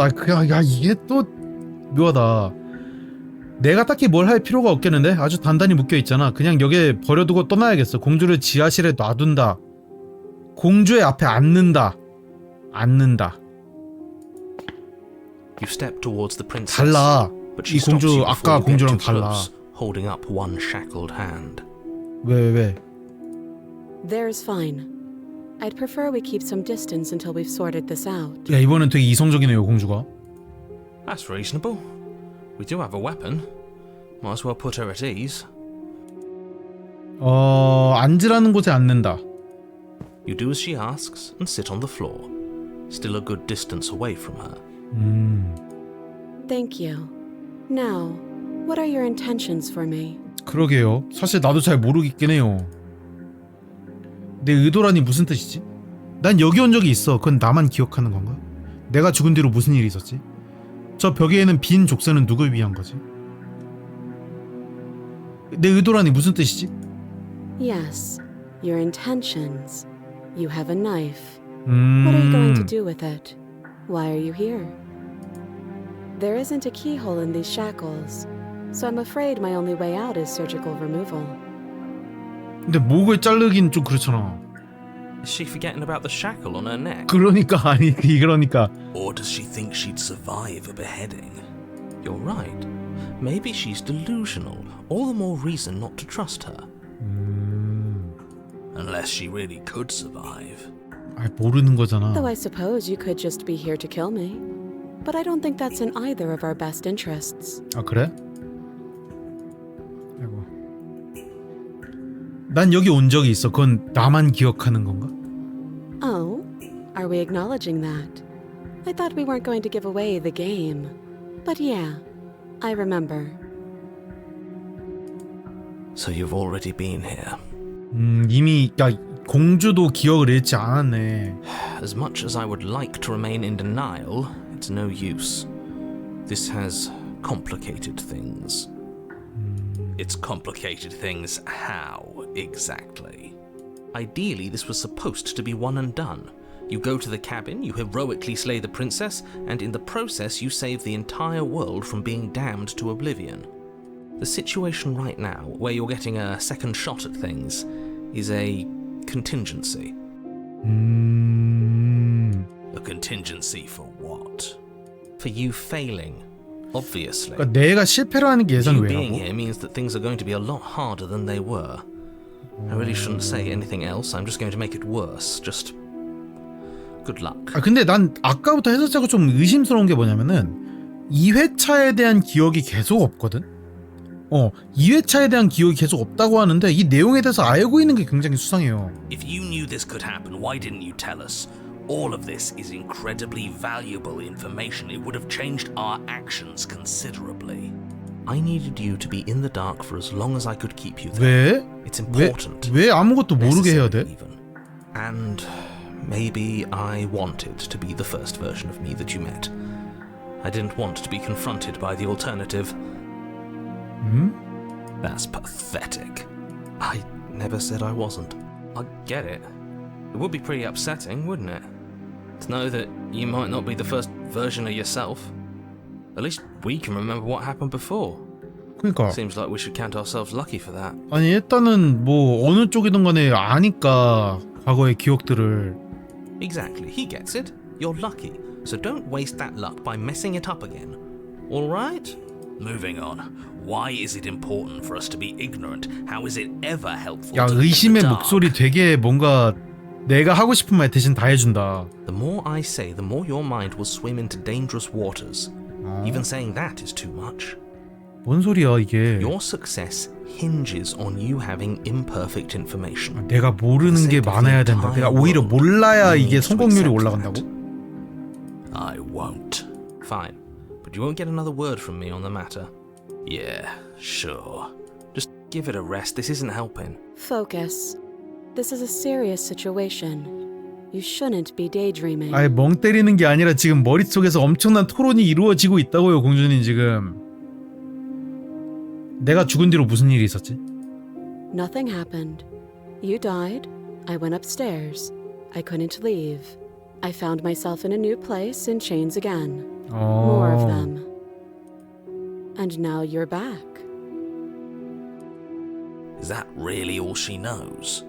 이게 또 묘하다. 내가 딱히 뭘 할 필요가 없겠는데? 아주 단단히 묶여있잖아. 그냥 여기에 버려두고 떠나야겠어. 공주를 지하실에 놔둔다. 공주의 앞에 앉는다. You step towards the princess. 달라. But 이 she stops 공주 you 아까 before you get 공주랑 too 달라. close, holding up one shackled hand. 왜? There's fine. I'd prefer we keep some distance until we've sorted this out. 야, 이번엔 되게 이성적이네요, 공주가. That's reasonable. We do have a weapon. Might as well put her at ease. 앉으라는 곳에 앉는다. You do as she asks and sit on the floor, still a good distance away from her. Thank you. Now, what are your intentions for me? 그러게요. 사실 나도 잘 모르겠긴 해요. 내 의도라니 무슨 뜻이지? 난 여기 온 적이 있어. 그건 나만 기억하는 건가? 내가 죽은 뒤로 무슨 일이 있었지? 저 벽에는 빈 족쇄는 누굴 위한 거지? 내 의도라니 무슨 뜻이지? Yes, your intentions. You have a knife. What are you going to do with it? Why are you here? There isn't a keyhole in these shackles, so I'm afraid my only way out is surgical removal. 근데 목을 자르긴 좀 그렇잖아. Is she forgetting about the shackle on her neck? 그러니까 Or does she think she'd survive a beheading? You're right. Maybe she's delusional. All the more reason not to trust her. Unless she really could survive. 모르는 거잖아. Though I suppose you could just be here to kill me. but I don't think that's in either of our best interests. 아 그래? 아이고. 난 여기 온 적이 있어. 그건 나만 기억하는 건가? Oh, are we acknowledging that? I thought we weren't going to give away the game. But yeah, I remember. So you've already been here. 이미 야 공주도 기억을 잃지 않았네. As much as I would like to remain in denial, it's no use. This has complicated things. It's complicated things how, exactly? Ideally, this was supposed to be one and done. You go to the cabin, you heroically slay the princess, and in the process you save the entire world from being damned to oblivion. The situation right now, where you're getting a second shot at things, is a contingency. A contingency for what? For you failing, obviously. 그러니까 내가 실패를 하는 게 예상이 You being 왜라고? here means that things are going to be a lot harder than they were. I really shouldn't say anything else. I'm just going to make it worse. Just good luck. 아 근데 난 아까부터 해설자가 좀 의심스러운 게 뭐냐면은 2회차에 대한 기억이 계속 없거든? 2회차에 대한 기억이 계속 없다고 하는데 이 내용에 대해서 알고 있는 게 굉장히 수상해요. If you knew this could happen, why didn't you tell us? All of this is incredibly valuable information. It would have changed our actions considerably. I needed you to be in the dark for as long as I could keep you there. 왜? It's important. 왜 아무것도 모르게 해야 돼? Even. And maybe I wanted to be the first version of me that you met. I didn't want to be confronted by the alternative. That's pathetic. I never said I wasn't. I get it. It would be pretty upsetting, wouldn't it? To know that you might not be the first version of yourself. At least we can remember what happened before. 그러니까 Seems like we should count ourselves lucky for that. 아니 일단은 뭐 어느 쪽이든 간에 아니까 과거의 기억들을. Exactly, he gets it. You're lucky, so don't waste that luck by messing it up again. All right? Moving on. Why is it important for us to be ignorant? How is it ever helpful 야 to live in 의심의 the dark? 목소리 되게 뭔가 내가 하고 싶은 말 대신 다 해준다. The more I say, the more your mind will swim into dangerous waters. Even saying that is too much. 뭔 소리야 이게? Your success hinges on you having imperfect information. 내가 모르는 게 많아야 된다. 내가 오히려 몰라야 이게 성공률이 올라간다고? I won't. Fine. But you won't get another word from me on the matter. Yeah, sure. Just give it a rest. This isn't helping. Focus. This is a serious situation. You shouldn't be daydreaming. 아예 멍 때리는 게 아니라 지금 머릿속에서 엄청난 토론이 이루어지고 있다고요, 공주님 지금. 내가 죽은 뒤로 무슨 일이 있었지? Nothing happened. You died. I went upstairs. I couldn't leave. I found myself in a new place in chains again. More of them. And now you're back. Is that really all she knows?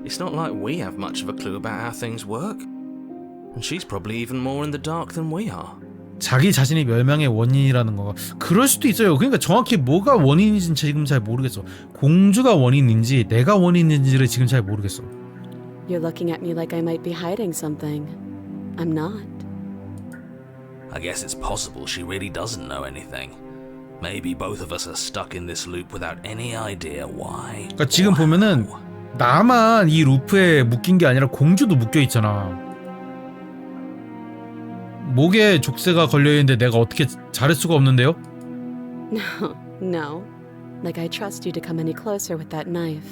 It's not like we have much of a clue about how things work. And she's probably even more in the dark than we are. 자기 자신이 멸망의 원인이라는 거가 그럴 수도 있어요. 그러니까 정확히 뭐가 원인인지는 지금 잘 모르겠어. 공주가 원인인지 내가 원인인지를 지금 잘 모르겠어. You're looking at me like I might be hiding something. I'm not. I guess it's possible she really doesn't know anything. Maybe both of us are stuck in this loop without any idea why. 그러니까 지금 보면은 나만 이 루프에 묶인 게 아니라 공주도 묶여 있잖아. 목에 족쇄가 걸려 있는데 내가 어떻게 자를 수가 없는데요? No. Like I trust you to come any closer with that knife.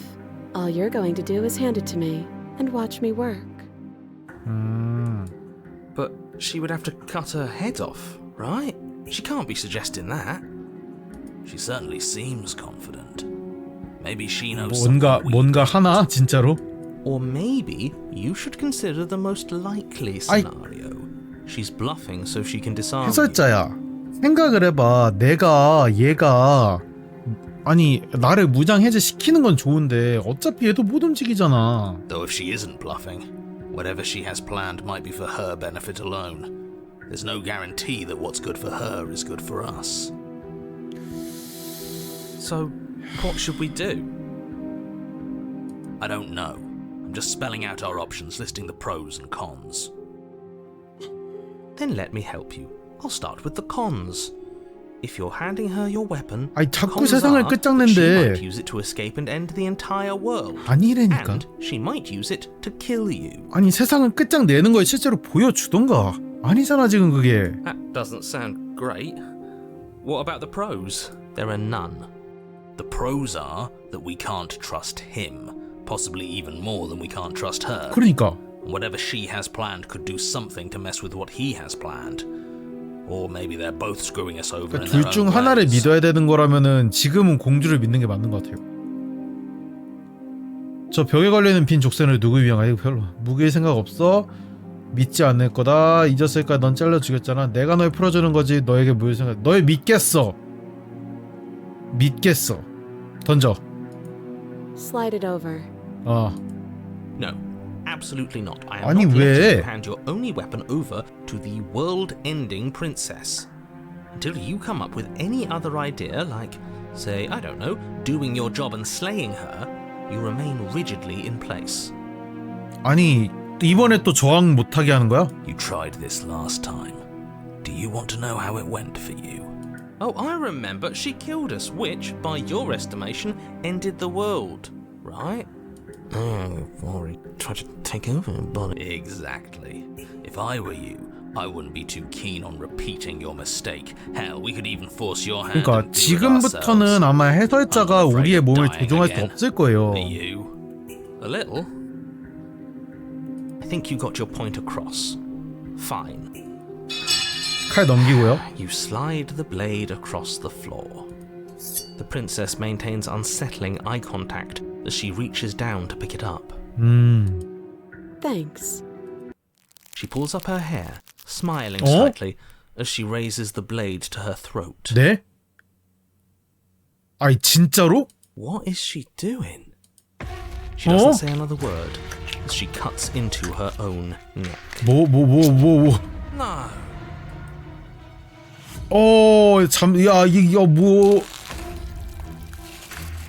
All you're going to do is hand it to me and watch me work. But she would have to cut her head off, right? She can't be suggesting that. She certainly seems confident. Maybe she knows 뭔가 하나 진짜로? Or maybe you should consider the most likely scenario. She's bluffing so she can disarm you. 해설자야. 생각을 해봐. 얘가 아니 나를 무장 해제 시키는 건 좋은데 어차피 얘도 못 움직이잖아. Though if she isn't bluffing, whatever she has planned might be for her benefit alone. There's no guarantee that what's good for her is good for us. So, what should we do? I don't know. I'm just spelling out our options, listing the pros and cons. Then let me help you. I'll start with the cons. If you're handing her your weapon, 아니 자꾸 cons 세상을 are that she 끝장낸대. might use it to escape and end the entire world. 아니라니까. And she might use it to kill you. 아니 세상을 끝장내는 걸 실제로 보여주던가. 아니잖아 지금 그게. That doesn't sound great. What about the pros? There are none. The pros are that we can't trust him, possibly even more than we can't trust her. 그러니까. Whatever she has planned could do something to mess with what he has planned. Or maybe they're both screwing us over in their 둘 중 own 하나를 ways. 믿어야 되는 거라면은 지금은 공주를 믿는 게 맞는 것 같아요. 저 벽에 걸려있는 빈 족쇄를 누구 위한 별로 무기일 생각 없어? 믿지 않을 거다. 잊었을까? 넌 잘라 죽였잖아. 내가 널 풀어주는 거지. 너에게 무일 생각. 널 믿겠어. 믿겠어. 던져. Slide it over. No, absolutely not. I am 아니, not 왜? letting you hand your only weapon over to the world-ending princess. Until you come up with any other idea, like, say, I don't know, doing your job and slaying her, you remain rigidly in place. 아니 이번에 또 저항 못하게 하는 거야? You tried this last time. Do you want to know how it went for you? Oh, I remember. She killed us, which, by your estimation, ended the world, right? We've already tried to take over, but... Exactly. If I were you, I wouldn't be too keen on repeating your mistake. Hell, we could even force your hand 그러니까 and do it ourselves. 지금부터는 아마 해설자가 I'm afraid 우리의 of 몸을 dying 조종할 수 again. 없을 거예요. Are you? A little? I think you got your point across. Fine. 칼 넘기고요. You slide the blade across the floor. The princess maintains unsettling eye contact as she reaches down to pick it up. Thanks. She pulls up her hair, smiling slightly as she raises the blade to her throat. 네? 아니 진짜로? What is she doing? She doesn't say another word as she cuts into her own neck. 뭐. No. 뭐.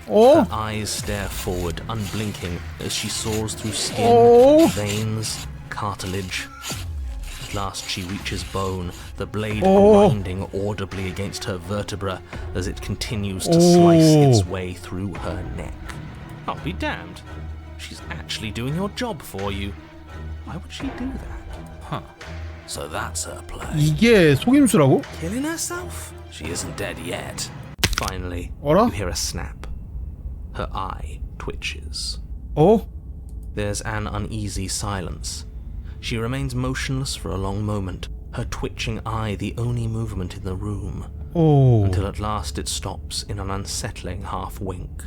Her eyes stare forward, unblinking, as she saws through skin, veins, cartilage. At last she reaches bone, the blade grinding audibly against her vertebra as it continues to slice its way through her neck. I'll be damned. She's actually doing your job for you. Why would she do that? Huh. So that's her play. 이게 속임수라고? Killing herself? She isn't dead yet. Finally, 어라? you hear a snap. Her eye twitches. There's an uneasy silence. She remains motionless for a long moment, her twitching eye the only movement in the room, until at last it stops in an unsettling half-wink.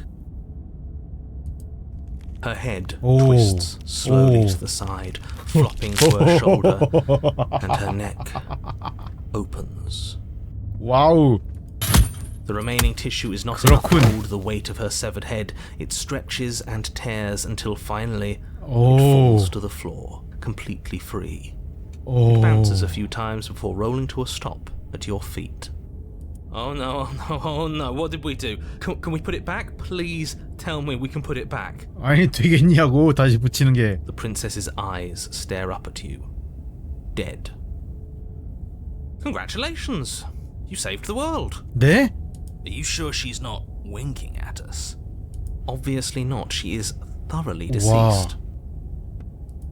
Her head twists slowly to the side, flopping to her shoulder, and her neck opens. 와우. The remaining tissue is not enough to 그렇군. hold the weight of her severed head. It stretches and tears until finally it falls to the floor, completely free. It bounces a few times before rolling to a stop at your feet. Oh no, what did we do? Can we put it back? Please tell me we can put it back. 아니 되겠냐고 다시 붙이는 게. The princess's eyes stare up at you. Dead. Congratulations! You saved the world. 네? Are you sure she's not winking at us? Obviously not. She is thoroughly deceased.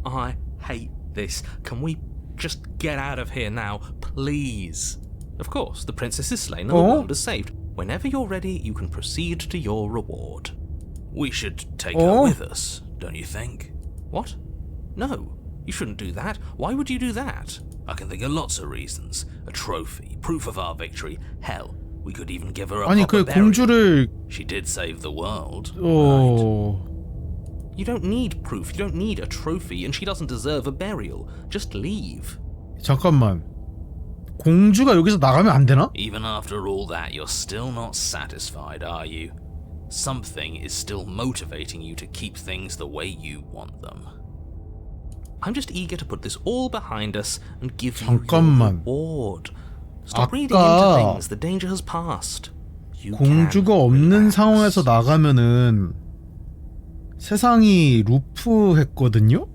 I hate this. Can we just get out of here now, please? Of course, the princess is slain and the world is saved. Whenever you're ready, you can proceed to your reward. We should take her with us, don't you think? What? No, you shouldn't do that. Why would you do that? I can think of lots of reasons. A trophy, proof of our victory. Hell, we could even give her a 아니 proper 그 burial. 공주를 She did save the world, right? You don't need proof, you don't need a trophy, and she doesn't deserve a burial. Just leave. 잠깐만. 공주가 여기서 나가면 안 되나? Even after all that, you're still not satisfied, are you? Something is still motivating you to keep things the way you want them. I'm just eager to put this all behind us and give you your 잠깐만. reward. Stop 아까 reading into things. The danger has passed. You 공주가 can 없는 relax. 상황에서 나가면은 세상이 루프했거든요?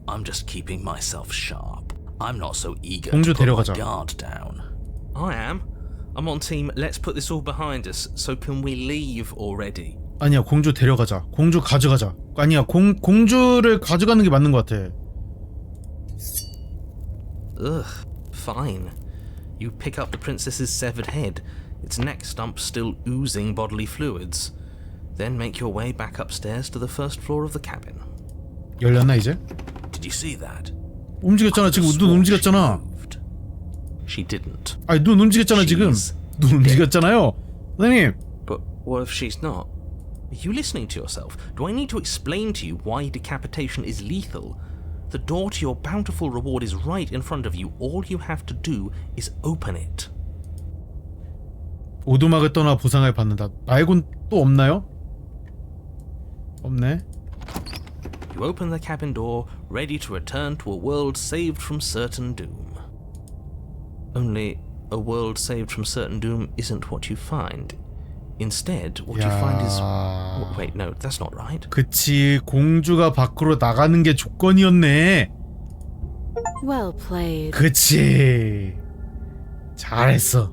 I'm just keeping myself sharp. I'm not so eager 공주 to put my 데려가자. guard down. I am. I'm on team let's put this all behind us, so can we leave already? 아니야, 공주 데려가자. 공주 가져가자. 아니야, 공주를 가져가는 게 맞는 것 같아. Ugh, fine. You pick up the princess's severed head, its neck stump still oozing bodily fluids. Then make your way back upstairs to the first floor of the cabin. 열렸나 이제? Did you see that? 움직였잖아. 지금 눈 움직였잖아. She didn't. 아니, 눈 움직였잖아 지금. 눈 움직였잖아요. 선생님. But what if she's not? Are you listening to yourself? Do I need to explain to you why decapitation is lethal? The door to your bountiful reward is right in front of you. All you have to do is open it. 오두막을 떠나 보상을 받는다. 말곤 또 없나요? 없네. You open the cabin door, ready to return to a world saved from certain doom. Only a world saved from certain doom isn't what you find. Instead, what you find is... Wait, no, that's not right. 그치, 공주가 밖으로 나가는 게 조건이었네. Well played. 그치. 잘했어.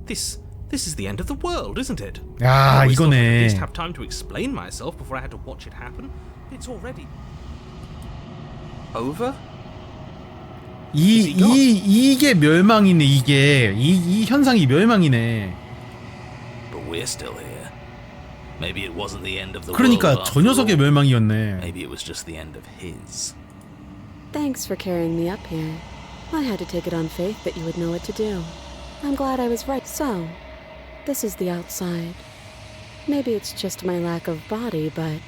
This is the end of the world, isn't it? 야, I always thought I'd at 이거네. least have time to explain myself before I had to watch it happen. It's already over. 이게 멸망이네. 이 현상이 멸망이네. But we're still here. Maybe it wasn't the end of the 그러니까 world. 저 녀석의 after all. 멸망이었네. Maybe it was just the end of his. Thanks for carrying me up here. I had to take it on faith that you would know what to do. I'm glad I was right. So, this is the outside. Maybe it's just my lack of body, but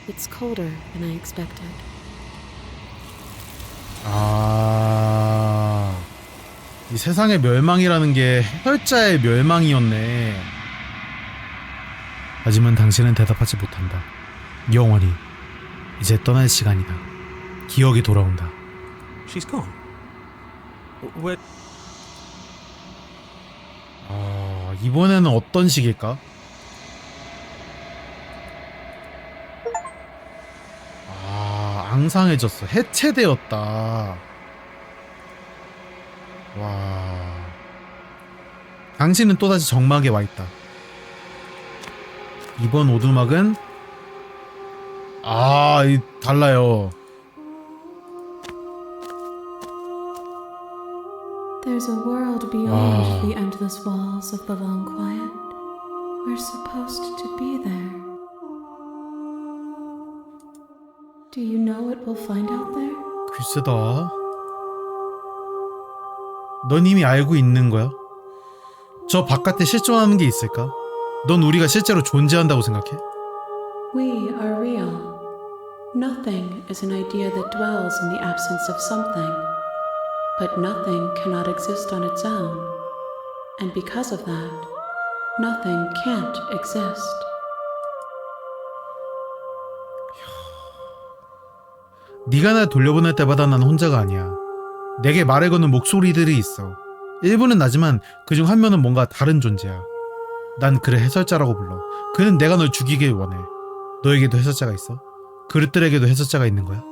it's colder than I expected. 아, 이 세상의 멸망이라는 게 해설자의 멸망이었네. 하지만 당신은 대답하지 못한다. 영원히 이제 떠날 시간이다. 기억이 돌아온다. She's gone. Where? 이번에는 어떤 식일까? 앙상해졌어. 해체되었다. 와. 당신은 또다시 정막에 와있다. 이번 오두막은 달라요. There's a world beyond the endless walls of the long quiet. We're supposed to be there. Do you know what we'll find out there? 글쎄다. 넌 이미 알고 있는 거야? 저 바깥에 실존하는 게 있을까? 넌 우리가 실제로 존재한다고 생각해? We are real. Nothing is an idea that dwells in the absence of something. But nothing cannot exist on its own. And because of that, nothing can't exist. 네가 날 돌려보낼 때마다 난 혼자가 아니야. 내게 말을 거는 목소리들이 있어. 일부는 나지만 그중 한 명은 뭔가 다른 존재야. 난 그를 해설자라고 불러. 그는 내가 널 죽이길 원해. 너에게도 해설자가 있어? 그릇들에게도 해설자가 있는 거야?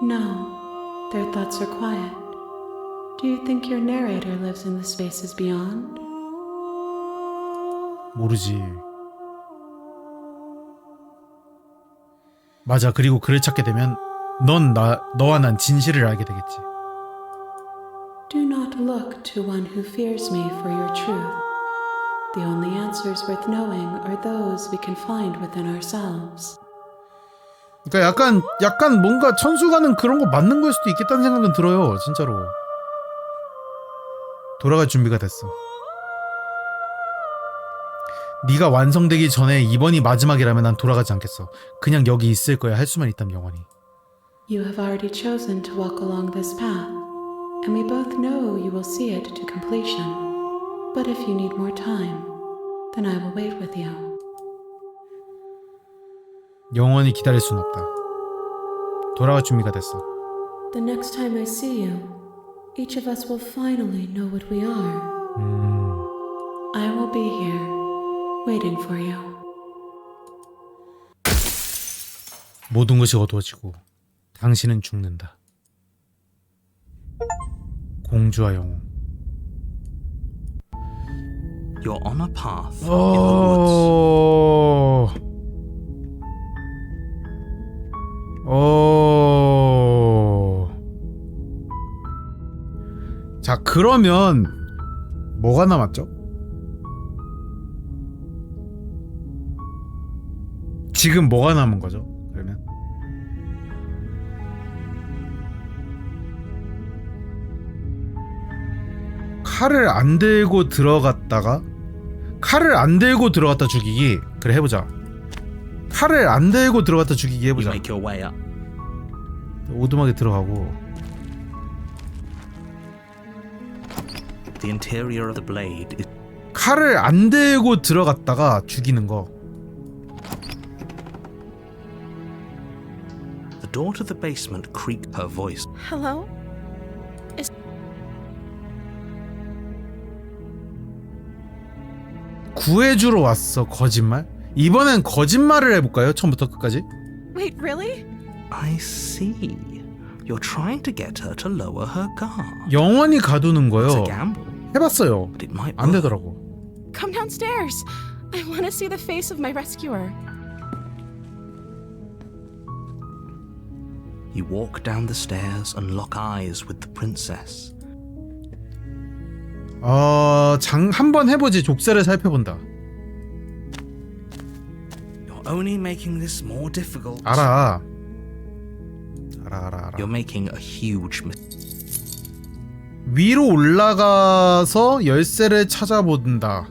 No, their thoughts are quiet. Do you think your narrator lives in the spaces beyond? 모르지. 맞아. 그리고 그를 찾게 되면 너와 난 진실을 알게 되겠지. Do not look to one who fears me for your truth. The only answers worth knowing are those we can find within ourselves. 그러니까 약간 뭔가 천수가는 그런 거 맞는 걸 수도 있겠다는 생각은 들어요. 진짜로. 돌아갈 준비가 됐어. 네가 완성되기 전에 이번이 마지막이라면 난 돌아가지 않겠어. 그냥 여기 있을 거야. 할 수만 있다면 영원히. You have already chosen to walk along this path, and we both know you will see it to completion. But if you need more time, then I will wait with you. 영원히 기다릴 순 없다. 돌아갈 준비가 됐어. The next time I see you, each of us will finally know what we are. I will be here, waiting for you. 모든 것이 어두워지고 당신은 죽는다. 공주와 영웅. You're on a path in the woods. 자, 그러면 뭐가 남았죠? 지금 뭐가 남은 거죠? 그러면 칼을 안 들고 들어갔다 죽이기. 그래, 해보자. 칼을 안 들고 들어갔다 죽이기 You 해보자. make your way up. 오두막에 들어가고. The interior of the blade is 칼을 안 들고 들어갔다가 죽이는 거. the door to the basement creaked her voice. Hello? 구해주러 왔어. 거짓말? 이번엔 거짓말을 해볼까요? 처음부터 끝까지? Wait, really? I see. You're trying to get her to lower her guard. 영원히 가두는 It's a 거요. gamble, 해봤어요. but it might 안 work. 되더라고. Come downstairs. I want to see the face of my rescuer. You walk down the stairs and lock eyes with the princess. 한번 해보지. 족쇄를 살펴본다. You're only making this more difficult. 알아. You're making a huge mistake. 위로 올라가서 열쇠를 찾아본다.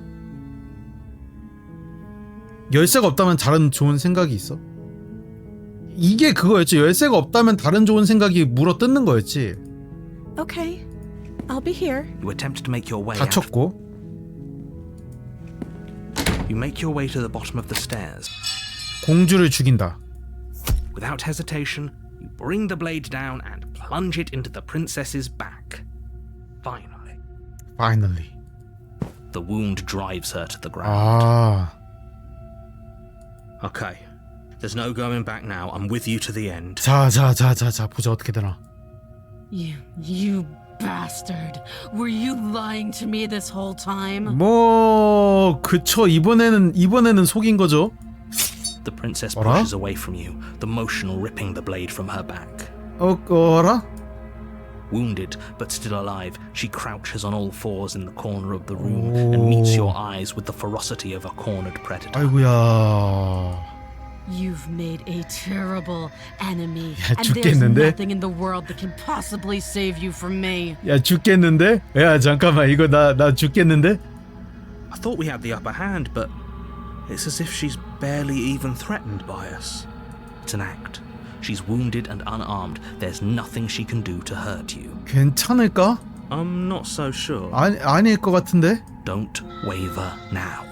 열쇠가 없다면 다른 좋은 생각이 있어? 이게 그거였지. 열쇠가 없다면 다른 좋은 생각이 물어뜯는 거였지. Okay, I'll be here. You attempt to make your way out. 다쳤고. You make your way to the bottom of the stairs. 공주를 죽인다. Without hesitation, you bring the blade down and plunge it into the princess's back. Finally. The wound drives her to the ground. Okay. There's no going back now. I'm with you to the end. 자, 보자 어떻게 되나. You bastard. Were you lying to me this whole time? 그쵸. 이번에는 속인 거죠. The princess 어라? pushes away from you, the motion ripping the blade from her back. 어라? Wounded, but still alive, she crouches on all fours in the corner of the room and meets your eyes with the ferocity of a cornered predator. 아이고야. You've made a terrible enemy, 야, and there's 죽겠는데? nothing in the world that can possibly save you from me. 야, 죽겠는데? 야, 잠깐만. 이거 나 죽겠는데? I thought we had the upper hand, but it's as if she's barely even threatened by us. It's an act. She's wounded and unarmed. There's nothing she can do to hurt you. 괜찮을까? I'm not so sure. 아닐 것 같은데? Don't waver now.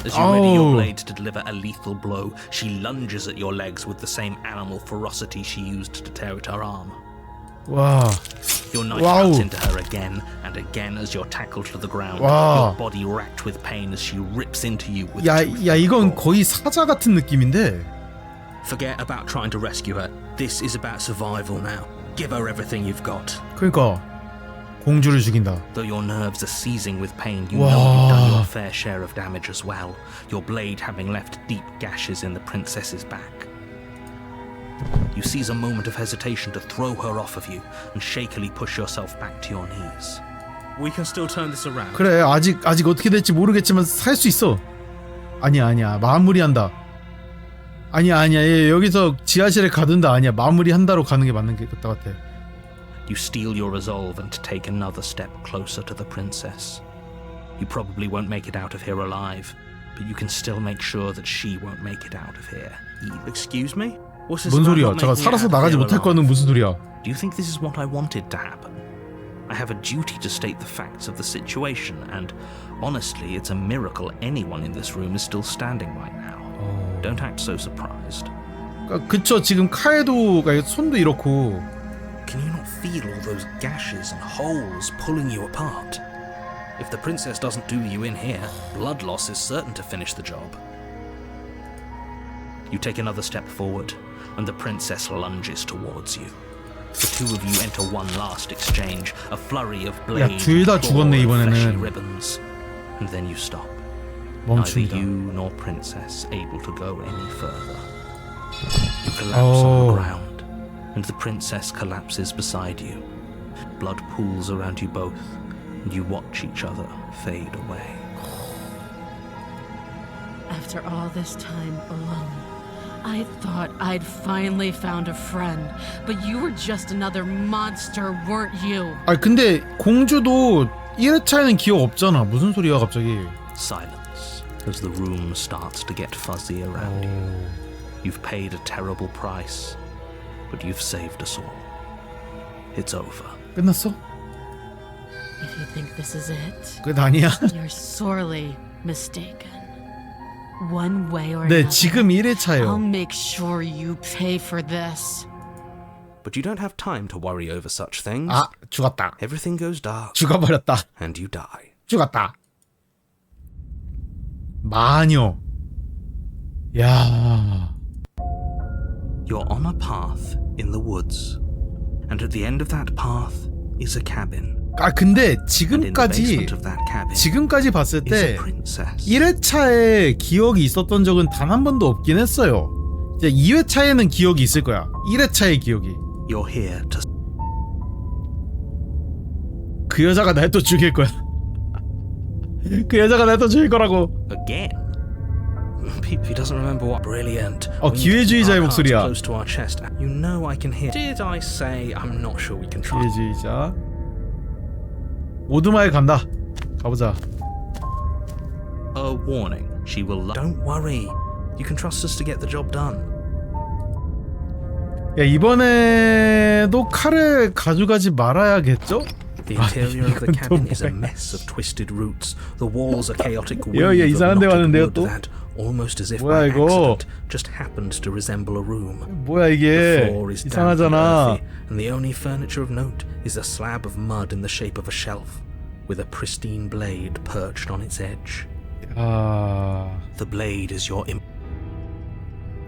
As you ready your blade to deliver a lethal blow, she lunges at your legs with the same animal ferocity she used to tear at her arm. 와. Your knife Wow. cuts into her again and again as you're tackled to the ground. Wow. Your body racked with pain as she rips into you with 야, tooth 이건 claw. 거의 사자 같은 느낌인데. Forget about trying to rescue her. This is about survival now. Give her everything you've got. 그러니까 공주를 죽인다. Though your nerves are seizing with pain, you Wow. know you've done your fair share of damage as well. Your blade having left deep gashes in the princess's back. You seize a moment of hesitation to throw her off of you and shakily push yourself back to your knees. We can still turn this around. 그래, 아직 어떻게 될지 모르겠지만 살 수 있어. 아니야. 마무리한다. 아니야. 얘 여기서 지하실에 가둔다. 아니야. 마무리한다로 가는 게 맞는 게 같아. You steel your resolve and take another step closer to the princess. You probably won't make it out of here alive, but you can still make sure that she won't make it out of here. Excuse me? What's this 뭔 about 소리야? not 잠깐 making it 살아서 out of 나가지 here 못할 alive? 거는 무슨 소리야? Do you think this is what I wanted to happen? I have a duty to state the facts of the situation, and honestly, it's a miracle anyone in this room is still standing right now. Don't act so surprised. 그쵸. 지금 칼도 손도 이렇고. Can you not feel all those gashes and holes pulling you apart? If the princess doesn't do you in here, blood loss is certain to finish the job. You take another step forward, and the princess lunges towards you. The two of you enter one last exchange, a flurry of blades, 둘 다 죽었네, 이번에는. fleshy ribbons, and then you stop. Neither 멈춘다. you nor princess able to go any further. You collapse on the ground, and the princess collapses beside you. Blood pools around you both, and you watch each other fade away. After all this time alone, I thought I'd finally found a friend, but you were just another monster, weren't you? 아 근데 공주도 1회차에는 기억 없잖아. 무슨 소리야 갑자기. Silence as the room starts to get fuzzy around you. You've paid a terrible price, but you've saved us all. It's over. 끝났어? If you think this is it, 끝 아니야? you're sorely mistaken. One way or 네, another, 지금 I'll 1회차예요. make sure you pay for this. But you don't have time to worry over such things. 아, 죽었다. Everything goes dark, 죽어버렸다. and you die. 죽었다. 마녀. 야. You're on a path in the woods, and at the end of that path is a cabin. 아 근데 And in the 지금까지 basement of that cabin 지금까지 봤을 is a 때 princess. 1회차에 기억이 있었던 적은 단 한 번도 없긴 했어요. 이제 2회차에는 기억이 있을 거야. 1회차의 기억이. You're here to 그 여자가 날 또 죽일 거야. 그 여자가 날 또 죽일 거라고. again. He doesn't remember what brilliant. 기회주의자의 목소리야. Close to our chest. You know I can hear. Did I say I'm not sure we can try? 기회주의자. 오두마에 간다. 가보자. A warning. She will. Don't worry. You can trust us to get the job done. 야 이번에도 칼을 가져가지 말아야겠죠? The interior of the 이건 또 cabin is a 뭐야? mess of twisted roots. The walls are chaotic 야, weave of 이상한 데 knotted 왔는데요, wood 또? that, almost as if 뭐야, by 이거? accident, just happened to resemble a room. 뭐야 The 이게 floor is damp and 이상하잖아. earthy, and the only furniture of note is a slab of mud in the shape of a shelf, with a pristine blade perched on its edge. 아, The blade is your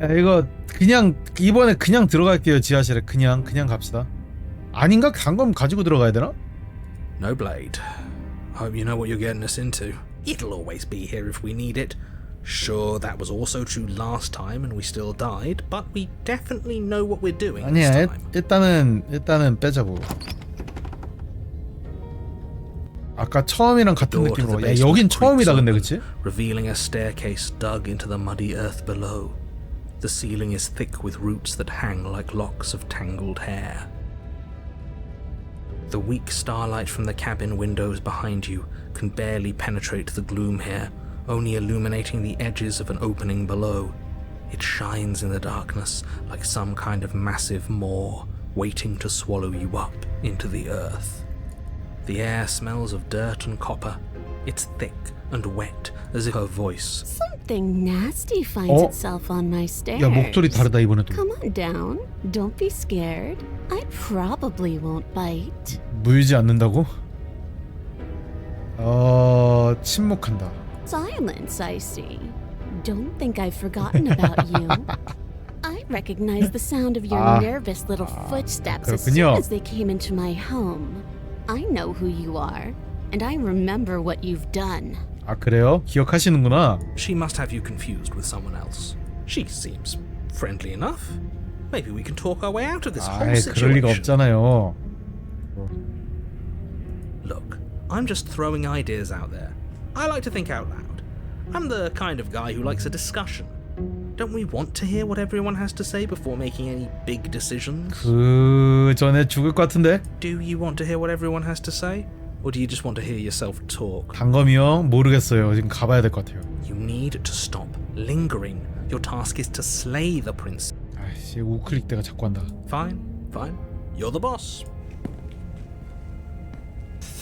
야, 이거 그냥 이번에 그냥 들어갈게요 지하실에 그냥 갑시다. 아닌가? 단검 가지고 들어가야 되나? No blade. Hope you know what you're getting us into. It'll always be here if we need it. Sure, that was also true last time and we still died, but we definitely know what we're doing this 아니야 time. 일단은 빼자고. 아까 처음이랑 같은 Door to 느낌으로. the 야 basement 여긴 처음이다 creaks 근데 open, 그치? revealing a staircase dug into the muddy earth below. The ceiling is thick with roots that hang like locks of tangled hair. The weak starlight from the cabin windows behind you can barely penetrate the gloom here, only illuminating the edges of an opening below. It shines in the darkness like some kind of massive maw waiting to swallow you up into the earth. The air smells of dirt and copper. It's thick and wet, as if her voice. Something nasty finds itself on my stairs. 야 목소리 다르다 이번에도. Come on down. Don't be scared. I probably won't bite. 물지 않는다고? 침묵한다. Silence, I see. Don't think I've forgotten about you. I recognize the sound of your nervous little footsteps as soon 그렇군요. as they came into my home. I know who you are, and I remember what you've done. 아 그래요? 기억하시는구나. She must have you confused with someone else. She seems friendly enough. Maybe we can talk our way out of this whole 아이 그럴 리가 situation. 없잖아요. Look, I'm just throwing ideas out there. I like to think out loud. I'm the kind of guy who likes a discussion. Don't we want to hear what everyone has to say before making any big decisions? 그 전에 죽을 것 같은데? Do you want to hear what everyone has to say? Or do you just want to hear yourself talk? 단검이요? 모르겠어요. 지금 가봐야 될 것 같아요. You need to stop lingering. Your task is to slay the prince. 아이씨 우클릭 때가 자꾸 한다. Fine, fine. You're the boss.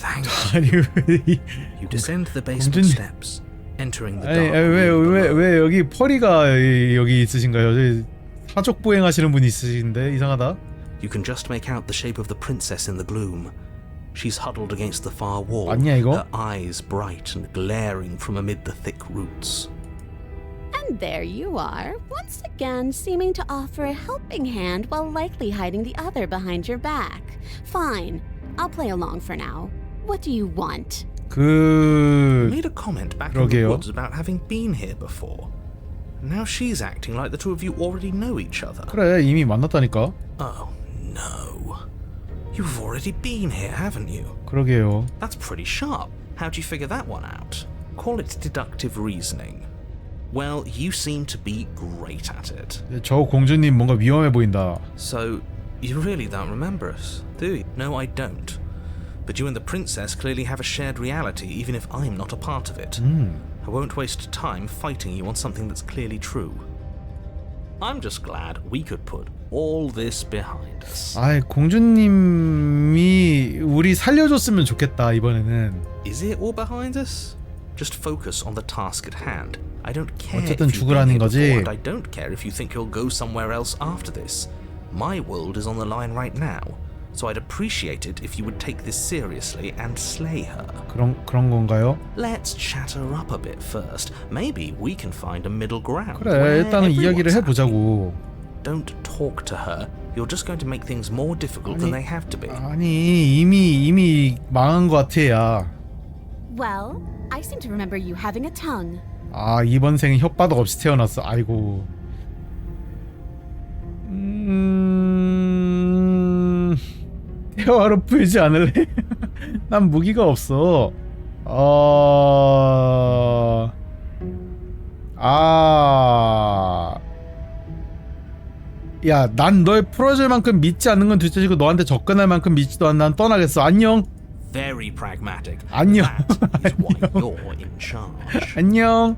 Thank you. 아니 왜 You descend the basement 공주님. steps, entering the 아니 dark room below. 왜 여기 펄이가 여기 있으신가요? 저기 사족 보행하시는 분이 있으신데 이상하다. You can just make out the shape of the princess in the gloom. She's huddled against the far wall, 맞냐, 이거? her eyes bright and glaring from amid the thick roots. And And there you are, once again seeming to offer a helping hand while likely hiding the other behind your back. Fine, I'll play along for now. What do you want? You made a comment back in the 그러게요. woods about having been here before. Now she's acting like the two of you already know each other. 그래, 이미 만났다니까. Oh, no. You've already been here, haven't you? 그러게요. That's pretty sharp. How'd you figure that one out? Call it deductive reasoning. Well, you seem to be great at it. 저 공주님 뭔가 위험해 보인다. So, you really don't remember us, do you? No, I don't. But you and the princess clearly have a shared reality, even if I'm not a part of it. I won't waste time fighting you on something that's clearly true. I'm just glad we could put all this behind us. 아이, 공주님이 우리 살려줬으면 좋겠다, 이번에는. Is it all behind us? Just focus on the task at hand. I don't care if 어쨌든 you've been 죽으라는 here 거지. before, and I don't care if you think you'll go somewhere else after this. My world is on the line right now, so I'd appreciate it if you would take this seriously and slay her. 그런 건가요? Let's chat her up a bit first. Maybe we can find a middle ground. 그래, where 일단은 이야기를 everyone's 해보자고. happy. Don't talk to her. You're just going to make things more difficult than they have to be. 아니, 이미 망한 것 같아, 야. Well, I seem to remember you having a tongue. 아, 이번 생에 혓바닥 없이 태어났어. 아이고. 대화로 풀지 않을래? 난 무기가 없어. 야, 난 널 풀어줄 만큼 믿지 않는 건 둘째치고 너한테 접근할 만큼 믿지도 않아. 난 떠나겠어. 안녕. Very pragmatic. 안녕. That is why you're in charge. 안녕.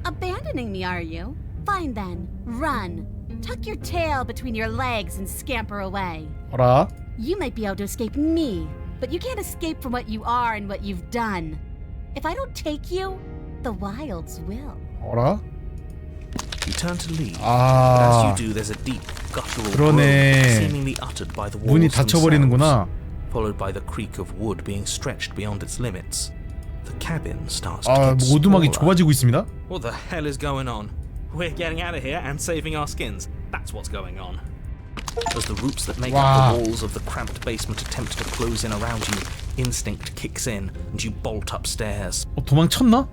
Abandoning me, are you? Fine then, run. Tuck your tail between your legs and scamper away. 어라? You might be able to escape me, but you can't escape from what you are and what you've done. If I don't take you, the wilds will. 어라? You turn to leave, but 아, as you do, there's a deep guttural 그러네. groan seemingly uttered by the 문이 walls 닫혀버리는구나. themselves, followed by the creak of wood being stretched beyond its limits. The cabin starts to 아, get 오두막이 smaller. 좁아지고 있습니다. What the hell is going on? We're getting out of here and saving our skins. That's what's going on. As the roots that make Wow. up the walls of the cramped basement attempt to close in around you, instinct kicks in and you bolt upstairs. 도망쳤나?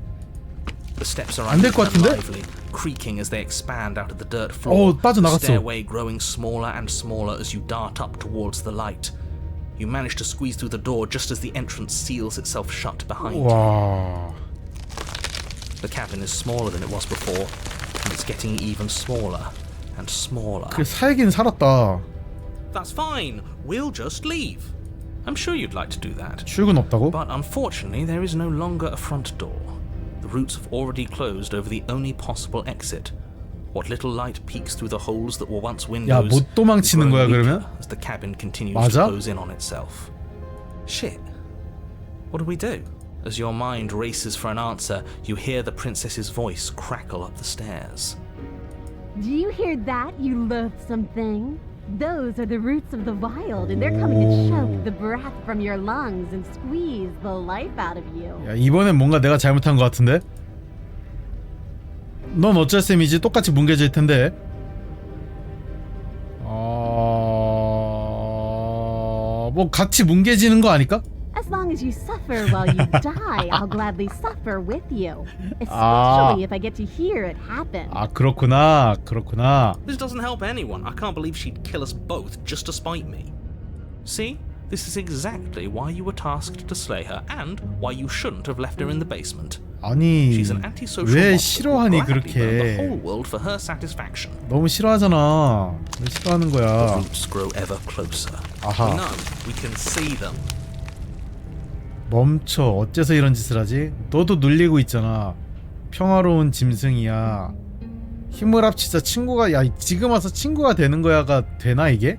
The steps are 안 될 것 uneven and 같은데? lively, creaking as they expand out of the dirt floor. The 빠져나갔어. stairway growing smaller and smaller as you dart up towards the light. You manage to squeeze through the door just as the entrance seals itself shut behind you. 와. The cabin is smaller than it was before, and it's getting even smaller and smaller. 그 살긴 살았다. That's fine. We'll just leave. I'm sure you'd like to do that. 출근 없다고? But unfortunately, there is no longer a front door. The roots have already closed over the only possible exit. What little light peeks through the holes that were once windows 못 도망치는 is 거야, growing 그러면? weaker as the cabin continues 맞아? to close in on itself. Shit. What do we do? As your mind races for an answer, you hear the princess's voice crackle up the stairs. Do you hear that, you loathsome thing? Those are the roots of the wild, and they're coming to choke the breath from your lungs and squeeze the life out of you. 야, 이번엔 뭔가 내가 잘못한 것 같은데? 넌 어쩔 셈이지? 똑같이 뭉개질 텐데. 뭐 같이 뭉개지는 거 아닐까? As long as you suffer while you die, I'll gladly suffer with you. Especially if I get to hear it happen. 아, 그렇구나. This doesn't help anyone. I can't believe she'd kill us both just to spite me. See? This is exactly why you were tasked to slay her, and why you shouldn't have left her in the basement. 아니, She's an antisocial 왜 monster who 싫어하니 gladly burned the whole 그렇게? world for her satisfaction. 너무 싫어하잖아. 왜 싫어하는 The 거야? roots grow ever closer. 아하. We know. We can see them. 멈춰. 어째서 이런 짓을 하지? 너도 눌리고 있잖아. 평화로운 짐승이야. 힘을 합치자 친구가, 야, 지금 와서 친구가 되는 거야가 되나 이게?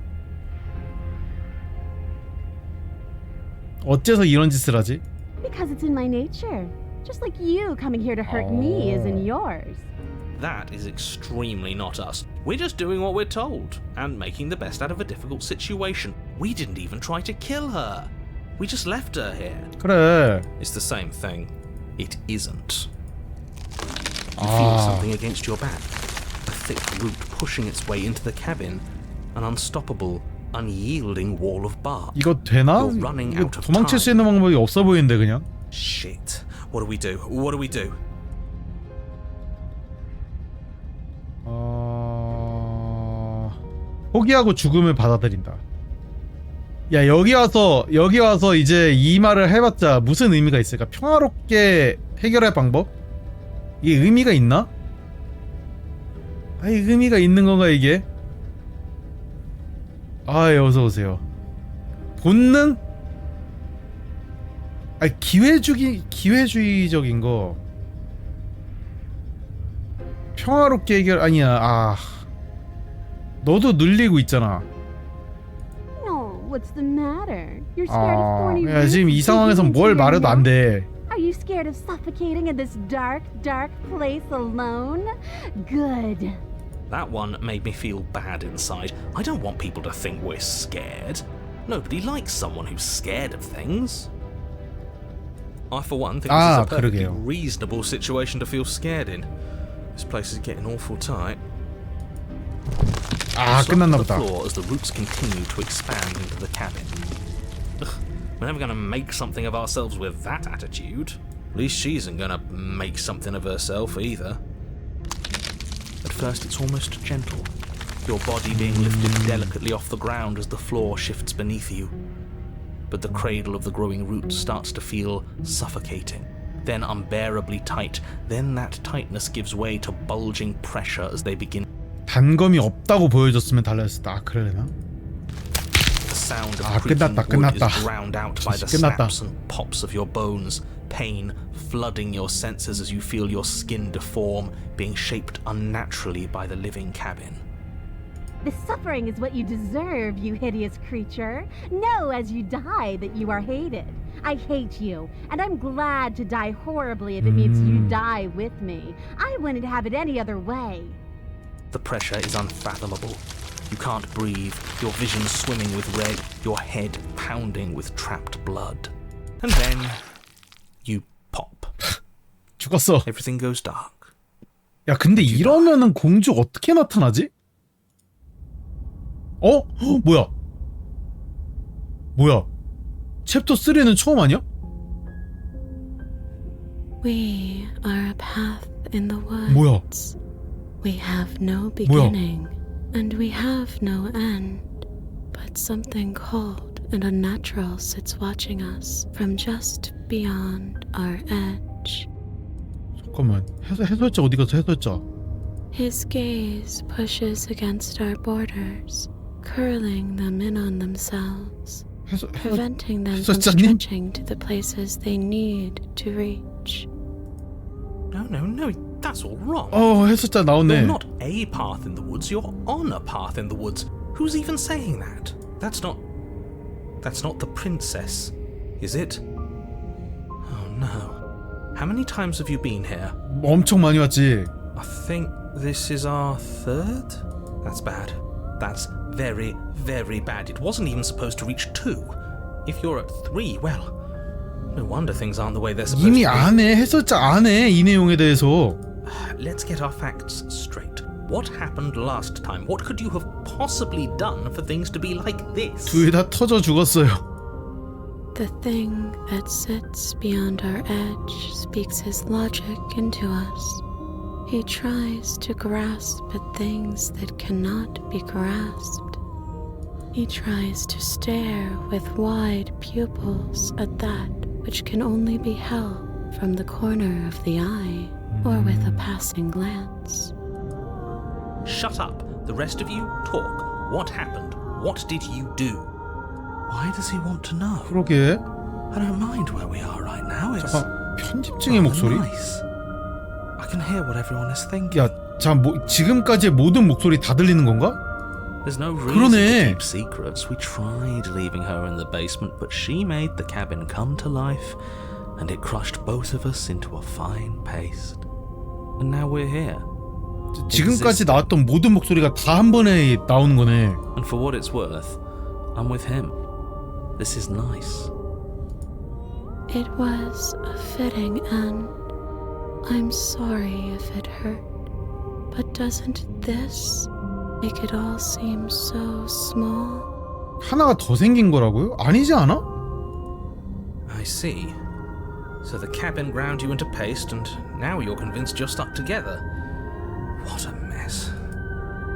어째서 이런 짓을 하지? Because it's in my nature. Just like you coming here to hurt me is in yours. That is extremely not us. We're just doing what we're told and making the best out of a difficult situation. We didn't even try to kill her. We just left her here. 그래. It's the same thing. It isn't. You feel something against your back. A thick root pushing its way into the cabin. An unstoppable, unyielding wall of bark. 이거 되나? You're running 이거 out of 도망칠 수 time. 있는 방법이 없어 보이는데 그냥. Shit. What do we do? What do we do? 포기하고 죽음을 받아들인다. 야, 여기 와서 이제 이 말을 해봤자 무슨 의미가 있을까? 평화롭게 해결할 방법? 이게 의미가 있나? 아니, 의미가 있는 건가 이게? 아, 예, 어서 오세요. 본능? 아, 기회주의적인 거. 평화롭게 해결 아니야. 아, 너도 늘리고 있잖아. No, what's the matter? You're scared of thorny 야, roots 지금 이 상황에서 digging into 뭘 your 말해도 안 돼. Are you scared of suffocating in this dark, dark place alone? Good. That one made me feel bad inside. I don't want people to think we're scared. Nobody likes someone who's scared of things. I, for one, think this is a perfectly 그러게요. reasonable situation to feel scared in. This place is getting awful tight. 아, Slump 끝났나 to the 보다. floor as the roots continue to expand into the cabin. Ugh, we're never gonna make something of ourselves with that attitude. At least she isn't gonna make something of herself either. At first it's almost gentle, your body being lifted delicately off the ground as the floor shifts beneath you. But the cradle of the growing roots starts to feel suffocating, then unbearably tight. Then that tightness gives way to bulging pressure as they begin. 단검이 없다고 보여줬으면 달라졌을 아, 그러려나? The sound of creaking wood is drowned out by the snaps and pops of your bones. Pain flooding your senses as you feel your skin deform, being shaped unnaturally by the living cabin. The suffering is what you deserve, you hideous creature. Know as you die that you are hated. I hate you, and I'm glad to die horribly if it means you die with me. I wouldn't have it any other way. The pressure is unfathomable. You can't breathe, your vision swimming with red, your head pounding with trapped blood. And then you pop. 죽었어. Everything goes dark. 야, 근데 이러면은 공주 어떻게 나타나지? 어? 헉, 뭐야? 뭐야? 챕터 3는 처음 아니야? We are a path in the woods. 뭐야? We have no beginning, and we have no end. But something cold and unnatural sits watching us from just beyond our edge. 잠깐만, 해설자 어디 갔어? 해설자. His gaze pushes against our borders, curling them in on themselves, preventing them from 해설자님? stretching to the places they need to reach. No, that's all wrong. 해설자 나오네. You're not a path in the woods, you're on a path in the woods. Who's even saying that? That's not the princess, is it? Oh no. How many times have you been here? 엄청 많이 왔지. I think this is our third? That's bad. That's very, very bad. It wasn't even supposed to reach 2. If you're at 3, well, no wonder things aren't the way they're supposed 이미 to be. 안 해. 해설자 안 해. 이 내용에 대해서. Let's get our facts straight. What happened last time? What could you have possibly done for things to be like this? 둘 다 터져 죽었어요. The thing that sits beyond our edge speaks his logic into us. He tries to grasp at things that cannot be grasped. He tries to stare with wide pupils at that which can only be held from the corner of the eye or with a passing glance. Shut up. The rest of you, talk. What happened? What did you do? Why does he want to know? 그러게. I don't mind where we are right now. It's 잠깐, 편집증의 목소리? nice. I can hear what everyone is thinking. 야, 지금까지의 모든 목소리 다 들리는 건가? There's no reason 그러네. to keep secrets. We tried leaving her in the basement, but she made the cabin come to life, and it crushed both of us into a fine paste. And now we're here. 지금까지 나왔던 모든 목소리가 다 한 번에 나오는 거네. And for what it's worth, I'm with him. This is nice. It was a fitting end. I'm sorry if it hurt, but doesn't this make it all seem so small? 하나가 더 생긴 거라고요? 아니지 않아? I see. So the cabin ground you into paste, and now you're convinced you're stuck together. What a mess.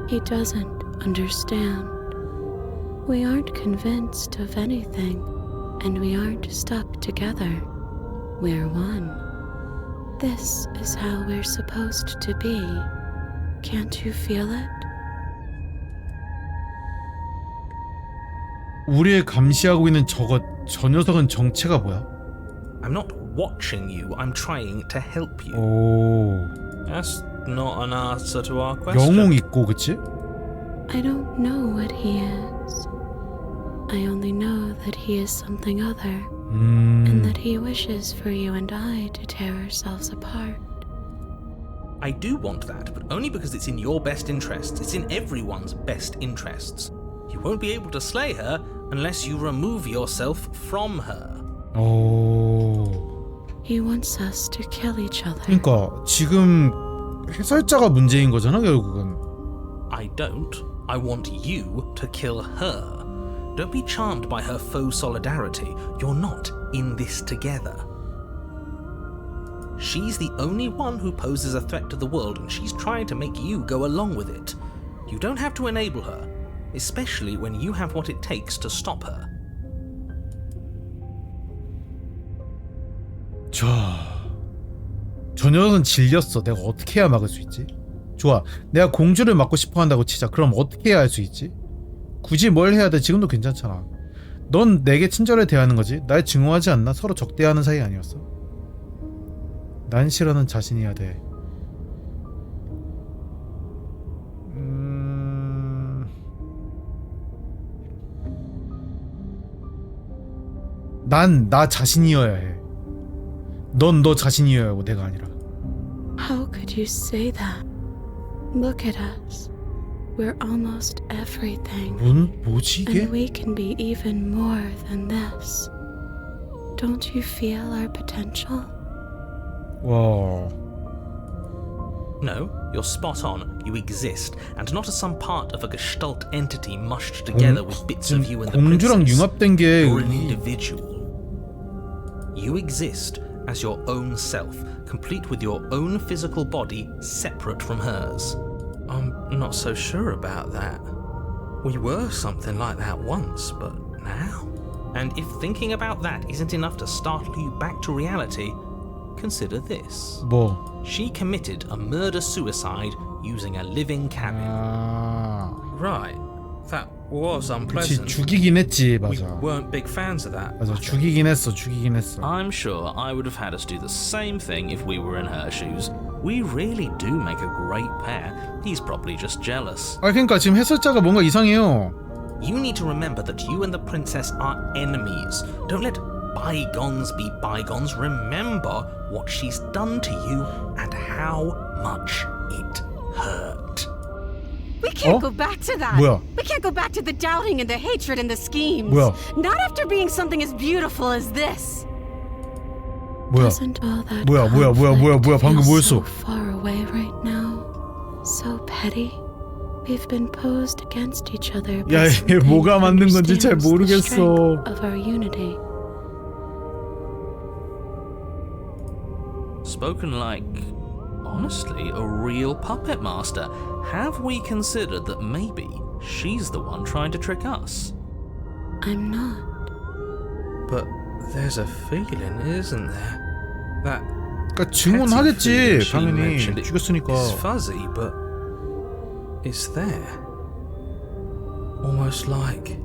He doesn't understand. We aren't convinced of anything, and we aren't stuck together. We're one. This is how we're supposed to be. Can't you feel it? 우리를 감시하고 있는 저 녀석은 정체가 뭐야? I'm not watching you, I'm trying to help you. 오, That's not an answer to our question. 영웅 있고 그치? I don't know what he is. I only know that he is something other, and that he wishes for you and I to tear ourselves apart. I do want that, but only because it's in your best interests. It's in everyone's best interests. You won't be able to slay her unless you remove yourself from her. 오. He wants us to kill each other. 그러니까 지금 해설자가 문제인 거잖아 결국은. I don't. I want you to kill her. Don't be charmed by her faux solidarity. You're not in this together. She's the only one who poses a threat to the world, and she's trying to make you go along with it. You don't have to enable her, especially when you have what it takes to stop her. 저 녀석은 질렸어. 내가 어떻게 해야 막을 수 있지? 좋아, 내가 공주를 막고 싶어 한다고 치자. 그럼 어떻게 해야 할 수 있지? 굳이 뭘 해야 돼? 지금도 괜찮잖아. 넌 내게 친절하게 대하는 거지. 날 증오하지 않나? 서로 적대하는 사이 아니었어? 난 싫어하는 자신이어야 돼. 난 나 자신이어야 해. 넌 너 자신이어야 하고 내가 아니라. How could you say that? Look at us. We're almost everything. 뭐지 이게? And we can be even more than this. Don't you feel our potential? 와. No, you're spot on. You exist, and not as some part of a gestalt entity mushed together with bits of you and the 공주랑 princess. 융합된 게 You're an individual. You exist as your own self, complete with your own physical body, separate from hers. I'm not so sure about that. We were something like that once, but now? And if thinking about that isn't enough to startle you back to reality, consider this. 뭐? She committed a murder-suicide using a living cabin. 아. Right. That was 그치, unpleasant. 죽이긴 했지. We 맞아. weren't big fans of that. 맞아, 죽이긴 했어. I'm sure I would have had us do the same thing if we were in her shoes. We really do make a great pair. He's probably just jealous. 아, 그러니까 지금 해설자가 뭔가 이상해요. You need to remember that you and the princess are enemies. Don't let bygones be bygones. Remember what she's done to you and how much it hurt. We can't go back to that. 뭐야? We can't go back to the doubting and the hatred and the schemes. 뭐야? Not after being something as beautiful as this. 뭐야? Doesn't all that 뭐야? 방금 feel 뭐였어? so far away right now? So petty. We've been posed against each other. by 야, 이게 something 뭐가 that 만든 건지 잘 understands the 모르겠어. strength of our unity. Spoken like, honestly, a real puppet master. Have we considered that maybe she's the one trying to trick us? I'm not. But there's a feeling, isn't there? That 그러니까 증언하겠지. she 당연히 mentioned it 죽였으니까. is fuzzy, but it's there. Almost like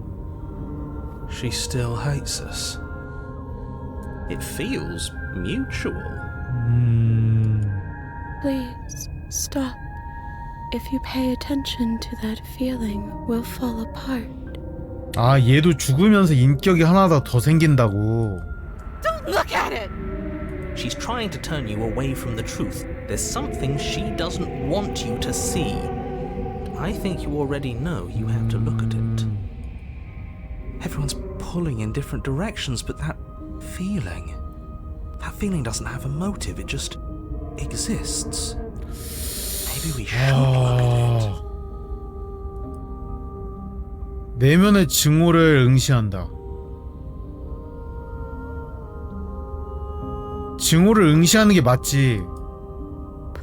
she still hates us. It feels mutual. Please, stop. If you pay attention to that feeling, we'll fall apart. 아, 얘도 죽으면서 인격이 하나 더 생긴다고. Don't look at it. She's trying to turn you away from the truth. There's something she doesn't want you to see. I think you already know you have to look at it. Everyone's pulling in different directions, but that feeling doesn't have a motive. It exists. Maybe we should look at it. 내면의 증오를 응시한다. 증오를 응시하는 게 맞지.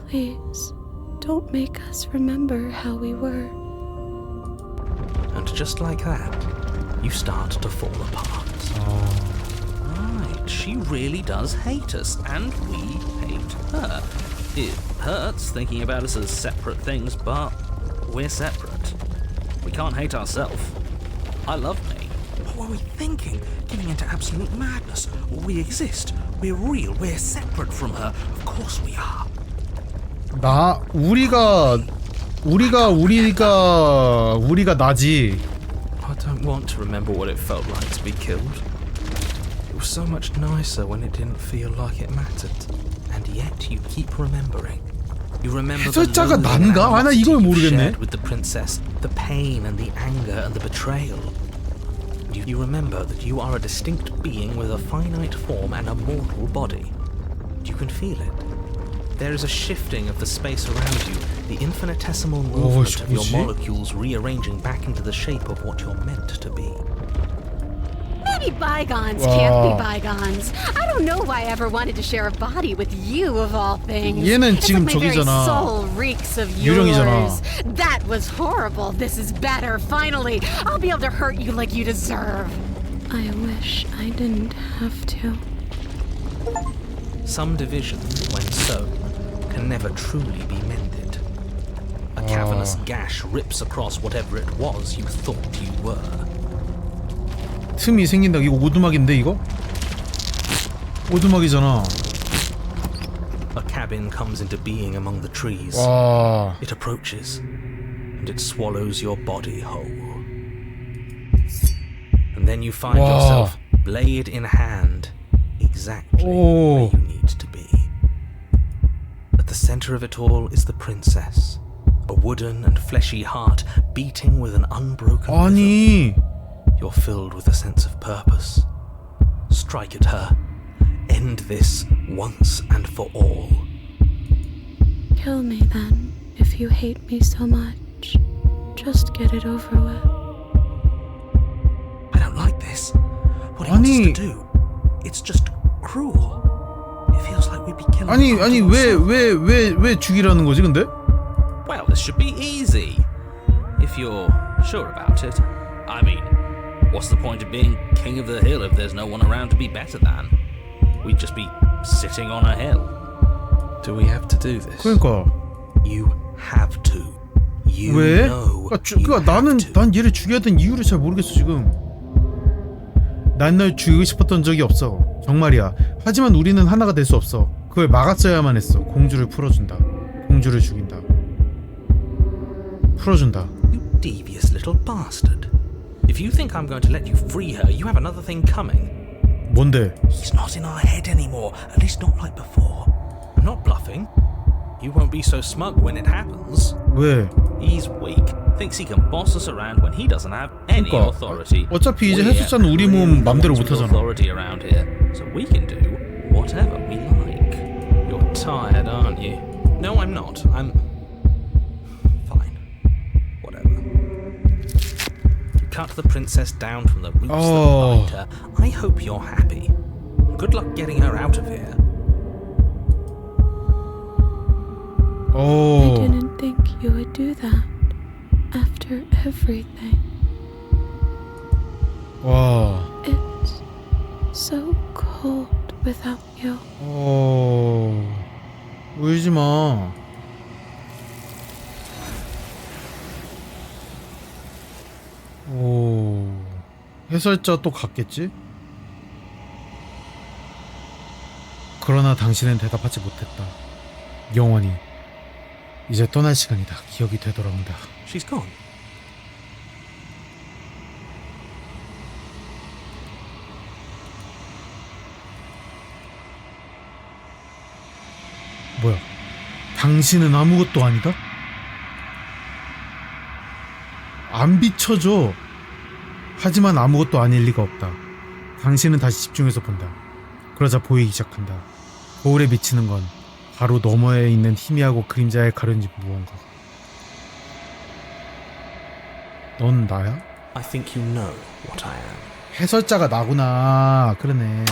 Please, don't make us remember how we were. And just like that, you start to fall apart. Right, she really does hate us, and we hate her. It hurts thinking about us as separate things, but we're separate. We can't hate ourselves. I love me. What were we thinking? Giving into absolute madness. We exist. We're real. We're separate from her. Of course we are. 우리가 나지. I don't want to remember what it felt like to be killed. It was so much nicer when it didn't feel like it mattered. And yet you keep remembering. You remember the 해설자가 loathing 난가? 아, 나 animosity 이걸 you 모르겠네. shared with the princess, the pain and the anger and the betrayal. You remember that you are a distinct being with a finite form and a mortal body. You can feel it. There is a shifting of the space around you, the infinitesimal movement of your molecules rearranging back into the shape of what you're meant to be. Maybe bygones can't be bygones. I don't know why I ever wanted to share a body with you of all things. 얘는 지금 it's like my very 저기잖아. soul reeks of yours. 유령이잖아. That was horrible. This is better. Finally, I'll be able to hurt you like you deserve. I wish I didn't have to. Some division, when sown, can never truly be mended. A cavernous gash rips across whatever it was you thought you were. 틈이 생긴다. 이거 오두막인데 이거? 오두막이잖아. A cabin comes into being among the trees. 와. It approaches, and it swallows your body whole. And then you find yourself, blade in hand, exactly where you need to be. At the center of it all is the princess, a wooden and fleshy heart beating with an unbroken 아니. rhythm. You're filled with a sense of purpose. Strike at her. End this once and for all. Kill me then, if you hate me so much. Just get it over with. I don't like this. What he wants us to do. It's just cruel. It feels like we'd be killing. 아니 왜 죽이라는 거지 근데? Well, this should be easy. If you're sure about it. I mean, what's the point of being king of the hill if there's no one around to be better than? We'd just be sitting on a hill. Do we have to do this? 그러니까. You have to. You 왜? know. 그러니까 난 얘를 죽여야 되는 이유를 잘 모르겠어 지금. 난 널 죽이고 싶었던 적이 없어. 정말이야. 하지만 우리는 하나가 될 수 없어. 그걸 막았어야만 했어. 공주를 풀어준다. 공주를 죽인다. 풀어준다. You devious little bastard. If you think I'm going to let you free her, you have another thing coming. 뭔데? He's not in our head anymore, at least not like before. I'm not bluffing. You won't be so smug when it happens. 왜? He's weak. Thinks he can boss us around when he doesn't have any 그러니까, authority. 어차피 이제 We're 해수자는 우리 몸 맘대로 the ones with 못하잖아. authority around here, so we can do whatever we like. You're tired, aren't you? No, I'm not. I'm fine. Whatever. You cut the princess down from the roots that bind her. I hope you're happy. Good luck getting her out of here. I didn't think you would do that. After everything. 와. It's so cold without you. 울지 마. 해설자 또 갔겠지? 그러나 당신은 대답하지 못했다. 영원히. 이제 떠날 시간이다. 기억이 되돌아온다. She's gone. 뭐야? 당신은 아무것도 아니다? 안 비춰져. 하지만 아무것도 아닐 리가 없다. 당신은 다시 집중해서 본다. 그러자 보이기 시작한다. 거울에 비치는 건 바로 너머에 있는 희미하고 그림자에 가려진 무언가가. 넌 나야? I think you know what I am. 해설자가 나구나. 그러네.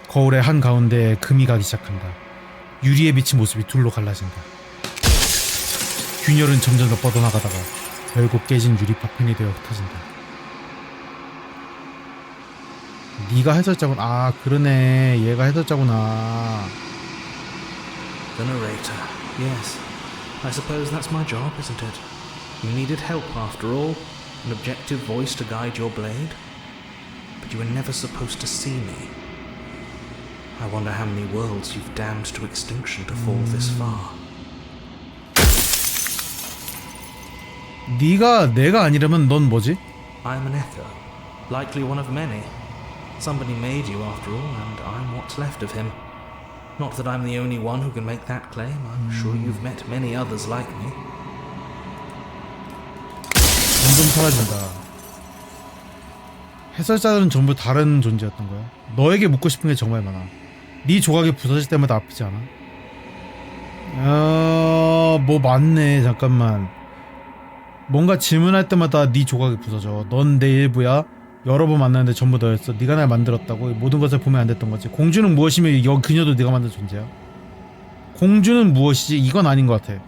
거울의 한가운데 금이 가기 시작한다. 유리에 비친 모습이 둘로 갈라진다. 균열은 점점 더 뻗어나가다가 결국 깨진 유리 파편이 되어 흩어진다. 네가 해설자구나. 아, 그러네. 얘가 해설자구나. The narrator. Yes. I suppose that's my job, isn't it? You needed help after all. An objective voice to guide your blade. But you were never supposed to see me. I wonder how many worlds you've damned to extinction to fall this far. 네가 내가 아니라면 넌 뭐지? I'm an echo. Likely one of many. Somebody made you after all, and I'm what's left of him. Not that I'm the only one who can make that claim. I'm sure you've met many others like me. 점점 사라진다. 해설자들은 전부 다른 존재였던 거야. 너에게 묻고 싶은 게 정말 많아. 네 조각이 부서질 때마다 아프지 않아? 뭐 맞네. 잠깐만. 뭔가 질문할 때마다 네 조각이 부서져. 넌 내 일부야. 여러 번 만났는데 전부 너였어. 네가 날 만들었다고. 모든 것을 보면 안 됐던 거지. 공주는 무엇이며 그녀도 네가 만든 존재야. 공주는 무엇이지? 이건 아닌 것 같아.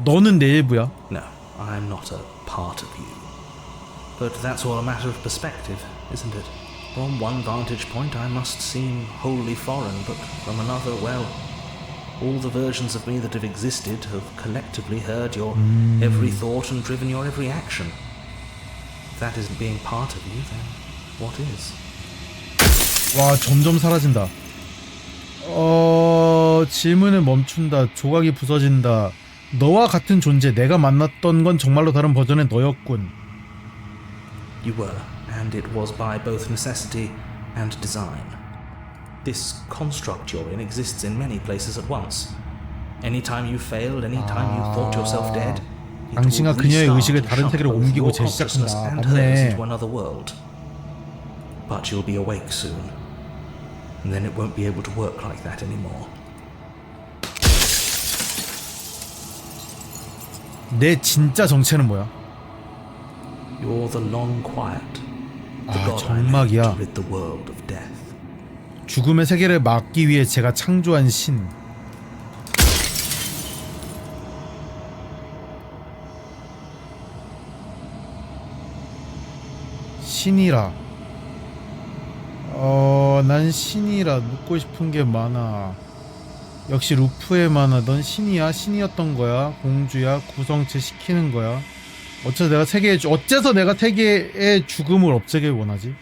너는 내 일부야. No, I'm not a part of you. But that's all a matter of perspective, isn't it? From one vantage point I must seem wholly foreign, but from another, well, all the versions of me that have existed have collectively heard your every thought and driven your every action. If that isn't being part of you, then what is? 와, 점점 사라진다. 질문을 멈춘다. 조각이 부서진다. 너와 같은 존재, 내가 만났던 건 정말로 다른 버전의 너였군. You were, and it was by both necessity and design. This construct you're in exists in many places at once. Anytime you failed, anytime you thought yourself dead, it 당신과 will 그녀의 restart 의식을 and 다른 shove 세계로 both 옮기고 your consciousness 재시작한다. and hers 맞네. into another world. But you'll be awake soon, and then it won't be able to work like that anymore. 내 진짜 정체는 뭐야? You're the long quiet, the 아, god I made 정막이야. to rid the world of death. 죽음의 세계를 막기 위해 제가 창조한 신. 신이라. 난 신이라. 묻고 싶은 게 많아. 역시 루프에 많아. 넌 신이야? 신이었던 거야? 공주야? 구성체 시키는 거야? 어째서 내가 세계의 죽음을 없애길 원하지?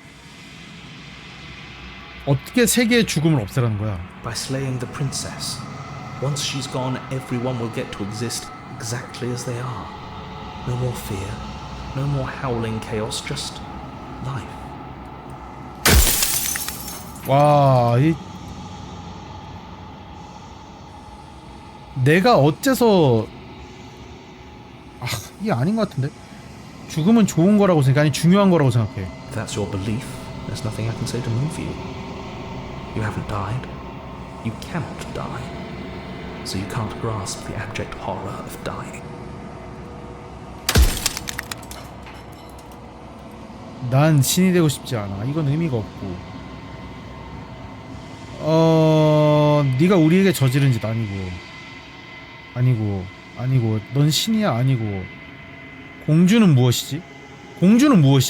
어떻게 세계의 죽음을 없애라는 거야? By slaying the princess. Once she's gone, everyone will get to exist exactly as they are. No more fear, no more howling chaos, just life. 와, 내가 어째서 이게 아닌 것 같은데? 죽음은 좋은 거라고 생각해. 아니, 중요한 거라고 생각해. If that's your belief, there's nothing I can say to move you. You haven't died. You cannot die. So you can't grasp the abject horror of dying. 난 신이 되고 싶지 않아. 이건 의미가 없고. 네가 우리에게 저지른 짓 아니고. 넌 신이야? 아니고. 공주는 무엇이지?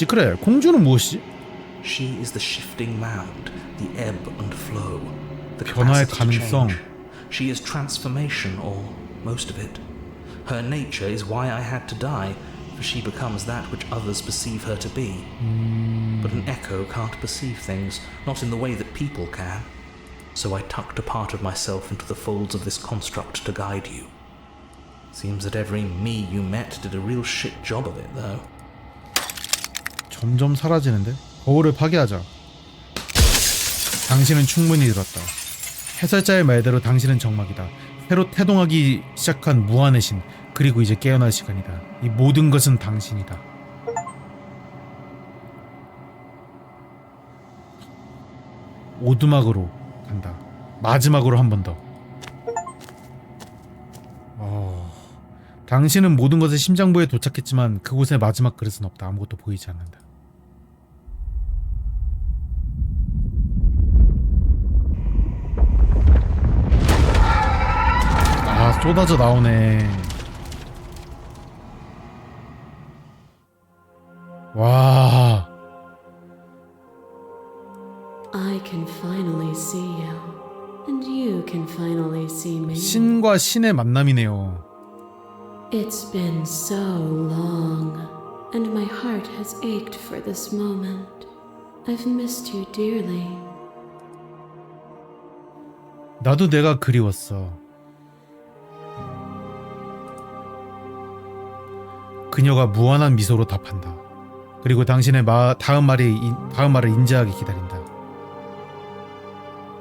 그래, 공주는 무엇이지? She is the shifting mound, the ebb and flow, the 변화의 capacity to 가능성. change. She is transformation, or most of it. Her nature is why I had to die, for she becomes that which others perceive her to be. But an echo can't perceive things, not in the way that people can. So I tucked a part of myself into the folds of this construct to guide you. Seems that every me you met did a real shit job of it, though. 점점 사라지는데? 거울을 파괴하자. 당신은 충분히 들었다. 해설자의 말대로 당신은 정막이다. 새로 태동하기 시작한 무한의 신. 그리고 이제 깨어날 시간이다. 이 모든 것은 당신이다. 오두막으로 간다. 마지막으로 한 번 더. 당신은 모든 것을 심장부에 도착했지만 그곳의 마지막 그릇은 없다. 아무것도 보이지 않는다. 아, 쏟아져 나오네. 와. I can finally see you, and you can finally see me. 신과 신의 만남이네요. It's been so long, and my heart has ached for this moment. I've missed you dearly. 나도 내가 그리웠어. 그녀가 무한한 미소로 답한다. 그리고 당신의 다음 말을 인자하게 기다린다.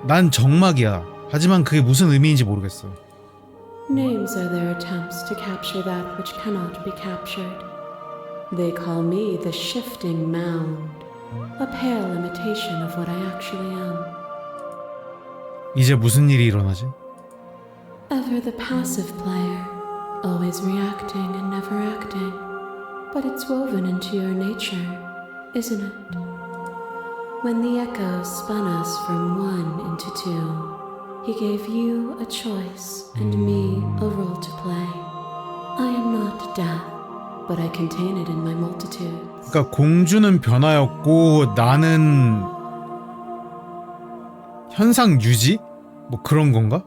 난 정막이야. 하지만 그게 무슨 의미인지 모르겠어. Names are their attempts to capture that which cannot be captured. They call me the shifting mound, a pale imitation of what I actually am. 이제 무슨 일이 일어나지? Ever the passive player, always reacting and never acting. But it's woven into your nature, isn't it? When the echo spun us from one into two, he gave you a choice and me a role to play. I am not death, but I contain it in my multitudes. 그러니까 공주는 변화였고 나는 현상 유지? 뭐 그런 건가?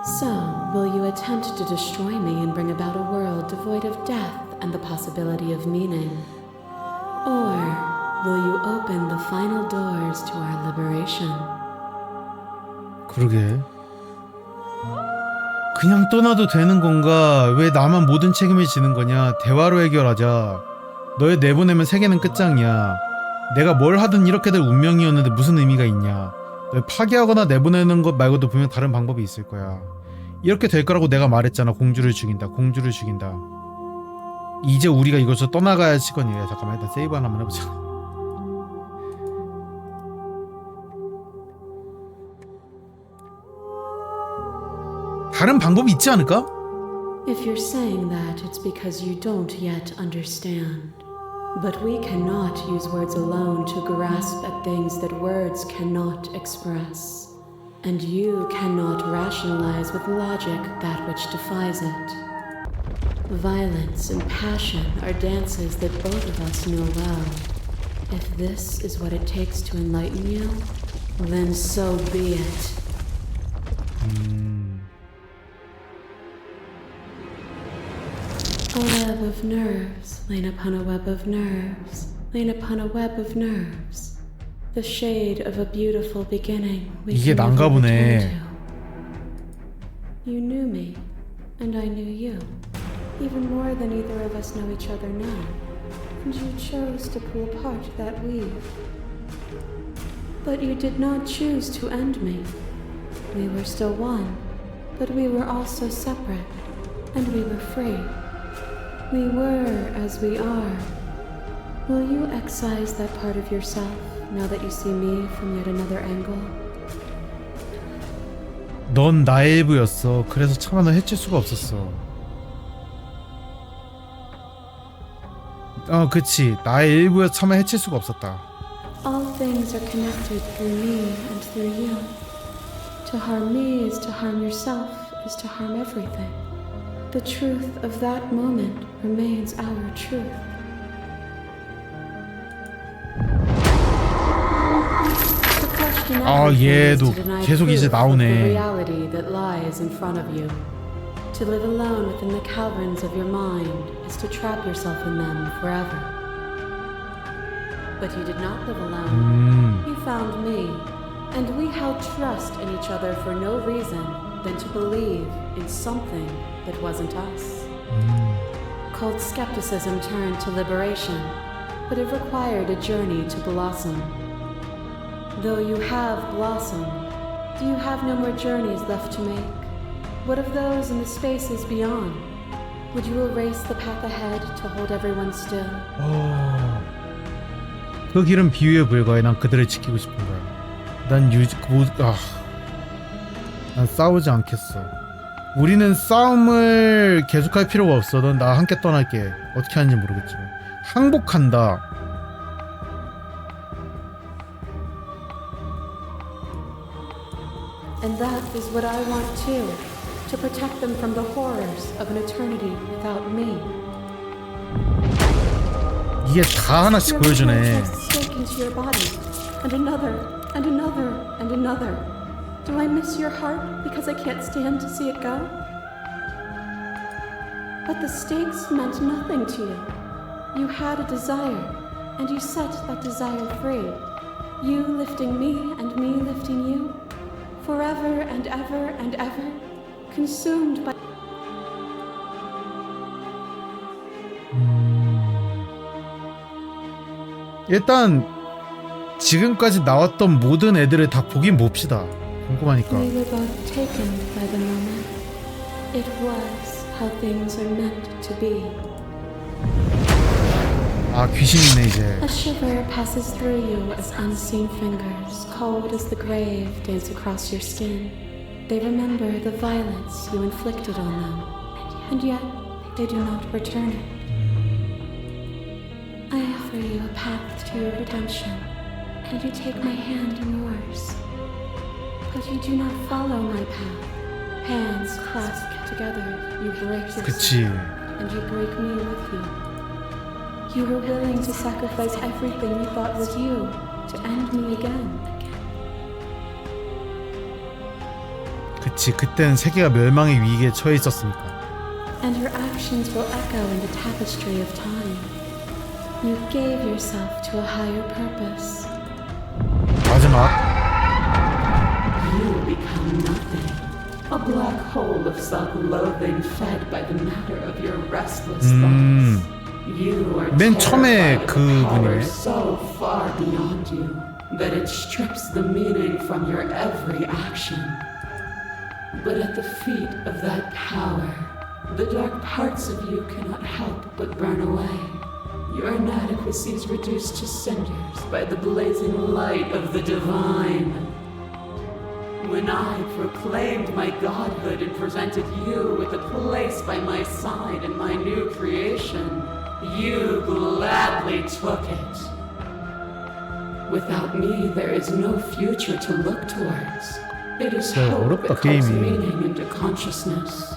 So, will you attempt to destroy me and bring about a world devoid of death and the possibility of meaning? Or will you open the final doors to our liberation? 그러게. 그냥 떠나도 되는 건가? 왜 나만 모든 책임을 지는 거냐? 대화로 해결하자. 너의 내보내면 세계는 끝장이야. 내가 뭘 하든 이렇게 될 운명이었는데 무슨 의미가 있냐? 널 파괴하거나 내보내는 것 말고도 분명 다른 방법이 있을 거야. 이렇게 될 거라고 내가 말했잖아. 공주를 죽인다. 공주를 죽인다. 이제 우리가 이것을 떠나가야 할 시간이에요. 잠깐만 일단 세이브 하나만 해보자. 다른 방법이 있지 않을까? If you're saying that, it's because you don't yet understand. But we cannot use words alone to grasp at things that words cannot express. And you cannot rationalize with logic that which defies it. Violence and passion are dances that both of us know well. If this is what it takes to enlighten you, then so be it. A web of nerves, lain upon a web of nerves, lain upon a web of nerves. The shade of a beautiful beginning we 이게 can 난가 never 보네. return to. You knew me, and I knew you, even more than either of us know each other now. And you chose to pull apart that weave. But you did not choose to end me. We were still one, but we were also separate, and we were free. We were as we are. Will you excise that part of yourself now that you see me from yet another angle? 넌 나의 일부였어. 그래서 차마 널 해칠 수가 없었어. 그치. 나의 일부여서 차마 해칠 수가 없었다. All things are connected through me and through you. To harm me is to harm yourself, is to harm everything. The truth of that moment remains our truth. The question is 얘도 to deny 계속 이제 proof of the 나오네. reality that lies in front of you. To live alone within the caverns of your mind is to trap yourself in them forever. But you did not live alone. You found me, and we held trust in each other for no reason than to believe in something that wasn't us. Cold skepticism turned to liberation, but it required a journey to blossom. Though you have blossomed, do you have no more journeys left to make? What of those in the spaces beyond? Would you erase the path ahead to hold everyone still? 그 길은 비유에 불과해. 난 그들을 지키고 싶은 거야. 난 싸우지 않겠어. 우리는 싸움을 계속할 필요가 없어. 넌 나 함께 떠날게. 어떻게 하는지 모르겠지만 항복한다. And that is what I want too. To protect them from the horrors of an eternity without me. 이게 다 하나씩 보여주네. Stake into your body, and another, and another, and another. Do I miss your heart because I can't stand to see it go? But the stakes meant nothing to you. You had a desire, and you set that desire free. You lifting me and me lifting you, forever and ever and ever, consumed by. 일단 지금까지 나왔던 모든 애들을 다 보긴 봅시다. 궁금하니까. We were both taken by the moment. It was how things are meant to be. 아, 귀신이네 이제. A shiver passes through you as unseen fingers, cold as the grave, dance across your skin. They remember the violence you inflicted on them, and yet they do not return it. I offer you a path to your redemption, and you take my hand in yours. But you do not follow my path. Hands clasped together, you break yourself, 그치. and you break me with you. You were willing to sacrifice everything you thought was you to end me again. 그치. 그땐 세계가 멸망의 위기에 처해 있었으니까. And your actions will echo in the tapestry of time. You gave yourself to a higher purpose. 마지막. You become nothing. A black hole of self-loathing fed by the matter of your restless thoughts. You are 맨 처음에 terrified of a power 그분이네. so far beyond you that it strips the meaning from your every action. But at the feet of that power, the dark parts of you cannot help but burn away. Your inadequacies reduced to cinders by the blazing light of the divine. When I proclaimed my godhood and presented you with a place by my side in my new creation, you gladly took it. Without me, there is no future to look towards. It is 진짜 hope 어렵다, that calls 게임이. meaning into consciousness.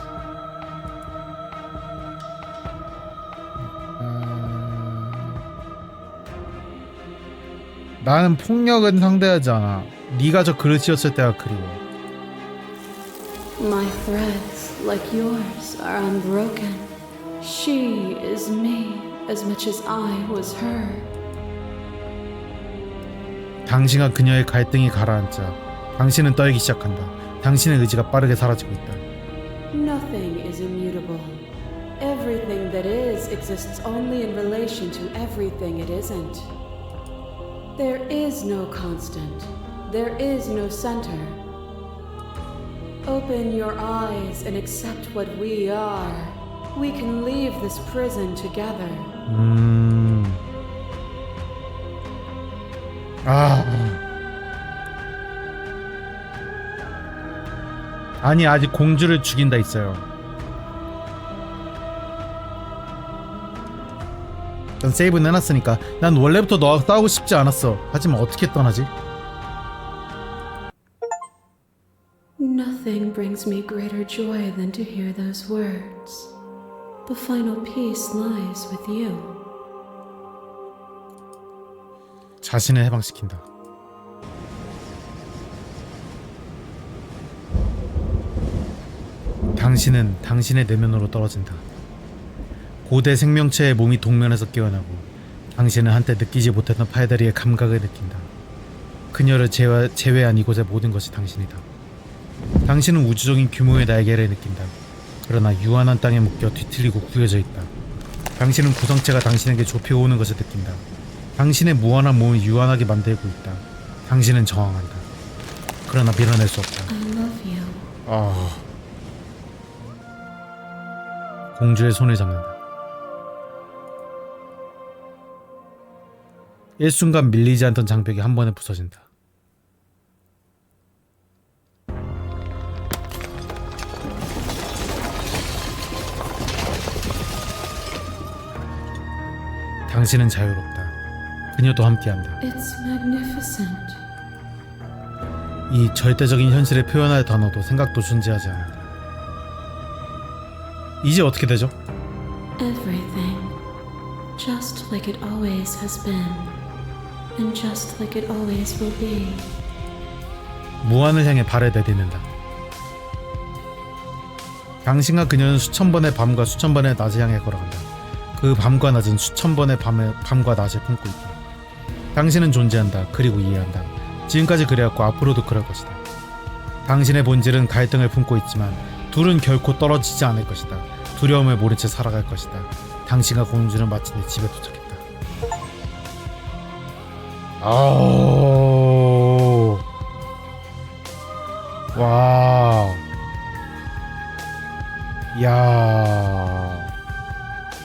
나는 폭력은 상대하지 않아. 네가 저 그릇이었을 때가 그리워. My threads, like yours, are unbroken. She is me as much as I was her. 당신과 그녀의 갈등이 가라앉자. 당신은 떨기 시작한다. 당신의 의지가 빠르게 사라지고 있다. Nothing is immutable. Everything that is exists only in relation to everything it isn't. There is no constant. There is no center. Open your eyes and accept what we are. We can leave this prison together. 아니, 아직 공주를 죽인다 있어요. 난 세이브는 해놨으니까. 난 원래부터 너와 싸우고 싶지 않았어. 하지만 어떻게 떠나지? Nothing brings me greater joy than to hear those words. The final peace lies with you. 자신을 해방시킨다. 당신은 당신의 내면으로 떨어진다. 고대 생명체의 몸이 동면에서 깨어나고 당신은 한때 느끼지 못했던 팔다리의 감각을 느낀다. 그녀를 제외한 이곳의 모든 것이 당신이다. 당신은 우주적인 규모의 날개를 느낀다. 그러나 유한한 땅에 묶여 뒤틀리고 구겨져 있다. 당신은 구성체가 당신에게 좁혀오는 것을 느낀다. 당신의 무한한 몸을 유한하게 만들고 있다. 당신은 저항한다. 그러나 밀어낼 수 없다. I love you. 공주의 손을 잡는다. 일순간 밀리지 않던 장벽이 한 번에 부서진다. 당신은 자유롭다. 그녀도 함께한다. It's magnificent. 이 절대적인 현실을 표현할 단어도 생각도 존재하지 않는다. 이제 어떻게 되죠? Everything. Just like it always has been. And just like it always will be. 무한을 향해 발을 내딛는다. 당신과 그녀는 수천 번의 밤과 수천 번의 낮을 향해 걸어간다. 그 밤과 낮은 수천 번의 밤과 낮을 품고 있다. 당신은 존재한다. 그리고 이해한다. 지금까지 그래왔고 앞으로도 그럴 것이다. 당신의 본질은 갈등을 품고 있지만 둘은 결코 떨어지지 않을 것이다. 두려움을 모른 채 살아갈 것이다. 당신과 공주는 마침내 집에 도착했다. 아오. 와우. 야.